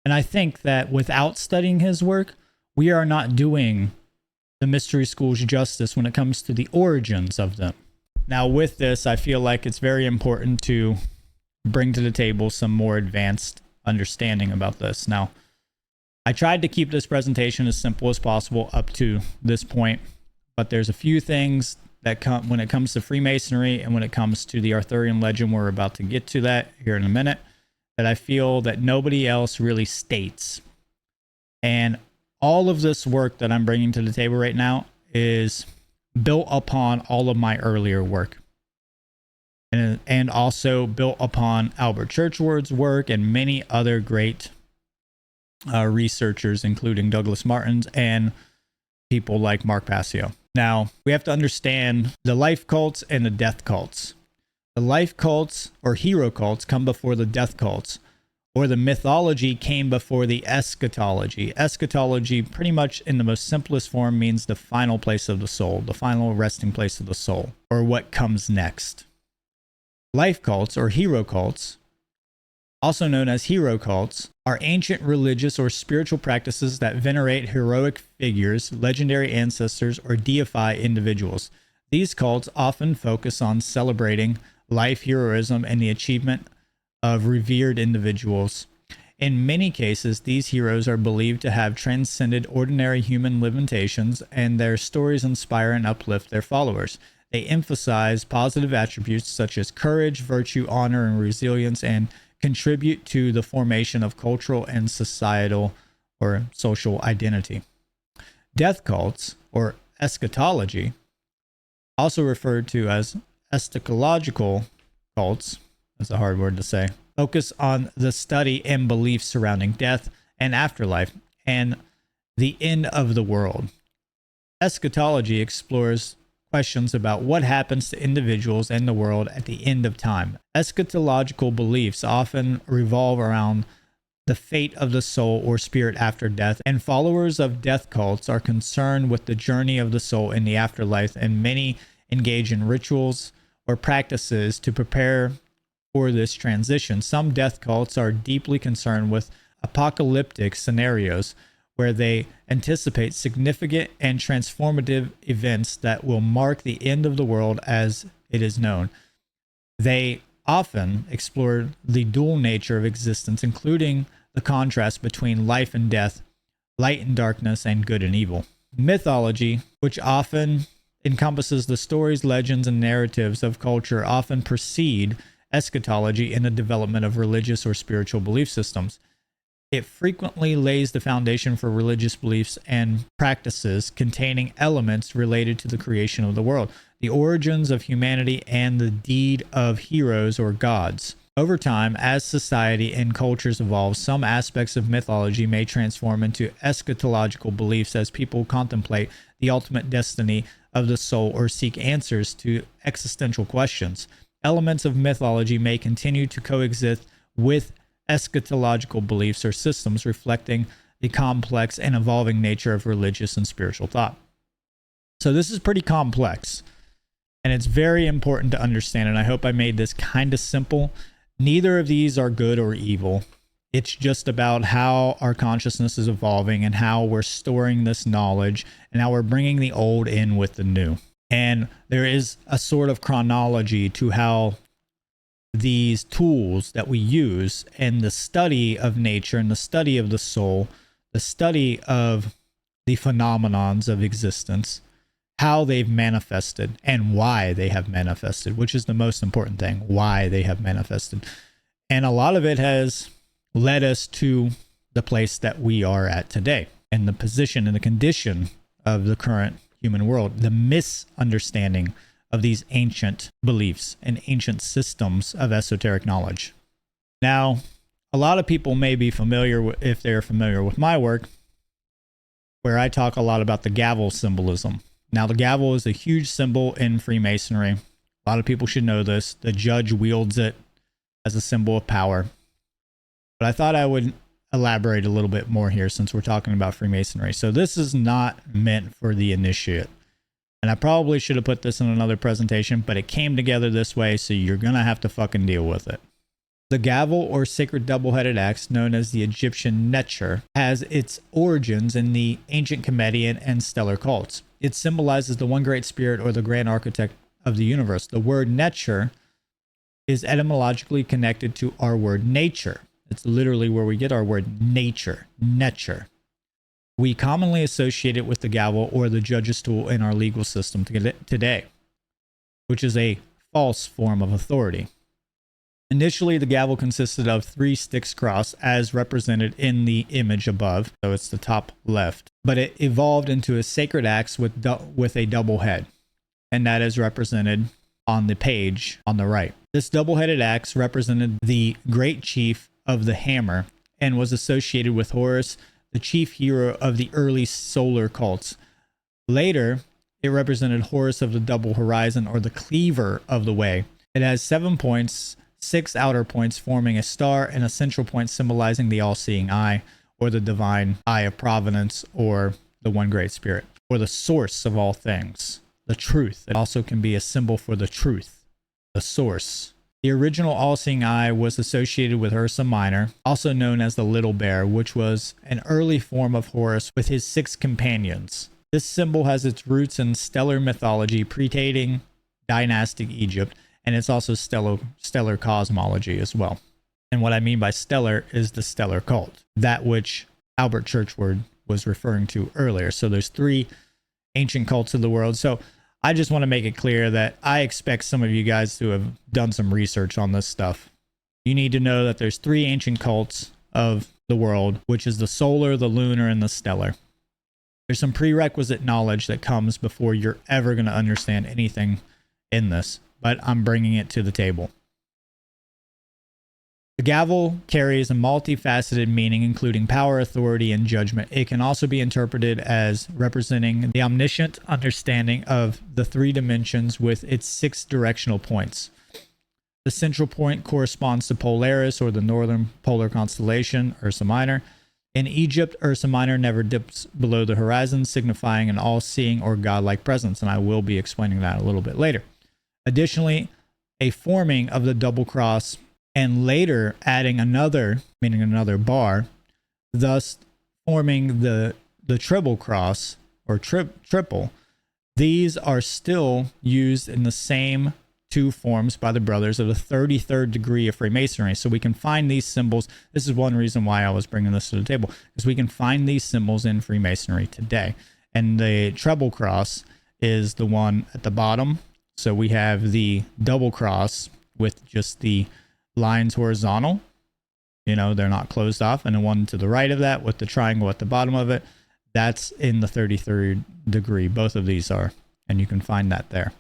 Speaker 1: And I think that without studying his work, we are not doing the mystery schools justice when it comes to the origins of them. Now, with this, I feel like it's very important to bring to the table some more advanced understanding about this. Now, I tried to keep this presentation as simple as possible up to this point, but there's a few things that come when it comes to Freemasonry and when it comes to the Arthurian legend, we're about to get to that here in a minute, that I feel that nobody else really states. And all of this work that I'm bringing to the table right now is built upon all of my earlier work. And also built upon Albert Churchward's work and many other great researchers, including Douglas Martins and people like Mark Passio. Now, we have to understand the life cults and the death cults. The life cults or hero cults come before the death cults, or the mythology came before the eschatology. Eschatology, pretty much in the most simplest form, means the final place of the soul, the final resting place of the soul, or what comes next. Life cults or hero cults, also known as hero cults, are ancient religious or spiritual practices that venerate heroic figures, legendary ancestors, or deify individuals. These cults often focus on celebrating life heroism and the achievement of revered individuals. In many cases, these heroes are believed to have transcended ordinary human limitations, and their stories inspire and uplift their followers. They emphasize positive attributes such as courage, virtue, honor, and resilience, and contribute to the formation of cultural and societal or social identity. Death cults, or eschatology, also referred to as eschatological cults, that's a hard word to say, focus on the study and beliefs surrounding death and afterlife and the end of the world. Eschatology explores questions about what happens to individuals and the world at the end of time. Eschatological beliefs often revolve around the fate of the soul or spirit after death, and followers of death cults are concerned with the journey of the soul in the afterlife, and many engage in rituals or practices to prepare for this transition. Some death cults are deeply concerned with apocalyptic scenarios where they anticipate significant and transformative events that will mark the end of the world as it is known. They often explore the dual nature of existence, including the contrast between life and death, light and darkness, and good and evil. Mythology, which often encompasses the stories, legends, and narratives of culture, often precede eschatology in the development of religious or spiritual belief systems. It frequently lays the foundation for religious beliefs and practices containing elements related to the creation of the world, the origins of humanity, and the deed of heroes or gods. Over time, as society and cultures evolve, some aspects of mythology may transform into eschatological beliefs as people contemplate the ultimate destiny of the soul or seek answers to existential questions. Elements of mythology may continue to coexist with eschatological beliefs or systems, reflecting the complex and evolving nature of religious and spiritual thought. So this is pretty complex, and it's very important to understand, and I hope I made this kind of simple. Neither of these are good or evil. It's just about how our consciousness is evolving and how we're storing this knowledge and how we're bringing the old in with the new. And there is a sort of chronology to how these tools that we use and the study of nature and the study of the soul, the study of the phenomenons of existence, how they've manifested and why they have manifested, which is the most important thing, why they have manifested. And a lot of it has led us to the place that we are at today and the position and the condition of the current human world, the misunderstanding of these ancient beliefs and ancient systems of esoteric knowledge. Now, a lot of people may be familiar, if they're familiar with my work, where I talk a lot about the gavel symbolism. Now, the gavel is a huge symbol in Freemasonry. A lot of people should know this. The judge wields it as a symbol of power. But I thought I would elaborate a little bit more here since we're talking about Freemasonry. So this is not meant for the initiate. And I probably should have put this in another presentation, but it came together this way, so you're going to have to fucking deal with it. The gavel, or sacred double-headed axe, known as the Egyptian netcher, has its origins in the ancient Comedian and stellar cults. It symbolizes the one great spirit or the grand architect of the universe. The word netcher is etymologically connected to our word nature. It's literally where we get our word nature, netcher. We commonly associate it with the gavel or the judge's tool in our legal system today, which is a false form of authority. Initially, the gavel consisted of 3 sticks crossed as represented in the image above, so it's the top left. But it evolved into a sacred axe with a double head, and that is represented on the page on the right. This double-headed axe represented the great chief of the hammer and was associated with Horus, the chief hero of the early solar cults. Later, it represented Horus of the double horizon, or the cleaver of the way. It has 7 points, 6 outer points forming a star, and a central point symbolizing the all-seeing eye, or the divine eye of providence, or the one great spirit, or the source of all things, the truth. It also can be a symbol for the truth, the source. The original all-seeing eye was associated with Ursa Minor, also known as the Little Bear, which was an early form of Horus with his 6 companions. This symbol has its roots in stellar mythology predating dynastic Egypt, and it's also stellar cosmology as well. And what I mean by stellar is the stellar cult, that which Albert Churchward was referring to earlier. So there's 3 ancient cults of the world. So I just want to make it clear that I expect some of you guys to have done some research on this stuff. You need to know that there's 3 ancient cults of the world, which is the solar, the lunar, and the stellar. There's some prerequisite knowledge that comes before you're ever going to understand anything in this, but I'm bringing it to the table. The gavel carries a multifaceted meaning, including power, authority, and judgment. It can also be interpreted as representing the omniscient understanding of the 3 dimensions with its 6 directional points. The central point corresponds to Polaris, or the northern polar constellation, Ursa Minor. In Egypt, Ursa Minor never dips below the horizon, signifying an all-seeing or godlike presence, and I will be explaining that a little bit later. Additionally, a forming of the double cross and later adding another, meaning another bar, thus forming the triple cross, or triple. These are still used in the same 2 forms by the brothers of the 33rd degree of Freemasonry. So we can find these symbols. This is one reason why I was bringing this to the table, is we can find these symbols in Freemasonry today. And the treble cross is the one at the bottom. So we have the double cross with just the lines horizontal, they're not closed off, and the one to the right of that with the triangle at the bottom of it, that's in the 33rd degree. Both of these are, and you can find that there.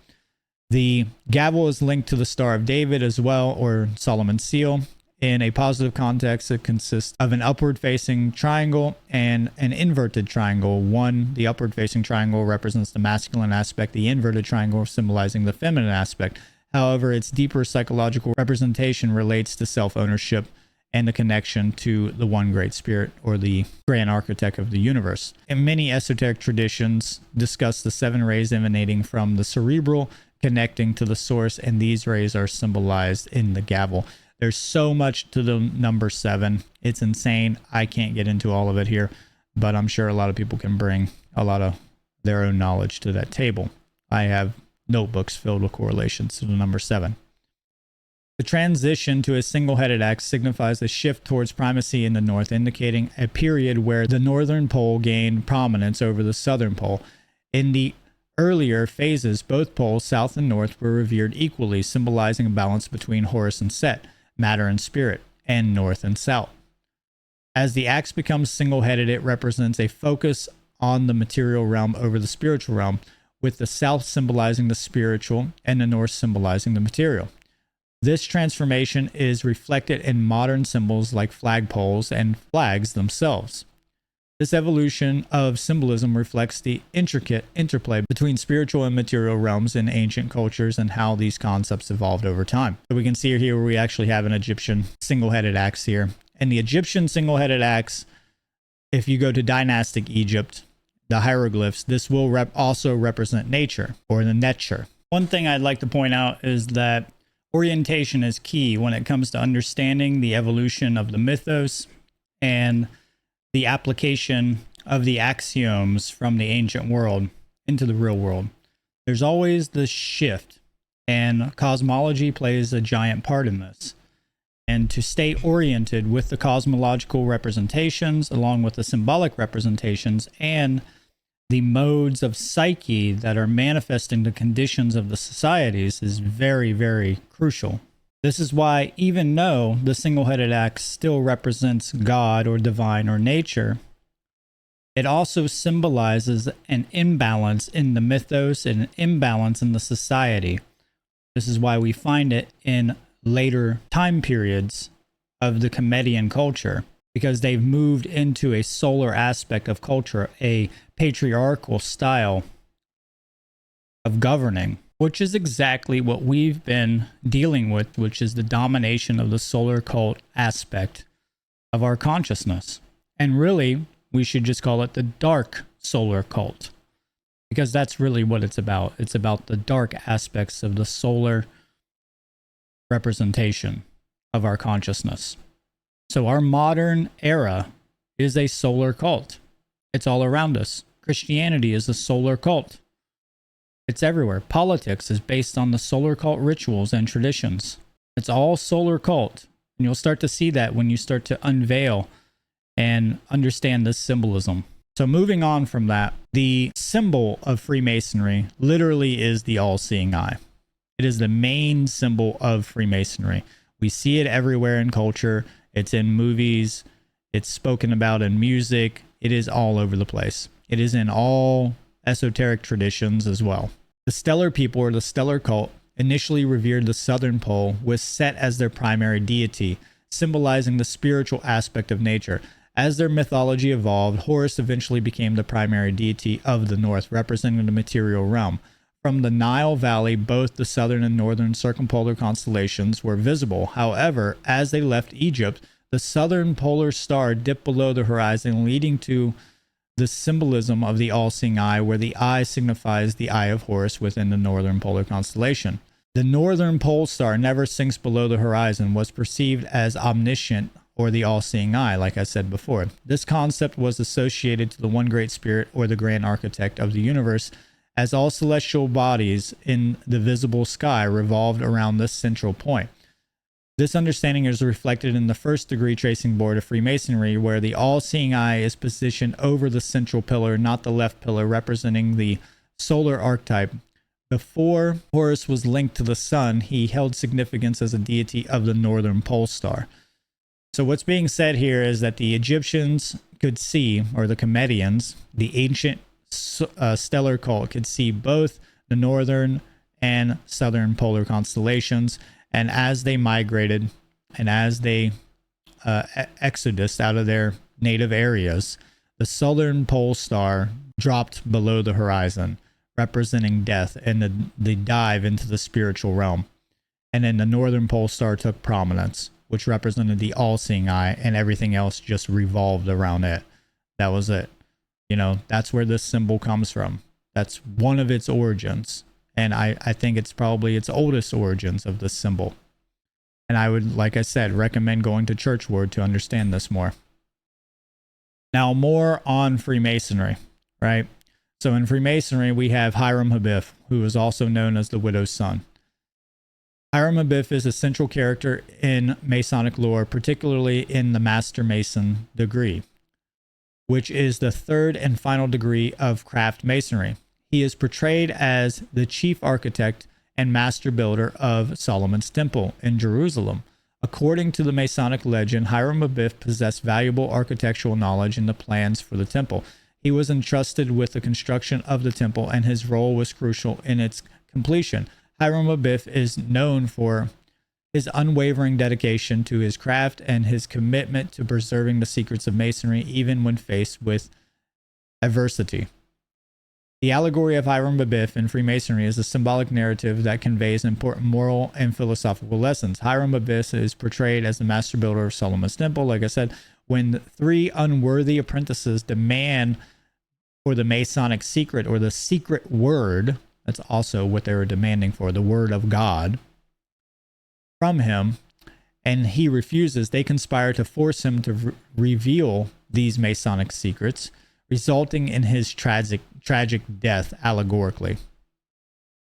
Speaker 1: The gavel is linked to the Star of David as well, or Solomon's seal. In a positive context, it consists of an upward-facing triangle and an inverted triangle. The upward-facing triangle represents the masculine aspect, the inverted triangle symbolizing the feminine aspect. However, its deeper psychological representation relates to self-ownership and the connection to the one great spirit, or the grand architect of the universe. And many esoteric traditions discuss the 7 rays emanating from the cerebral, connecting to the source, and these rays are symbolized in the gavel. There's so much to the number 7. It's insane. I can't get into all of it here, but I'm sure a lot of people can bring a lot of their own knowledge to that table. I have notebooks filled with correlations to the number 7. The transition to a single-headed axe signifies a shift towards primacy in the north, indicating a period where the northern pole gained prominence over the southern pole. In the earlier phases, both poles, south and north, were revered equally, symbolizing a balance between Horus and Set, matter and spirit, and north and south. As the axe becomes single-headed, it represents a focus on the material realm over the spiritual realm, with the south symbolizing the spiritual and the north symbolizing the material. This transformation is reflected in modern symbols like flagpoles and flags themselves. This evolution of symbolism reflects the intricate interplay between spiritual and material realms in ancient cultures and how these concepts evolved over time. So we can see here where we actually have an Egyptian single-headed axe here, And the Egyptian single-headed axe, if you go to dynastic Egypt, the hieroglyphs, this will also represent nature, or the nature. One thing I'd like to point out is that orientation is key when it comes to understanding the evolution of the mythos and the application of the axioms from the ancient world into the real world. There's always this shift, and cosmology plays a giant part in this. And to stay oriented with the cosmological representations, along with the symbolic representations, and the modes of psyche that are manifesting the conditions of the societies is very, very crucial. This is why, even though the single-headed axe still represents God or divine or nature, it also symbolizes an imbalance in the mythos and an imbalance in the society. This is why we find it in later time periods of the Comedian culture, because they've moved into a solar aspect of culture, a patriarchal style of governing, which is exactly what we've been dealing with, which is the domination of the solar cult aspect of our consciousness. And really, we should just call it the dark solar cult, because that's really what it's about. It's about the dark aspects of the solar representation of our consciousness. So our modern era is a solar cult. It's all around us. Christianity is a solar cult. It's everywhere. Politics is based on the solar cult rituals and traditions. It's all solar cult. And you'll start to see that when you start to unveil and understand this symbolism. So moving on from that, the symbol of Freemasonry literally is the all-seeing eye. It is the main symbol of Freemasonry. We see it everywhere in culture. It's in movies. It's spoken about in music. It is all over the place. It is in all esoteric traditions as well. The stellar people, or the stellar cult, initially revered the southern pole with Set as their primary deity, symbolizing the spiritual aspect of nature. As their mythology evolved, Horus eventually became the primary deity of the north, representing the material realm. From the Nile Valley, both the southern and northern circumpolar constellations were visible. However, as they left Egypt, the southern polar star dipped below the horizon, leading to the symbolism of the all-seeing eye, where the eye signifies the eye of Horus within the northern polar constellation. The northern pole star never sinks below the horizon, was perceived as omniscient, or the all-seeing eye, like I said before. This concept was associated to the one great spirit, or the grand architect of the universe, as all celestial bodies in the visible sky revolved around this central point. This understanding is reflected in the first degree tracing board of Freemasonry, where the all-seeing eye is positioned over the central pillar, not the left pillar, representing the solar archetype. Before Horus was linked to the sun, he held significance as a deity of the northern pole star. So what's being said here is that the Egyptians could see, or the Comedians, the ancient stellar cult, could see both the northern and southern polar constellations, and as they migrated and as they exodus out of their native areas, the southern pole star dropped below the horizon, representing death and the dive into the spiritual realm. And then the northern pole star took prominence, which represented the all-seeing eye, and everything else just revolved around it. That was it. You know, that's where this symbol comes from. That's one of its origins. And I think it's probably its oldest origins of this symbol. And I would, like I said, recommend going to Churchward to understand this more. Now, more on Freemasonry, right? So in Freemasonry, we have Hiram Abiff, who is also known as the Widow's Son. Hiram Abiff is a central character in Masonic lore, particularly in the Master Mason degree, which is the third and final degree of craft masonry. He is portrayed as the chief architect and master builder of Solomon's Temple in Jerusalem. According to the Masonic legend, Hiram Abiff possessed valuable architectural knowledge in the plans for the temple. He was entrusted with the construction of the temple, and his role was crucial in its completion. Hiram Abiff is known for his unwavering dedication to his craft and his commitment to preserving the secrets of masonry, even when faced with adversity. The allegory of Hiram Abiff in Freemasonry is a symbolic narrative that conveys important moral and philosophical lessons. Hiram Abiff is portrayed as the master builder of Solomon's temple. Like I said, when the three unworthy apprentices demand for the Masonic secret, or the secret word, that's also what they were demanding for, the word of God, from him, and he refuses, they conspire to force him to reveal these Masonic secrets, resulting in his tragic death allegorically.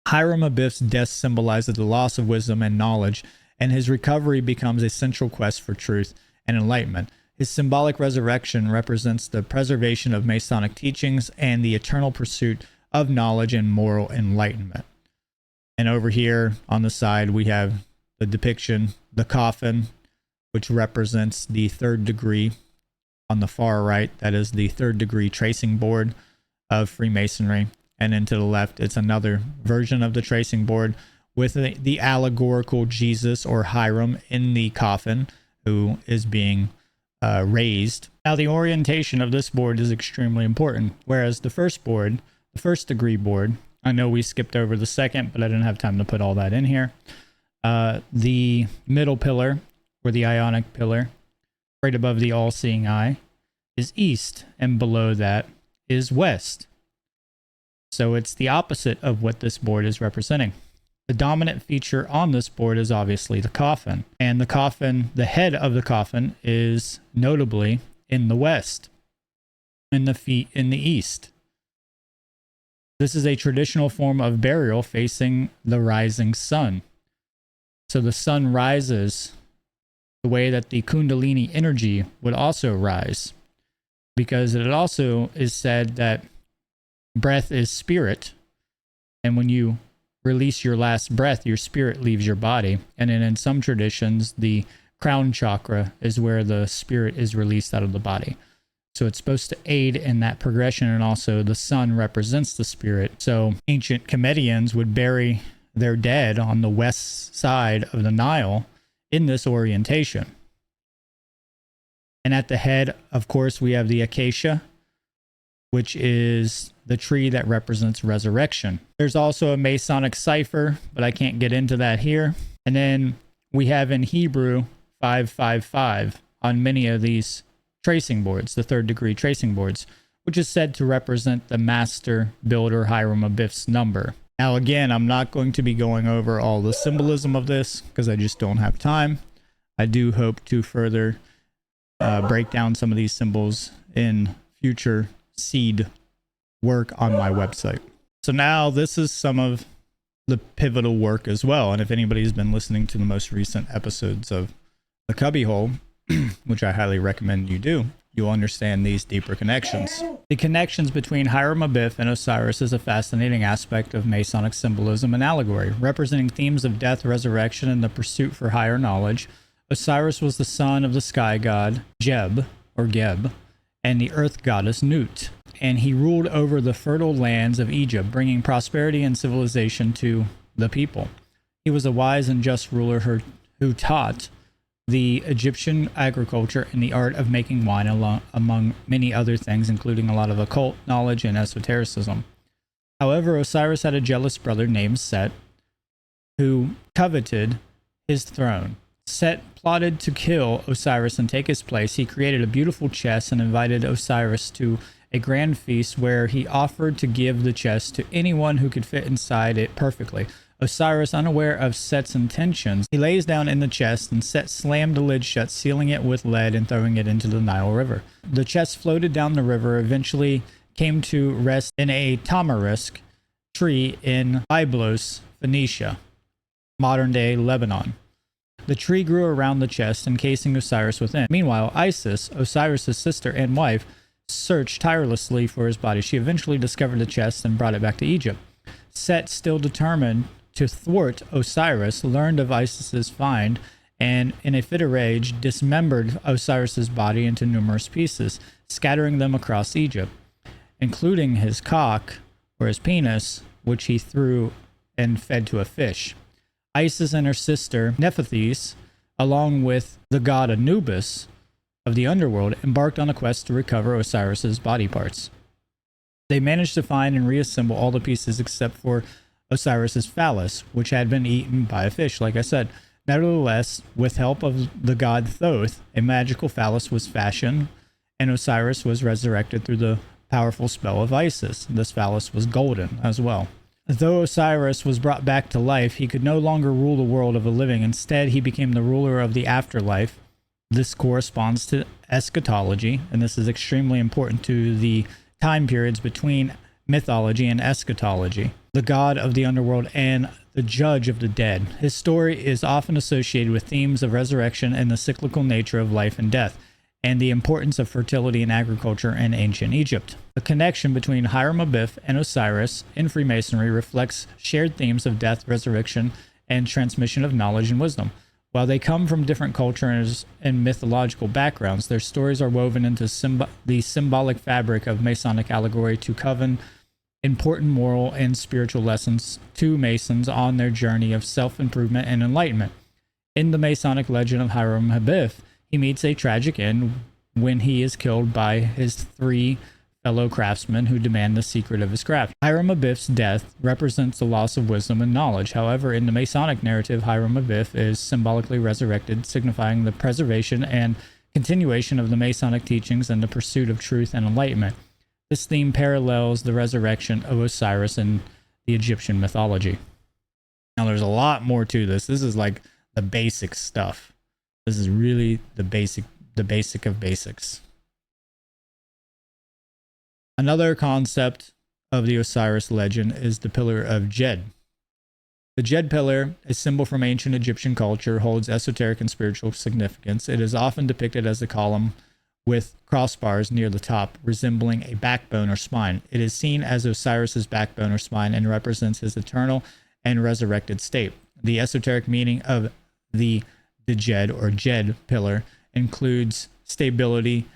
Speaker 1: Hiram Abiff's death symbolizes the loss of wisdom and knowledge, and his recovery becomes a central quest for truth and enlightenment. His symbolic resurrection represents the preservation of Masonic teachings and the eternal pursuit of knowledge and moral enlightenment. And over here on the side, we have the depiction, the coffin, which represents the third degree. On the far right, that is the third degree tracing board of Freemasonry. And then to the left, it's another version of the tracing board with the allegorical Jesus or Hiram in the coffin, who is being raised. Now, the orientation of this board is extremely important, whereas the first board, the first degree board, I know we skipped over the second, but I didn't have time to put all that in here. The middle pillar, or the ionic pillar, right above the all-seeing eye, is east, and below that is west. So it's the opposite of what this board is representing. The dominant feature on this board is obviously the coffin, and the coffin, the head of the coffin, is notably in the west, and the feet in the east. This is a traditional form of burial facing the rising sun. So the sun rises the way that the Kundalini energy would also rise, because it also is said that breath is spirit, and when you release your last breath, your spirit leaves your body. And then in some traditions, the crown chakra is where the spirit is released out of the body. So it's supposed to aid in that progression, and also the sun represents the spirit. So ancient comedians would bury their dead on the west side of the Nile in this orientation. And at the head, of course, we have the acacia, which is the tree that represents resurrection. There's also a Masonic cipher, but I can't get into that here. And then we have in Hebrew 555 on many of these tracing boards, the third degree tracing boards, which is said to represent the master builder Hiram Abiff's number. Now, again, I'm not going to be going over all the symbolism of this because I just don't have time. I do hope to further break down some of these symbols in future S.E.E.D work on my website. So now this is some of the pivotal work as well. And if anybody's been listening to the most recent episodes of The Cubbyhole, which I highly recommend you do, you'll understand these deeper connections. The connections between Hiram Abiff and Osiris is a fascinating aspect of Masonic symbolism and allegory, representing themes of death, resurrection, and the pursuit for higher knowledge. Osiris was the son of the sky god Geb, or Geb, and the earth goddess Nut, and he ruled over the fertile lands of Egypt, bringing prosperity and civilization to the people. He was a wise and just ruler who taught the Egyptian agriculture and the art of making wine, among many other things, including a lot of occult knowledge and esotericism. However, Osiris had a jealous brother named Set, who coveted his throne. Set plotted to kill Osiris and take his place. He created a beautiful chest and invited Osiris to a grand feast where he offered to give the chest to anyone who could fit inside it perfectly. Osiris, unaware of Set's intentions, he lays down in the chest, and Set slammed the lid shut, sealing it with lead and throwing it into the Nile River. The chest floated down the river, eventually came to rest in a tamarisk tree in Byblos, Phoenicia, modern-day Lebanon. The tree grew around the chest, encasing Osiris within. Meanwhile, Isis, Osiris's sister and wife, searched tirelessly for his body. She eventually discovered the chest and brought it back to Egypt. Set, still determined to thwart Osiris, learned of Isis's find, and in a fit of rage, dismembered Osiris's body into numerous pieces, scattering them across Egypt, including his cock, or his penis, which he threw and fed to a fish. Isis and her sister Nephthys, along with the god Anubis of the underworld, embarked on a quest to recover Osiris's body parts. They managed to find and reassemble all the pieces except for Osiris's phallus, which had been eaten by a fish, like I said. Nevertheless, with help of the god Thoth, a magical phallus was fashioned, and Osiris was resurrected through the powerful spell of Isis. This phallus was golden as well. Though Osiris was brought back to life, he could no longer rule the world of the living. Instead, he became the ruler of the afterlife. This corresponds to eschatology, and this is extremely important to the time periods between mythology and eschatology. The god of the underworld and the judge of the dead. His story is often associated with themes of resurrection and the cyclical nature of life and death, and the importance of fertility in agriculture in ancient Egypt. The connection between Hiram-Abiff and Osiris in Freemasonry reflects shared themes of death, resurrection, and transmission of knowledge and wisdom. While they come from different cultures and mythological backgrounds, their stories are woven into the symbolic fabric of Masonic allegory to convey important moral and spiritual lessons to Masons on their journey of self-improvement and enlightenment. In the Masonic legend of Hiram-Abiff, he meets a tragic end when he is killed by his 3 fellow craftsmen who demand the secret of his craft. Hiram-Abiff's death represents the loss of wisdom and knowledge. However, in the Masonic narrative, Hiram-Abiff is symbolically resurrected, signifying the preservation and continuation of the Masonic teachings and the pursuit of truth and enlightenment. This theme parallels the resurrection of Osiris in the Egyptian mythology. Now, there's a lot more to this. This is like the basic stuff. This is really the basic of basics. Another concept of the Osiris legend is the pillar of Djed. The Djed pillar, a symbol from ancient Egyptian culture, holds esoteric and spiritual significance. It is often depicted as a column with crossbars near the top, resembling a backbone or spine. It is seen as Osiris's backbone or spine and represents his eternal and resurrected state. The esoteric meaning of the Djed or Djed pillar includes stability,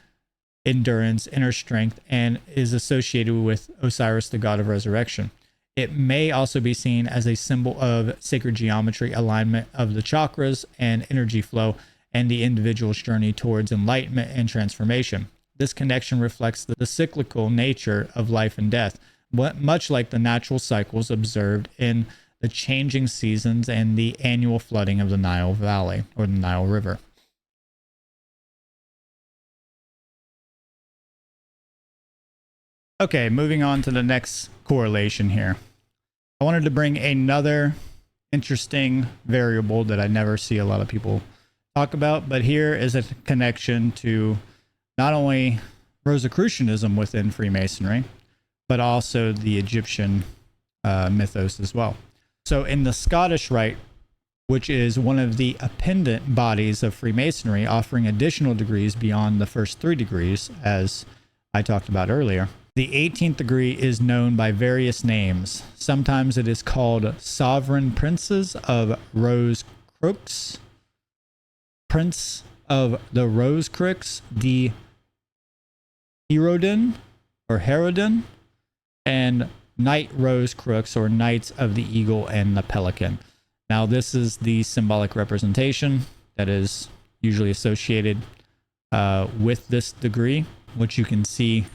Speaker 1: endurance, inner strength, and is associated with Osiris, the god of resurrection. It may also be seen as a symbol of sacred geometry, alignment of the chakras, and energy flow, and the individual's journey towards enlightenment and transformation. This connection reflects the cyclical nature of life and death, much like the natural cycles observed in the changing seasons and the annual flooding of the Nile Valley or the Nile River. Okay, moving on to the next correlation here. I wanted to bring another interesting variable that I never see a lot of people talk about, but here is a connection to not only Rosicrucianism within Freemasonry, but also the Egyptian mythos as well. So in the Scottish Rite, which is one of the appendant bodies of Freemasonry, offering additional degrees beyond the first 3 degrees, as I talked about earlier, the 18th degree is known by various names. Sometimes it is called Sovereign Princes of Rosicrucians, Prince of the Rosicrucians, the Herodin or Herodin, and Knight Rosicrucians or Knights of the Eagle and the Pelican. Now, this is the symbolic representation that is usually associated with this degree, which you can see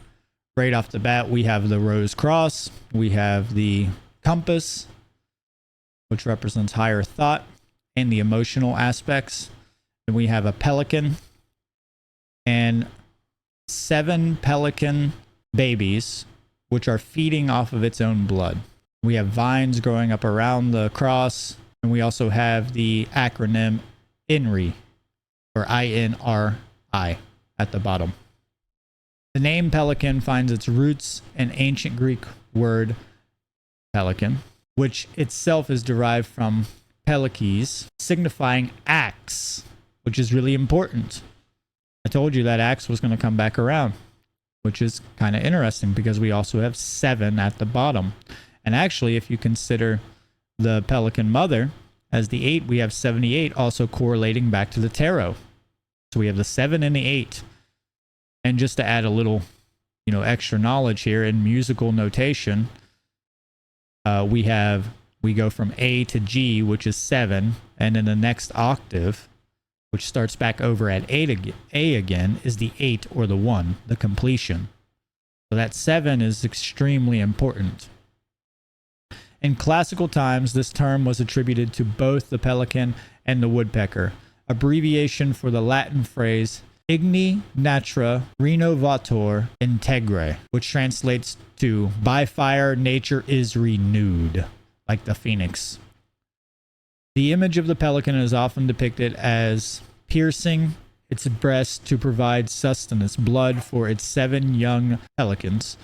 Speaker 1: right off the bat. We have the Rose Cross, we have the compass, which represents higher thought and the emotional aspects. And we have a pelican and 7 pelican babies, which are feeding off of its own blood. We have vines growing up around the cross, and we also have the acronym INRI, or INRI, at the bottom. The name pelican finds its roots in ancient Greek word pelican, which itself is derived from pelekes, signifying axe, which is really important. I told you that axe was going to come back around, which is kind of interesting because we also have 7 at the bottom. And actually, if you consider the pelican mother as the 8, we have 78 also correlating back to the tarot. So we have the 7 and the 8. And just to add a little, extra knowledge here in musical notation, we go from A to G, which is 7, and then the next octave, which starts back over at A again, is the 8 or the 1, the completion. So So that 7 is extremely important. In classical times, this term was attributed to both the pelican and the woodpecker, abbreviation for the Latin phrase igni natura renovator integre, which translates to by fire nature is renewed, like the phoenix. The image of the pelican is often depicted as piercing its breast to provide sustenance, blood for its 7 young pelicans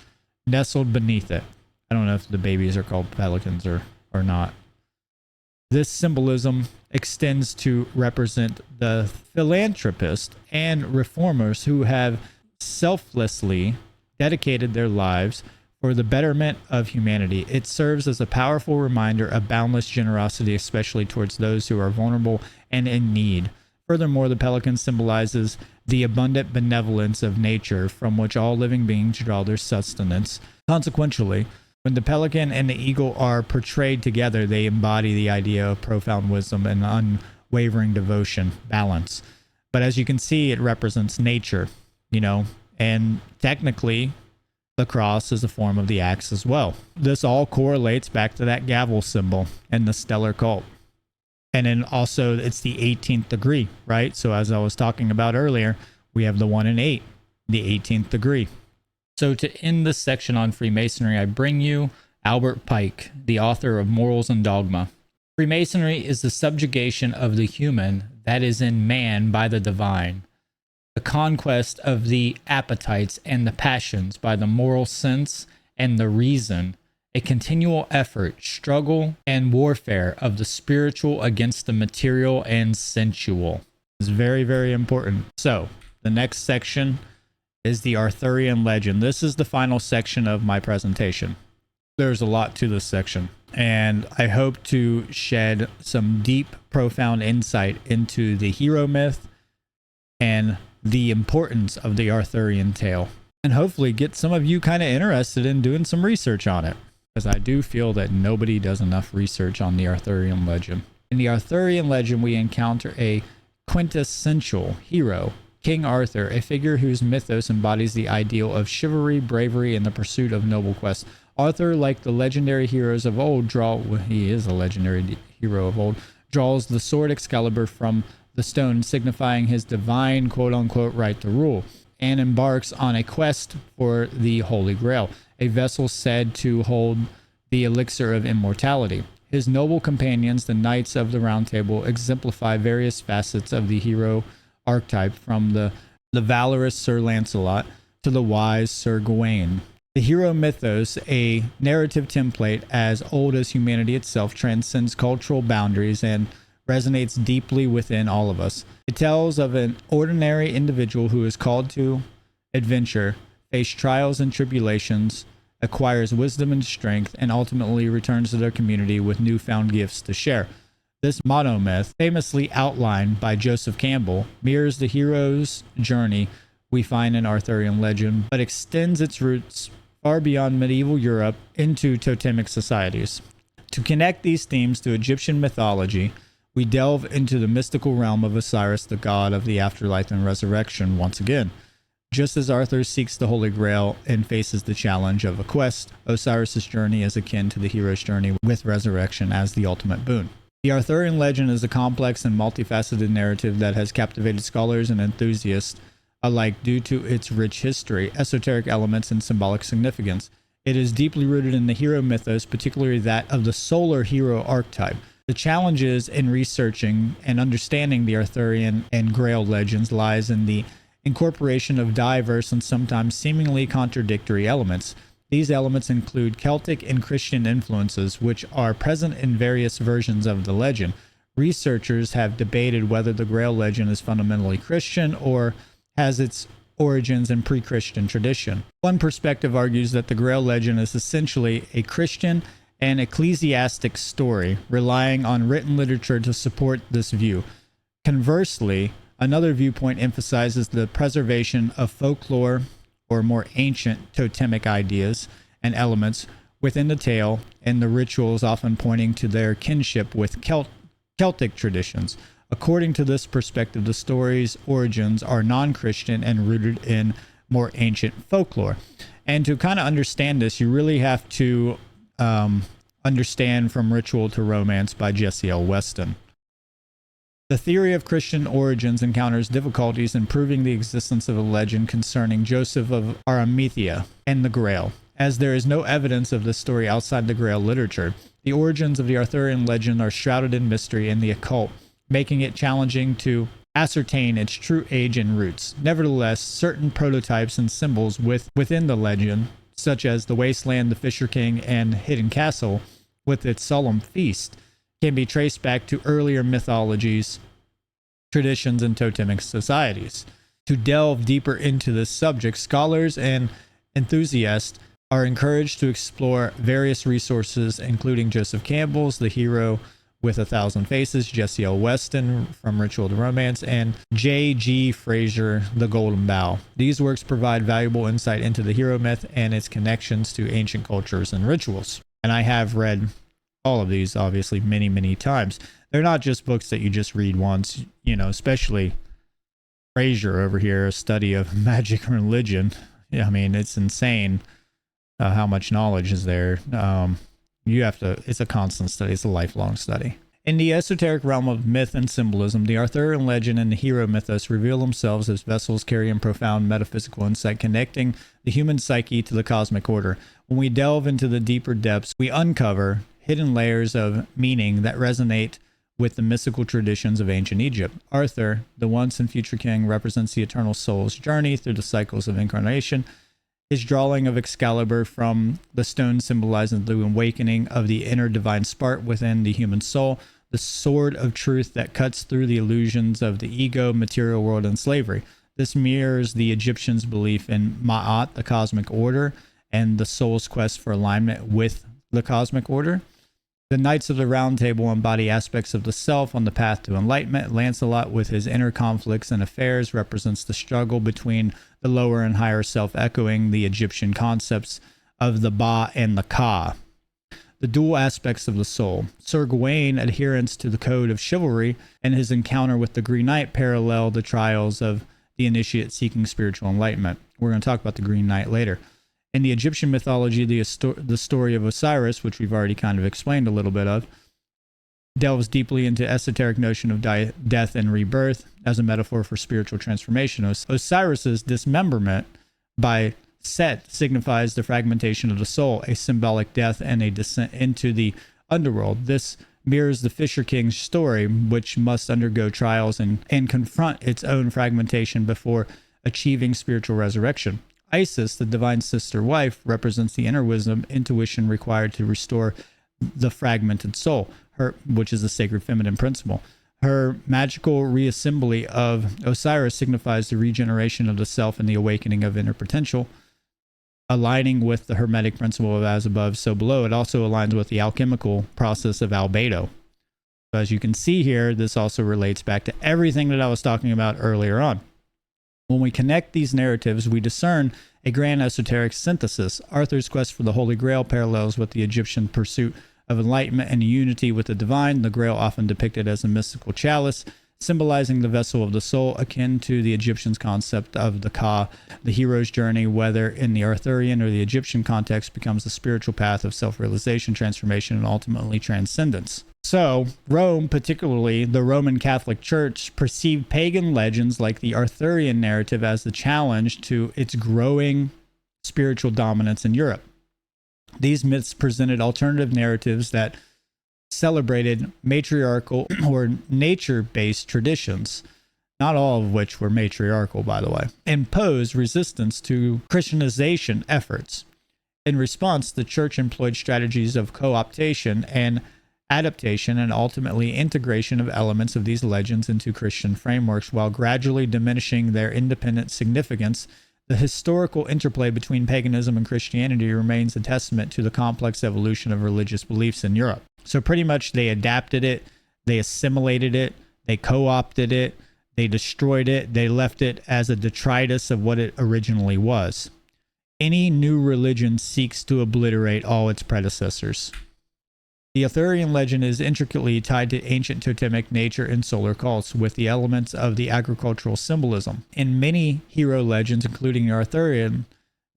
Speaker 1: nestled beneath it. I don't know if the babies are called pelicans or not. This symbolism extends to represent the philanthropists and reformers who have selflessly dedicated their lives for the betterment of humanity. It serves as a powerful reminder of boundless generosity, especially towards those who are vulnerable and in need. Furthermore, the pelican symbolizes the abundant benevolence of nature from which all living beings draw their sustenance. Consequently, when the pelican and the eagle are portrayed together, they embody the idea of profound wisdom and unwavering devotion, balance. But as you can see, it represents nature, and technically the cross is a form of the axe as well. This all correlates back to that gavel symbol and the stellar cult. And then also it's the 18th degree, right? So as I was talking about earlier, we have the 1 and 8, the 18th degree. So to end this section on Freemasonry, I bring you Albert Pike, the author of Morals and Dogma. Freemasonry is the subjugation of the human that is in man by the divine, the conquest of the appetites and the passions by the moral sense and the reason, a continual effort, struggle, and warfare of the spiritual against the material and sensual. It's very, very important. So the next section is the Arthurian legend. This is the final section of my presentation. There's a lot to this section, and I hope to shed some deep, profound insight into the hero myth and the importance of the Arthurian tale, and hopefully get some of you kind of interested in doing some research on it, because I do feel that nobody does enough research on the Arthurian legend. In the Arthurian legend, we encounter a quintessential hero, King Arthur, a figure whose mythos embodies the ideal of chivalry, bravery, and the pursuit of noble quests. Arthur, like the legendary heroes of old, he is a legendary hero of old, draws the sword Excalibur from the stone, signifying his divine quote-unquote right to rule, and embarks on a quest for the Holy Grail, a vessel said to hold the elixir of immortality. His noble companions, the Knights of the Round Table, exemplify various facets of the hero archetype, from the valorous Sir Lancelot to the wise Sir Gawain. The hero mythos, a narrative template as old as humanity itself, transcends cultural boundaries and resonates deeply within all of us. It tells of an ordinary individual who is called to adventure, face trials and tribulations, acquires wisdom and strength, and ultimately returns to their community with newfound gifts to share. This monomyth, famously outlined by Joseph Campbell, mirrors the hero's journey we find in Arthurian legend, but extends its roots far beyond medieval Europe into totemic societies. To connect these themes to Egyptian mythology, we delve into the mystical realm of Osiris, the god of the afterlife and resurrection once again. Just as Arthur seeks the Holy Grail and faces the challenge of a quest, Osiris' journey is akin to the hero's journey, with resurrection as the ultimate boon. The Arthurian legend is a complex and multifaceted narrative that has captivated scholars and enthusiasts alike due to its rich history, esoteric elements, and symbolic significance. It is deeply rooted in the hero mythos, particularly that of the solar hero archetype. The challenges in researching and understanding the Arthurian and Grail legends lies in the incorporation of diverse and sometimes seemingly contradictory elements. These elements include Celtic and Christian influences, which are present in various versions of the legend. Researchers have debated whether the Grail legend is fundamentally Christian or has its origins in pre-Christian tradition. One perspective argues that the Grail legend is essentially a Christian and ecclesiastic story, relying on written literature to support this view. Conversely, another viewpoint emphasizes the preservation of folklore or more ancient totemic ideas and elements within the tale, and the rituals often pointing to their kinship with Celtic traditions. According to this perspective, the story's origins are non-Christian and rooted in more ancient folklore. And to kind of understand this, you really have to understand From Ritual to Romance by Jesse L. Weston. The theory of Christian origins encounters difficulties in proving the existence of a legend concerning Joseph of Arimathea and the Grail, as there is no evidence of this story outside the Grail literature. The origins of the Arthurian legend are shrouded in mystery and the occult, making it challenging to ascertain its true age and roots. Nevertheless, certain prototypes and symbols within the legend, such as the Wasteland, the Fisher King, and Hidden Castle, with its solemn feast, can be traced back to earlier mythologies, traditions, and totemic societies. To delve deeper into this subject, scholars and enthusiasts are encouraged to explore various resources, including Joseph Campbell's The Hero with a Thousand Faces, Jesse L. Weston, From Ritual to Romance, and J.G. Fraser, The Golden Bough. These works provide valuable insight into the hero myth and its connections to ancient cultures and rituals. And I have read all of these, obviously, many, many times. They're not just books that you just read once, you know, especially Fraser over here, a study of magic and religion. Yeah, I mean, it's insane how much knowledge is there. You have to, it's a constant study, it's a lifelong study. In the esoteric realm of myth and symbolism, the Arthurian legend and the hero mythos reveal themselves as vessels carrying profound metaphysical insight, connecting the human psyche to the cosmic order. When we delve into the deeper depths, we uncover hidden layers of meaning that resonate with the mystical traditions of ancient Egypt. Arthur, the once and future king, represents the eternal soul's journey through the cycles of incarnation. His drawing of Excalibur from the stone symbolizing the awakening of the inner divine spark within the human soul, the sword of truth that cuts through the illusions of the ego, material world, and slavery. This mirrors the Egyptians' belief in Ma'at, the cosmic order, and the soul's quest for alignment with the cosmic order. The Knights of the Round Table embody aspects of the self on the path to enlightenment. Lancelot, with his inner conflicts and affairs, represents the struggle between the lower and higher self, echoing the Egyptian concepts of the Ba and the Ka. The dual aspects of the soul. Sir Gawain, adherence to the code of chivalry, and his encounter with the Green Knight parallel the trials of the initiate seeking spiritual enlightenment. We're going to talk about the Green Knight later. In the Egyptian mythology, the story of Osiris, which we've already kind of explained a little bit of, delves deeply into esoteric notion of death and rebirth as a metaphor for spiritual transformation. Osiris's dismemberment by Set signifies the fragmentation of the soul, a symbolic death and a descent into the underworld. This mirrors the Fisher King's story, which must undergo trials and confront its own fragmentation before achieving spiritual resurrection. Isis, the divine sister wife, represents the inner wisdom, intuition required to restore the fragmented soul, which is the sacred feminine principle. Her magical reassembly of Osiris signifies the regeneration of the self and the awakening of inner potential, aligning with the Hermetic principle of as above, so below. It also aligns with the alchemical process of albedo. So as you can see here, this also relates back to everything that I was talking about earlier on. When we connect these narratives, we discern a grand esoteric synthesis. Arthur's quest for the Holy Grail parallels with the Egyptian pursuit of enlightenment and unity with the divine, the Grail often depicted as a mystical chalice, symbolizing the vessel of the soul, akin to the Egyptians' concept of the Ka. The hero's journey, whether in the Arthurian or the Egyptian context, becomes the spiritual path of self-realization, transformation, and ultimately transcendence. So, Rome, particularly the Roman Catholic Church, perceived pagan legends like the Arthurian narrative as the challenge to its growing spiritual dominance in Europe. These myths presented alternative narratives that celebrated matriarchal or nature-based traditions, not all of which were matriarchal, by the way, and posed resistance to Christianization efforts. In response, the church employed strategies of co-optation and adaptation and ultimately integration of elements of these legends into Christian frameworks while gradually diminishing their independent significance. The historical interplay between paganism and Christianity remains a testament to the complex evolution of religious beliefs in Europe. So pretty much they adapted it, they assimilated it, they co-opted it, they destroyed it, they left it as a detritus of what it originally was. Any new religion seeks to obliterate all its predecessors. The Arthurian legend is intricately tied to ancient totemic nature and solar cults, with the elements of the agricultural symbolism. In many hero legends, including the Arthurian,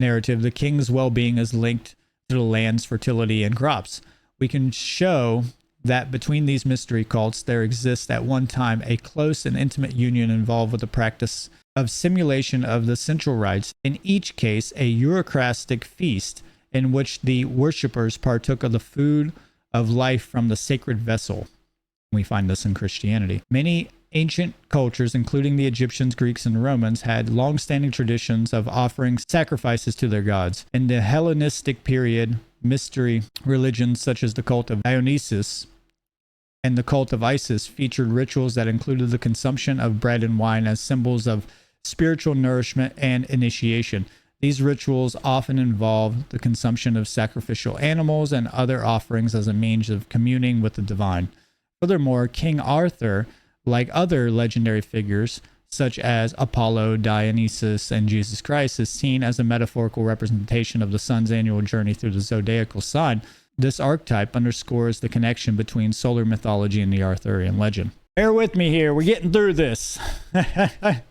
Speaker 1: narrative, the king's well-being is linked to the land's fertility and crops. We can show that between these mystery cults, there exists at one time a close and intimate union involved with the practice of simulation of the central rites, in each case a Eucharistic feast in which the worshippers partook of the food of life from the sacred vessel. We find this in Christianity. Many ancient cultures, including the Egyptians, Greeks, and Romans, had long-standing traditions of offering sacrifices to their gods. In the Hellenistic period, mystery religions such as the cult of Dionysus and the cult of Isis featured rituals that included the consumption of bread and wine as symbols of spiritual nourishment and initiation. These rituals often involved the consumption of sacrificial animals and other offerings as a means of communing with the divine. Furthermore, King Arthur, like other legendary figures such as Apollo, Dionysus, and Jesus Christ, is seen as a metaphorical representation of the sun's annual journey through the zodiacal sign. This archetype underscores the connection between solar mythology and the Arthurian legend. Bear with me here, we're getting through this. The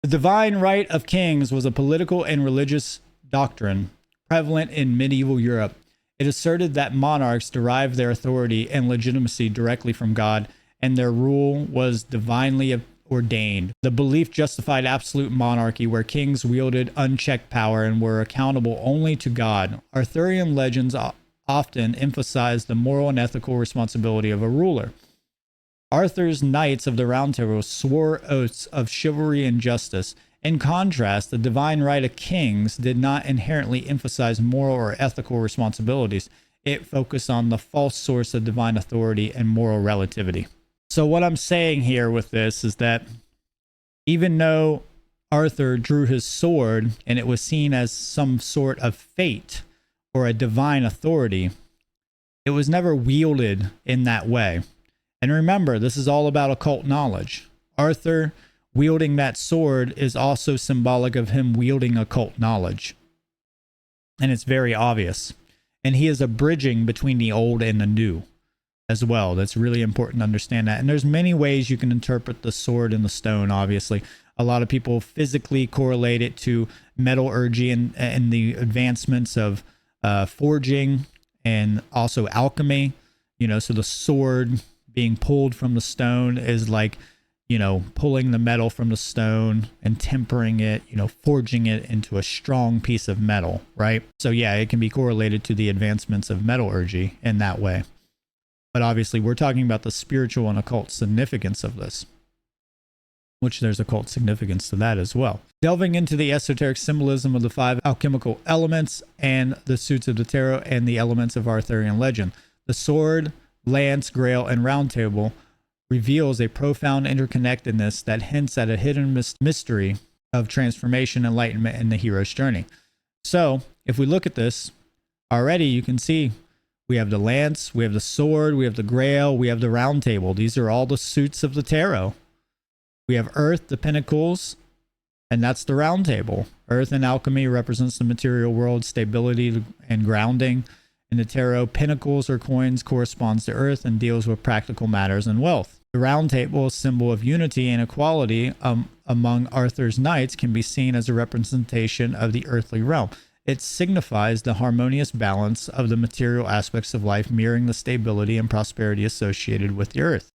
Speaker 1: divine right of kings was a political and religious doctrine prevalent in medieval Europe. It asserted that monarchs derived their authority and legitimacy directly from God, and their rule was divinely ordained. The belief justified absolute monarchy, where kings wielded unchecked power and were accountable only to God. Arthurian legends often emphasized the moral and ethical responsibility of a ruler. Arthur's Knights of the Round Table swore oaths of chivalry and justice. In contrast, the divine right of kings did not inherently emphasize moral or ethical responsibilities. It focused on the false source of divine authority and moral relativity. So what I'm saying here with this is that even though Arthur drew his sword and it was seen as some sort of fate or a divine authority, it was never wielded in that way. And remember, this is all about occult knowledge. Arthur wielding that sword is also symbolic of him wielding occult knowledge. And it's very obvious. And he is a bridging between the old and the new as well. That's really important to understand that. And there's many ways you can interpret the sword and the stone, obviously. A lot of people physically correlate it to metallurgy and the advancements of forging and also alchemy. You know, so the sword being pulled from the stone is like, you know, pulling the metal from the stone and tempering it, you know, forging it into a strong piece of metal, right? So yeah, it can be correlated to the advancements of metallurgy in that way. But obviously we're talking about the spiritual and occult significance of this, which there's occult significance to that as well. Delving into the esoteric symbolism of the 5 alchemical elements and the suits of the tarot and the elements of Arthurian legend. The sword, lance, grail, and round table reveals a profound interconnectedness that hints at a hidden mystery of transformation, enlightenment, in the hero's journey. So, if we look at this, already you can see we have the lance, we have the sword, we have the grail, we have the round table. These are all the suits of the tarot. We have earth, the pinnacles, and that's the round table. Earth in alchemy represents the material world, stability and grounding. In the tarot, pinnacles or coins corresponds to earth and deals with practical matters and wealth. The round table, a symbol of unity and equality among Arthur's knights, can be seen as a representation of the earthly realm. It signifies the harmonious balance of the material aspects of life, mirroring the stability and prosperity associated with the earth.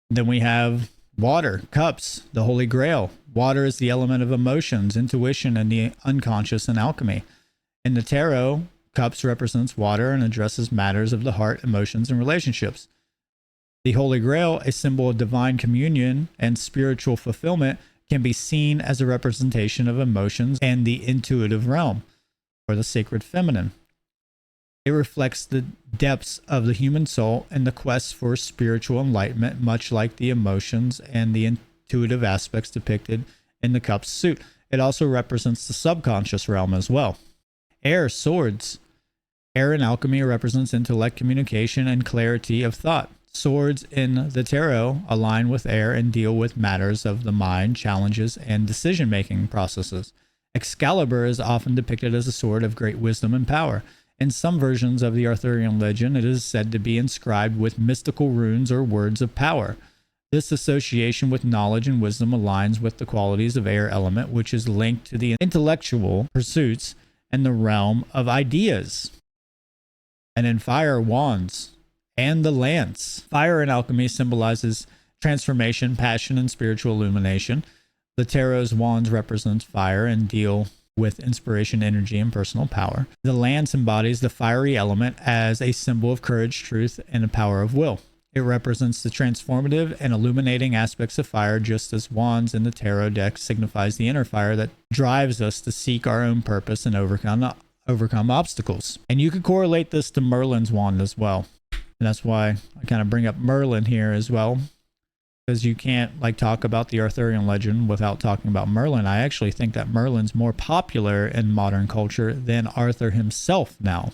Speaker 1: Then we have water, cups, the Holy Grail. Water is the element of emotions, intuition, and the unconscious in alchemy. In the tarot, cups represents water and addresses matters of the heart, emotions, and relationships. The Holy Grail, a symbol of divine communion and spiritual fulfillment, can be seen as a representation of emotions and the intuitive realm, or the sacred feminine. It reflects the depths of the human soul and the quest for spiritual enlightenment, much like the emotions and the intuitive aspects depicted in the cup's suit. It also represents the subconscious realm as well. Air, swords. Air in alchemy represents intellect, communication, and clarity of thought. Swords in the tarot align with air and deal with matters of the mind, challenges, and decision-making processes. Excalibur is often depicted as a sword of great wisdom and power. In some versions of the Arthurian legend, it is said to be inscribed with mystical runes or words of power. This association with knowledge and wisdom aligns with the qualities of air element, which is linked to the intellectual pursuits and the realm of ideas. And then fire, wands, and the lance. Fire in alchemy symbolizes transformation, passion, and spiritual illumination. The tarot's wands represents fire and deal with inspiration, energy, and personal power. The lance embodies the fiery element as a symbol of courage, truth, and the power of will. It represents the transformative and illuminating aspects of fire, just as wands in the tarot deck signifies the inner fire that drives us to seek our own purpose and overcome obstacles. And you could correlate this to Merlin's wand as well. And that's why I kind of bring up Merlin here as well, because you can't like talk about the Arthurian legend without talking about Merlin. I actually think that Merlin's more popular in modern culture than Arthur himself now.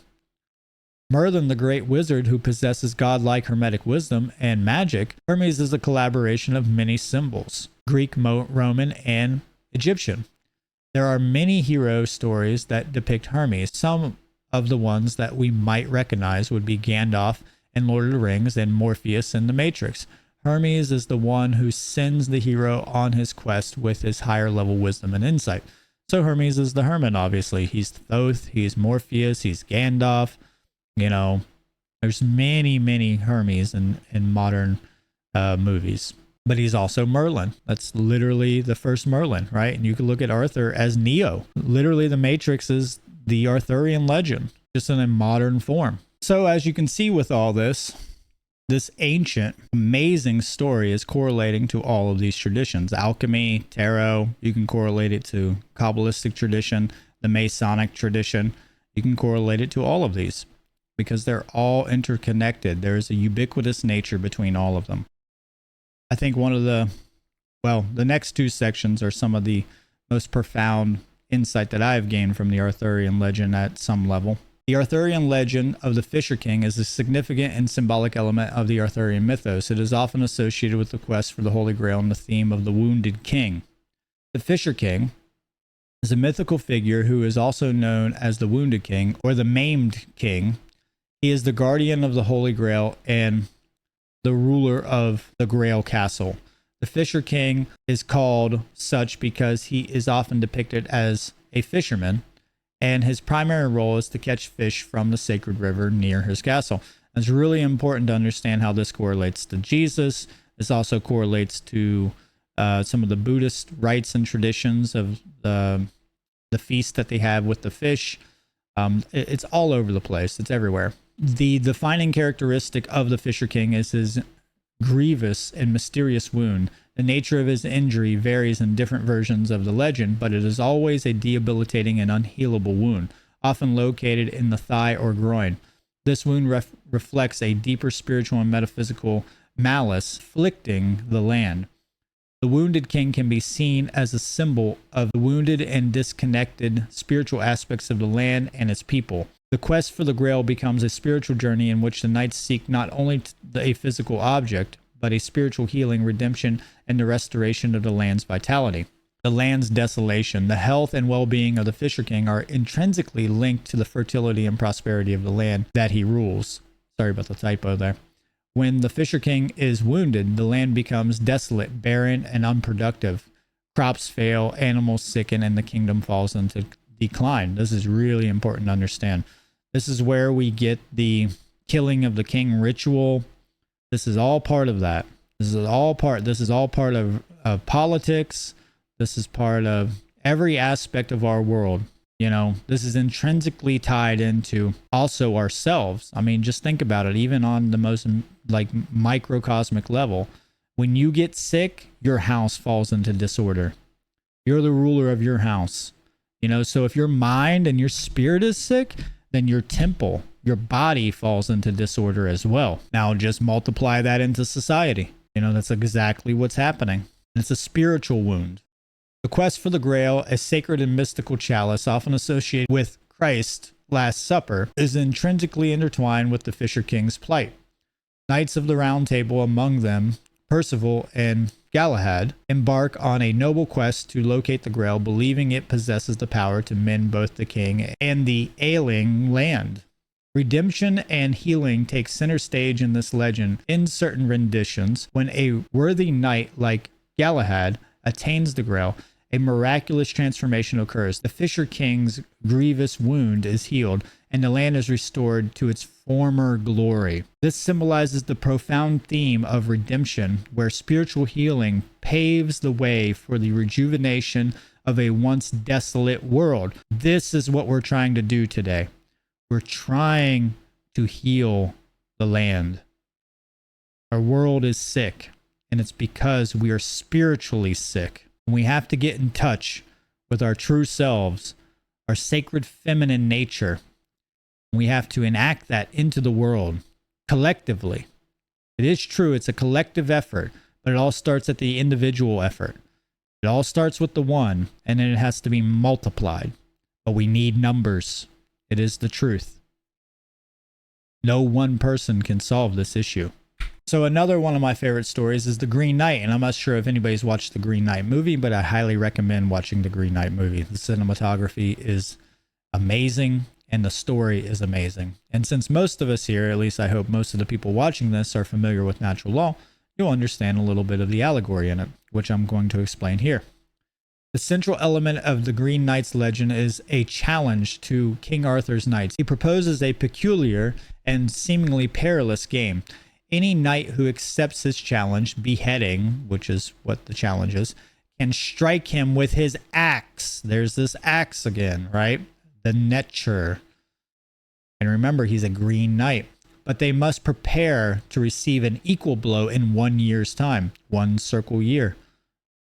Speaker 1: Merlin, the great wizard who possesses godlike hermetic wisdom and magic, Hermes is a collaboration of many symbols, Greek, Roman, and Egyptian. There are many hero stories that depict Hermes. Some of the ones that we might recognize would be Gandalf in Lord of the Rings and Morpheus in The Matrix. Hermes is the one who sends the hero on his quest with his higher level wisdom and insight. So Hermes is the hermit, obviously. He's Thoth, he's Morpheus, he's Gandalf. You know, there's many Hermes in modern movies. But he's also Merlin. That's literally the first Merlin, right? And you can look at Arthur as Neo. Literally, the Matrix is the Arthurian legend, just in a modern form. So as you can see with all this, this ancient, amazing story is correlating to all of these traditions. Alchemy, tarot, you can correlate it to Kabbalistic tradition, the Masonic tradition. You can correlate it to all of these because they're all interconnected. There's a ubiquitous nature between all of them. I think one of the next two sections are some of the most profound insight that I've gained from the Arthurian legend at some level. The Arthurian legend of the Fisher King is a significant and symbolic element of the Arthurian mythos. It is often associated with the quest for the Holy Grail and the theme of the wounded king. The Fisher King is a mythical figure who is also known as the Wounded King or the Maimed King. He is the guardian of the Holy Grail and the ruler of the Grail Castle. The Fisher King is called such because he is often depicted as a fisherman, and his primary role is to catch fish from the sacred river near his castle. It's really important to understand how this correlates to Jesus. This also correlates to some of the Buddhist rites and traditions of the feast that they have with the fish. It's all over the place. It's everywhere. The defining characteristic of the Fisher King is his grievous and mysterious wound. The nature of his injury varies in different versions of the legend, but it is always a debilitating and unhealable wound, often located in the thigh or groin. This wound reflects a deeper spiritual and metaphysical malice afflicting the land. The Wounded King can be seen as a symbol of the wounded and disconnected spiritual aspects of the land and its people. The quest for the Grail becomes a spiritual journey in which the knights seek not only a physical object, but a spiritual healing, redemption, and the restoration of the land's vitality. The land's desolation, the health and well-being of the Fisher King are intrinsically linked to the fertility and prosperity of the land that he rules. Sorry about the typo there. When the Fisher King is wounded, the land becomes desolate, barren, and unproductive. Crops fail, animals sicken, and the kingdom falls into decline. This is really important to understand. This is where we get the killing of the king ritual. This is all part of that. This is all part of politics. This is part of every aspect of our world. You know, this is intrinsically tied into also ourselves. I mean, just think about it, even on the most like microcosmic level. When you get sick, your house falls into disorder. You're the ruler of your house. You know, so if your mind and your spirit is sick, then your temple, your body falls into disorder as well. Now just multiply that into society. You know, that's exactly what's happening. It's a spiritual wound. The quest for the Grail, a sacred and mystical chalice often associated with Christ's Last Supper, is intrinsically intertwined with the Fisher King's plight. Knights of the Round Table, among them Percival and Galahad, embark on a noble quest to locate the Grail, believing it possesses the power to mend both the king and the ailing land. Redemption and healing take center stage in this legend in certain renditions. When a worthy knight like Galahad attains the Grail, a miraculous transformation occurs. The Fisher King's grievous wound is healed, and the land is restored to its former glory. This symbolizes the profound theme of redemption, where spiritual healing paves the way for the rejuvenation of a once desolate world. This is what we're trying to do today. We're trying to heal the land. Our world is sick, and it's because we are spiritually sick. We have to get in touch with our true selves, our sacred feminine nature. We have to enact that into the world collectively. It is true, it's a collective effort, but it all starts at the individual effort. It all starts with the one, and then it has to be multiplied. But we need numbers. It is the truth. No one person can solve this issue. So another one of my favorite stories is The Green Knight, and I'm not sure if anybody's watched The Green Knight movie, but I highly recommend watching The Green Knight movie. The cinematography is amazing, and the story is amazing. And since most of us here, at least I hope most of the people watching this, are familiar with natural law, you'll understand a little bit of the allegory in it, which I'm going to explain here. The central element of the Green Knight's legend is a challenge to King Arthur's knights. He proposes a peculiar and seemingly perilous game. Any knight who accepts his challenge, beheading, which is what the challenge is, can strike him with his axe. There's this axe again, right? The Netcher. And remember, he's a green knight. But they must prepare to receive an equal blow in 1 year's time, 1 circle year,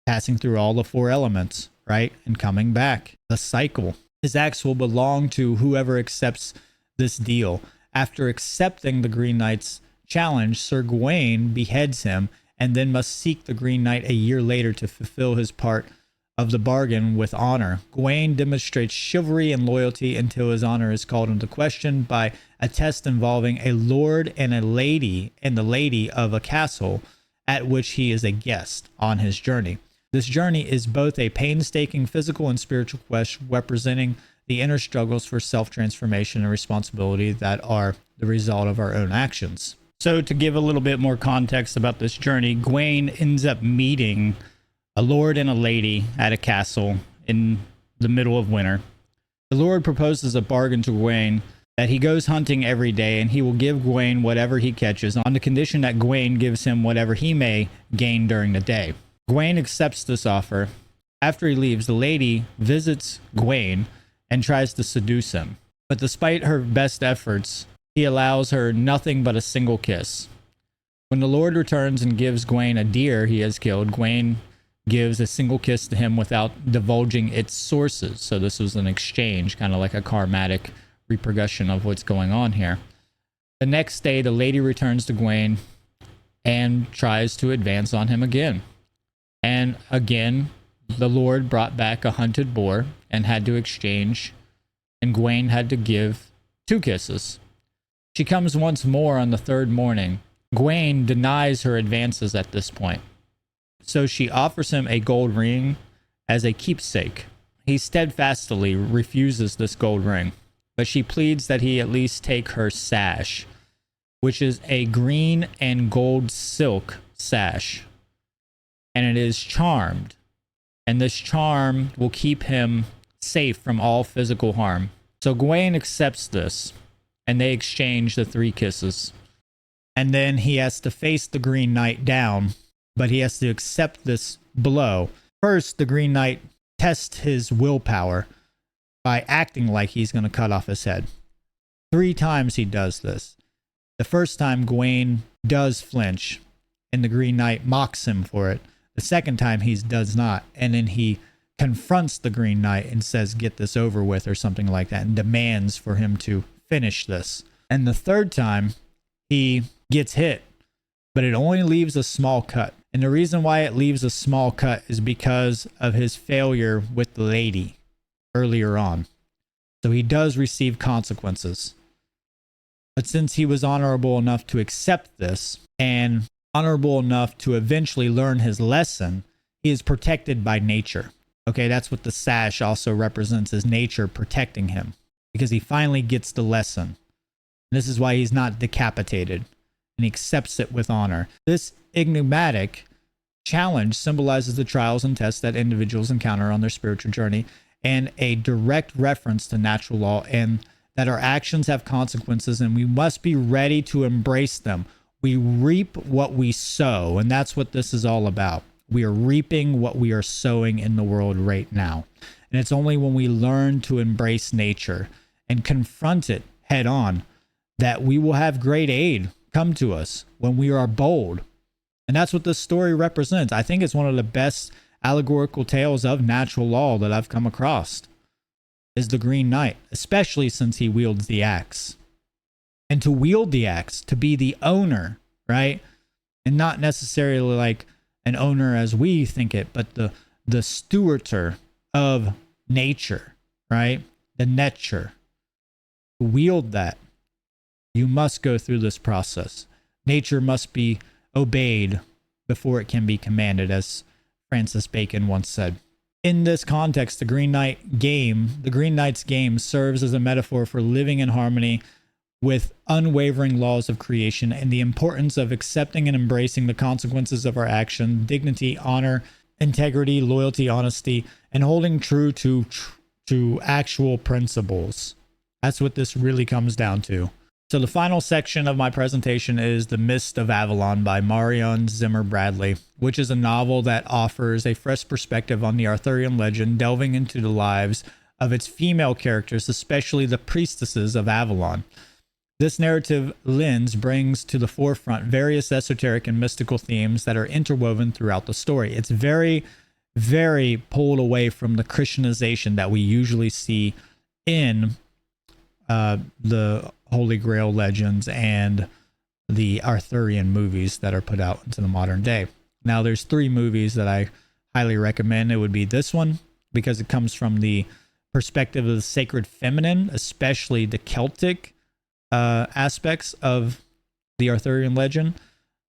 Speaker 1: passing through all the 4 elements, right? And coming back. The cycle. His axe will belong to whoever accepts this deal. After accepting the Green Knight's challenge, Sir Gawain beheads him and then must seek the Green Knight a year later to fulfill his part of the bargain with honor. Gawain demonstrates chivalry and loyalty until his honor is called into question by a test involving a lord and a lady and the lady of a castle at which he is a guest on his journey. This journey is both a painstaking physical and spiritual quest, representing the inner struggles for self-transformation and responsibility that are the result of our own actions. So to give a little bit more context about this journey, Gawain ends up meeting a lord and a lady at a castle in the middle of winter. The lord proposes a bargain to Gawain that he goes hunting every day and he will give Gawain whatever he catches on the condition that Gawain gives him whatever he may gain during the day. Gawain accepts this offer. After he leaves, the lady visits Gawain and tries to seduce him. But despite her best efforts, he allows her nothing but a single kiss. When the Lord returns and gives Gawain a deer he has killed, Gawain gives a single kiss to him without divulging its sources. So this was an exchange, kind of like a karmatic repercussion of what's going on here. The next day, the lady returns to Gawain and tries to advance on him again. And again, the Lord brought back a hunted boar and had to exchange, and Gawain had to give 2 kisses. She comes once more on the 3rd morning. Gawain denies her advances at this point. So she offers him a gold ring as a keepsake. He steadfastly refuses this gold ring, but she pleads that he at least take her sash, which is a green and gold silk sash. And it is charmed. And this charm will keep him safe from all physical harm. So Gawain accepts this, and they exchange the 3 kisses. And then he has to face the Green Knight down, but he has to accept this blow. First, the Green Knight tests his willpower by acting like he's going to cut off his head. 3 times he does this. The first time, Gawain does flinch, and the Green Knight mocks him for it. The second time, he does not, and then he confronts the Green Knight and says, "Get this over with," or something like that, and demands for him to finish this. And the 3rd time, he gets hit, but it only leaves a small cut. And the reason why it leaves a small cut is because of his failure with the lady earlier on. So he does receive consequences. But since he was honorable enough to accept this and honorable enough to eventually learn his lesson, he is protected by nature. Okay, that's what the sash also represents, as nature protecting him, because he finally gets the lesson. And this is why he's not decapitated, and he accepts it with honor. This enigmatic challenge symbolizes the trials and tests that individuals encounter on their spiritual journey, and a direct reference to natural law, and that our actions have consequences and we must be ready to embrace them. We reap what we sow, and that's what this is all about. We are reaping what we are sowing in the world right now. And it's only when we learn to embrace nature and confront it head on that we will have great aid come to us when we are bold. And that's what this story represents. I think it's one of the best allegorical tales of natural law that I've come across, is the Green Knight, especially since he wields the axe. And to wield the axe, to be the owner, right? And not necessarily like an owner as we think it, but the stewarder of nature, right? The nature. To wield that, you must go through this process. Nature must be obeyed before it can be commanded, as Francis Bacon once said. In this context, the Green Knight's game serves as a metaphor for living in harmony with unwavering laws of creation and the importance of accepting and embracing the consequences of our action, dignity, honor, integrity, loyalty, honesty, and holding true to actual principles. That's what this really comes down to. So the final section of my presentation is The Mist of Avalon by Marion Zimmer Bradley, which is a novel that offers a fresh perspective on the Arthurian legend, delving into the lives of its female characters, especially the priestesses of Avalon. This narrative lens brings to the forefront various esoteric and mystical themes that are interwoven throughout the story. It's very, very pulled away from the Christianization that we usually see in the Holy Grail legends and the Arthurian movies that are put out into the modern day. Now, there's 3 movies that I highly recommend. It would be this one, because it comes from the perspective of the sacred feminine, especially the Celtic aspects of the Arthurian legend.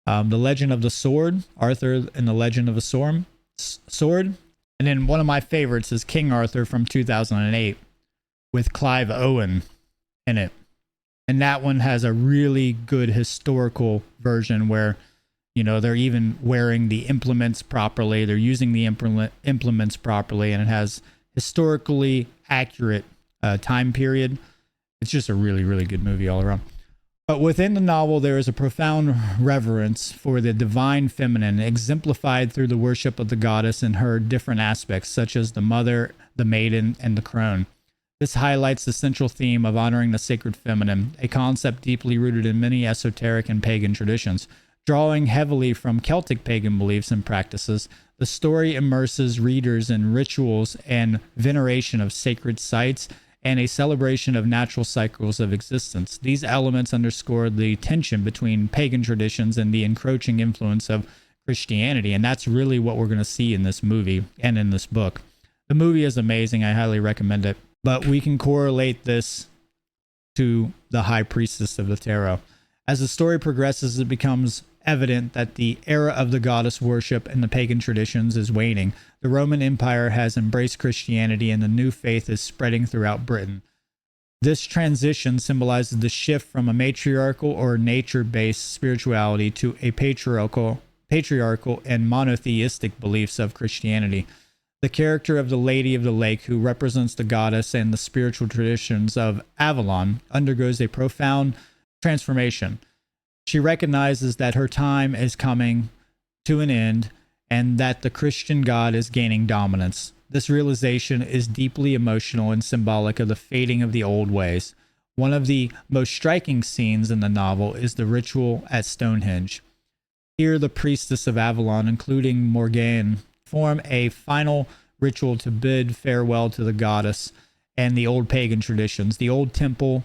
Speaker 1: The Legend of the Sword, Arthur and the Legend of the Sword. And then one of my favorites is King Arthur from 2008 with Clive Owen in it. And that one has a really good historical version where, you know, they're even wearing the implements properly. They're using the implements properly, and it has historically accurate time period. It's just a really, really good movie all around. But within the novel, there is a profound reverence for the divine feminine, exemplified through the worship of the goddess in her different aspects, such as the mother, the maiden, and the crone. This highlights the central theme of honoring the sacred feminine, a concept deeply rooted in many esoteric and pagan traditions. Drawing heavily from Celtic pagan beliefs and practices, the story immerses readers in rituals and veneration of sacred sites and a celebration of natural cycles of existence. These elements underscore the tension between pagan traditions and the encroaching influence of Christianity, and that's really what we're going to see in this movie and in this book. The movie is amazing. I highly recommend it. But we can correlate this to the High Priestess of the Tarot. As the story progresses, it becomes evident that the era of the goddess worship and the pagan traditions is waning. The Roman Empire has embraced Christianity, and the new faith is spreading throughout Britain. This transition symbolizes the shift from a matriarchal or nature-based spirituality to a patriarchal and monotheistic beliefs of Christianity. The character of the Lady of the Lake, who represents the goddess and the spiritual traditions of Avalon, undergoes a profound transformation. She recognizes that her time is coming to an end and that the Christian God is gaining dominance. This realization is deeply emotional and symbolic of the fading of the old ways. One of the most striking scenes in the novel is the ritual at Stonehenge. Here, the priestess of Avalon, including Morgane, form a final ritual to bid farewell to the goddess and the old pagan traditions. The old temples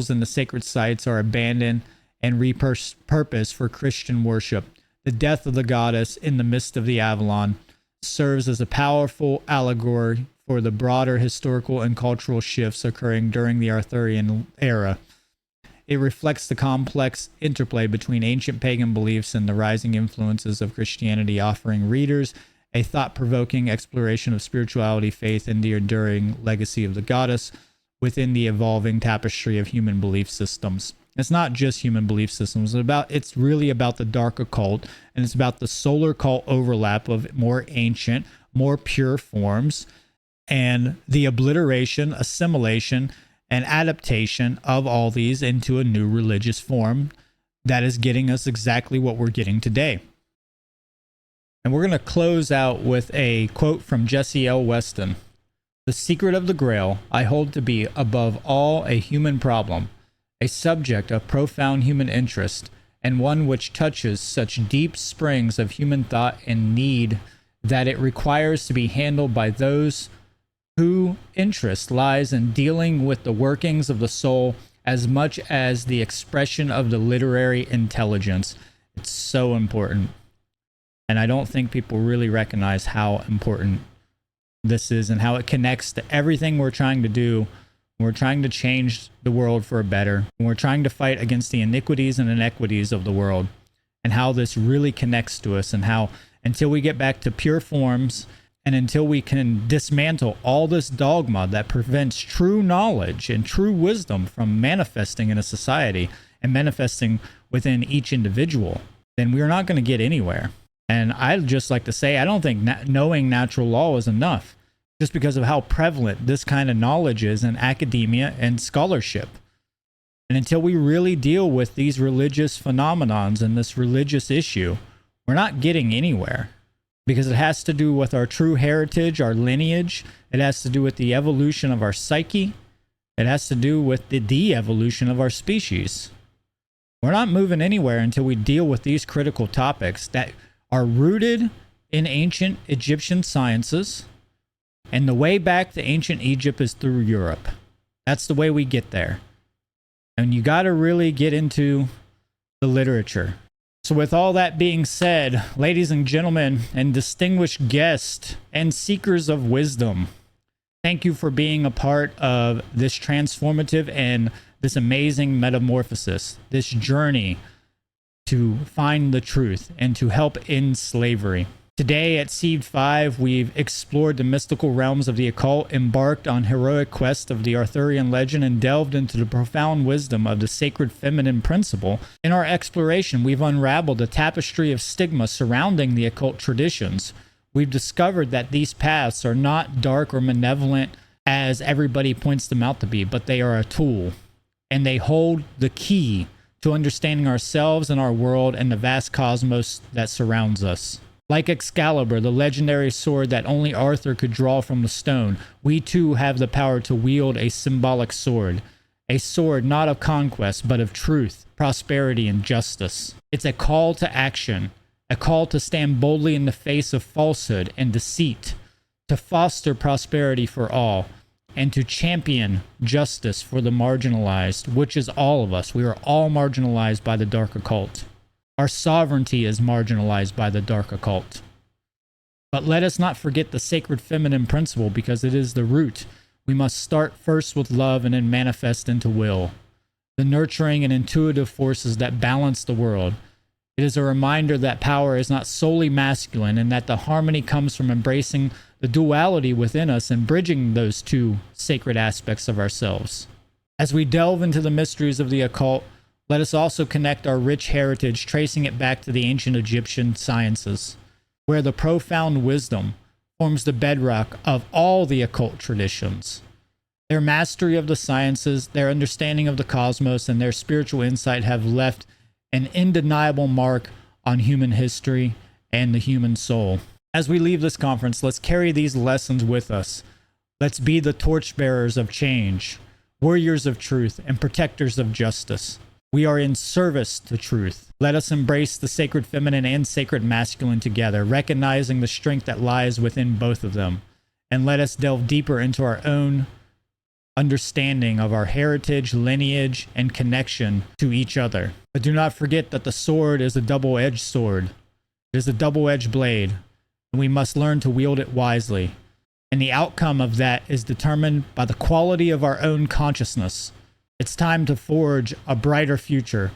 Speaker 1: and the sacred sites are abandoned and repurposed for Christian worship. The death of the goddess in the midst of the Avalon serves as a powerful allegory for the broader historical and cultural shifts occurring during the Arthurian era. It reflects the complex interplay between ancient pagan beliefs and the rising influences of Christianity, offering readers a thought-provoking exploration of spirituality, faith, and the enduring legacy of the goddess within the evolving tapestry of human belief systems. It's not just human belief systems. It's really about the dark occult, and it's about the solar cult overlap of more ancient, more pure forms, and the obliteration, assimilation, and adaptation of all these into a new religious form that is getting us exactly what we're getting today. And we're going to close out with a quote from Jesse L. Weston. "The secret of the Grail I hold to be above all a human problem, a subject of profound human interest, and one which touches such deep springs of human thought and need that it requires to be handled by those whose interest lies in dealing with the workings of the soul as much as the expression of the literary intelligence." It's so important. And I don't think people really recognize how important this is and how it connects to everything we're trying to do. We're trying to change the world for a better. We're trying to fight against the iniquities and inequities of the world, and how this really connects to us, and how until we get back to pure forms and until we can dismantle all this dogma that prevents true knowledge and true wisdom from manifesting in a society and manifesting within each individual, then we're not going to get anywhere. And I'd just like to say, I don't think knowing natural law is enough, just because of how prevalent this kind of knowledge is in academia and scholarship. And until we really deal with these religious phenomenons and this religious issue, we're not getting anywhere, because it has to do with our true heritage, our lineage. It has to do with the evolution of our psyche. It has to do with the de-evolution of our species. We're not moving anywhere until we deal with these critical topics that are rooted in ancient Egyptian sciences, and the way back to ancient Egypt is through Europe. That's the way we get there. And you got to really get into the literature. So with all that being said, ladies and gentlemen, and distinguished guests and seekers of wisdom, thank you for being a part of this transformative and this amazing metamorphosis, this journey to find the truth and to help end slavery. Today at S.E.E.D 5, we've explored the mystical realms of the occult, embarked on heroic quest of the Arthurian legend, and delved into the profound wisdom of the sacred feminine principle. In our exploration, we've unraveled the tapestry of stigma surrounding the occult traditions. We've discovered that these paths are not dark or malevolent as everybody points them out to be, but they are a tool, and they hold the key to understanding ourselves and our world and the vast cosmos that surrounds us. Like Excalibur, the legendary sword that only Arthur could draw from the stone, we too have the power to wield a symbolic sword. A sword not of conquest, but of truth, prosperity, and justice. It's a call to action, a call to stand boldly in the face of falsehood and deceit, to foster prosperity for all, and to champion justice for the marginalized, which is all of us. We are all marginalized by the dark occult. Our sovereignty is marginalized by the dark occult. But let us not forget the sacred feminine principle, because it is the root. We must start first with love and then manifest into will, the nurturing and intuitive forces that balance the world. It is a reminder that power is not solely masculine, and that the harmony comes from embracing the duality within us and bridging those two sacred aspects of ourselves. As we delve into the mysteries of the occult, let us also connect our rich heritage, tracing it back to the ancient Egyptian sciences, where the profound wisdom forms the bedrock of all the occult traditions. Their mastery of the sciences, their understanding of the cosmos, and their spiritual insight have left an undeniable mark on human history and the human soul. As we leave this conference, let's carry these lessons with us. Let's be the torchbearers of change, warriors of truth, and protectors of justice. We are in service to truth. Let us embrace the sacred feminine and sacred masculine together, recognizing the strength that lies within both of them. And let us delve deeper into our own understanding of our heritage, lineage, and connection to each other. But do not forget that the sword is a double-edged sword. It is a double-edged blade, and we must learn to wield it wisely. And the outcome of that is determined by the quality of our own consciousness. It's time to forge a brighter future,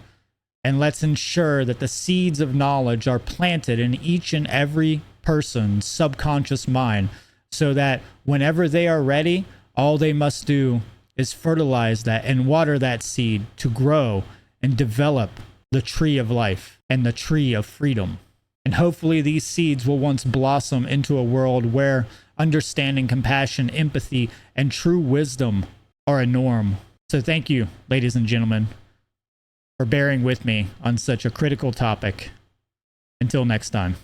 Speaker 1: and let's ensure that the seeds of knowledge are planted in each and every person's subconscious mind, so that whenever they are ready, all they must do is fertilize that and water that seed to grow and develop the tree of life and the tree of freedom. And hopefully these seeds will once blossom into a world where understanding, compassion, empathy, and true wisdom are a norm. So thank you, ladies and gentlemen, for bearing with me on such a critical topic. Until next time.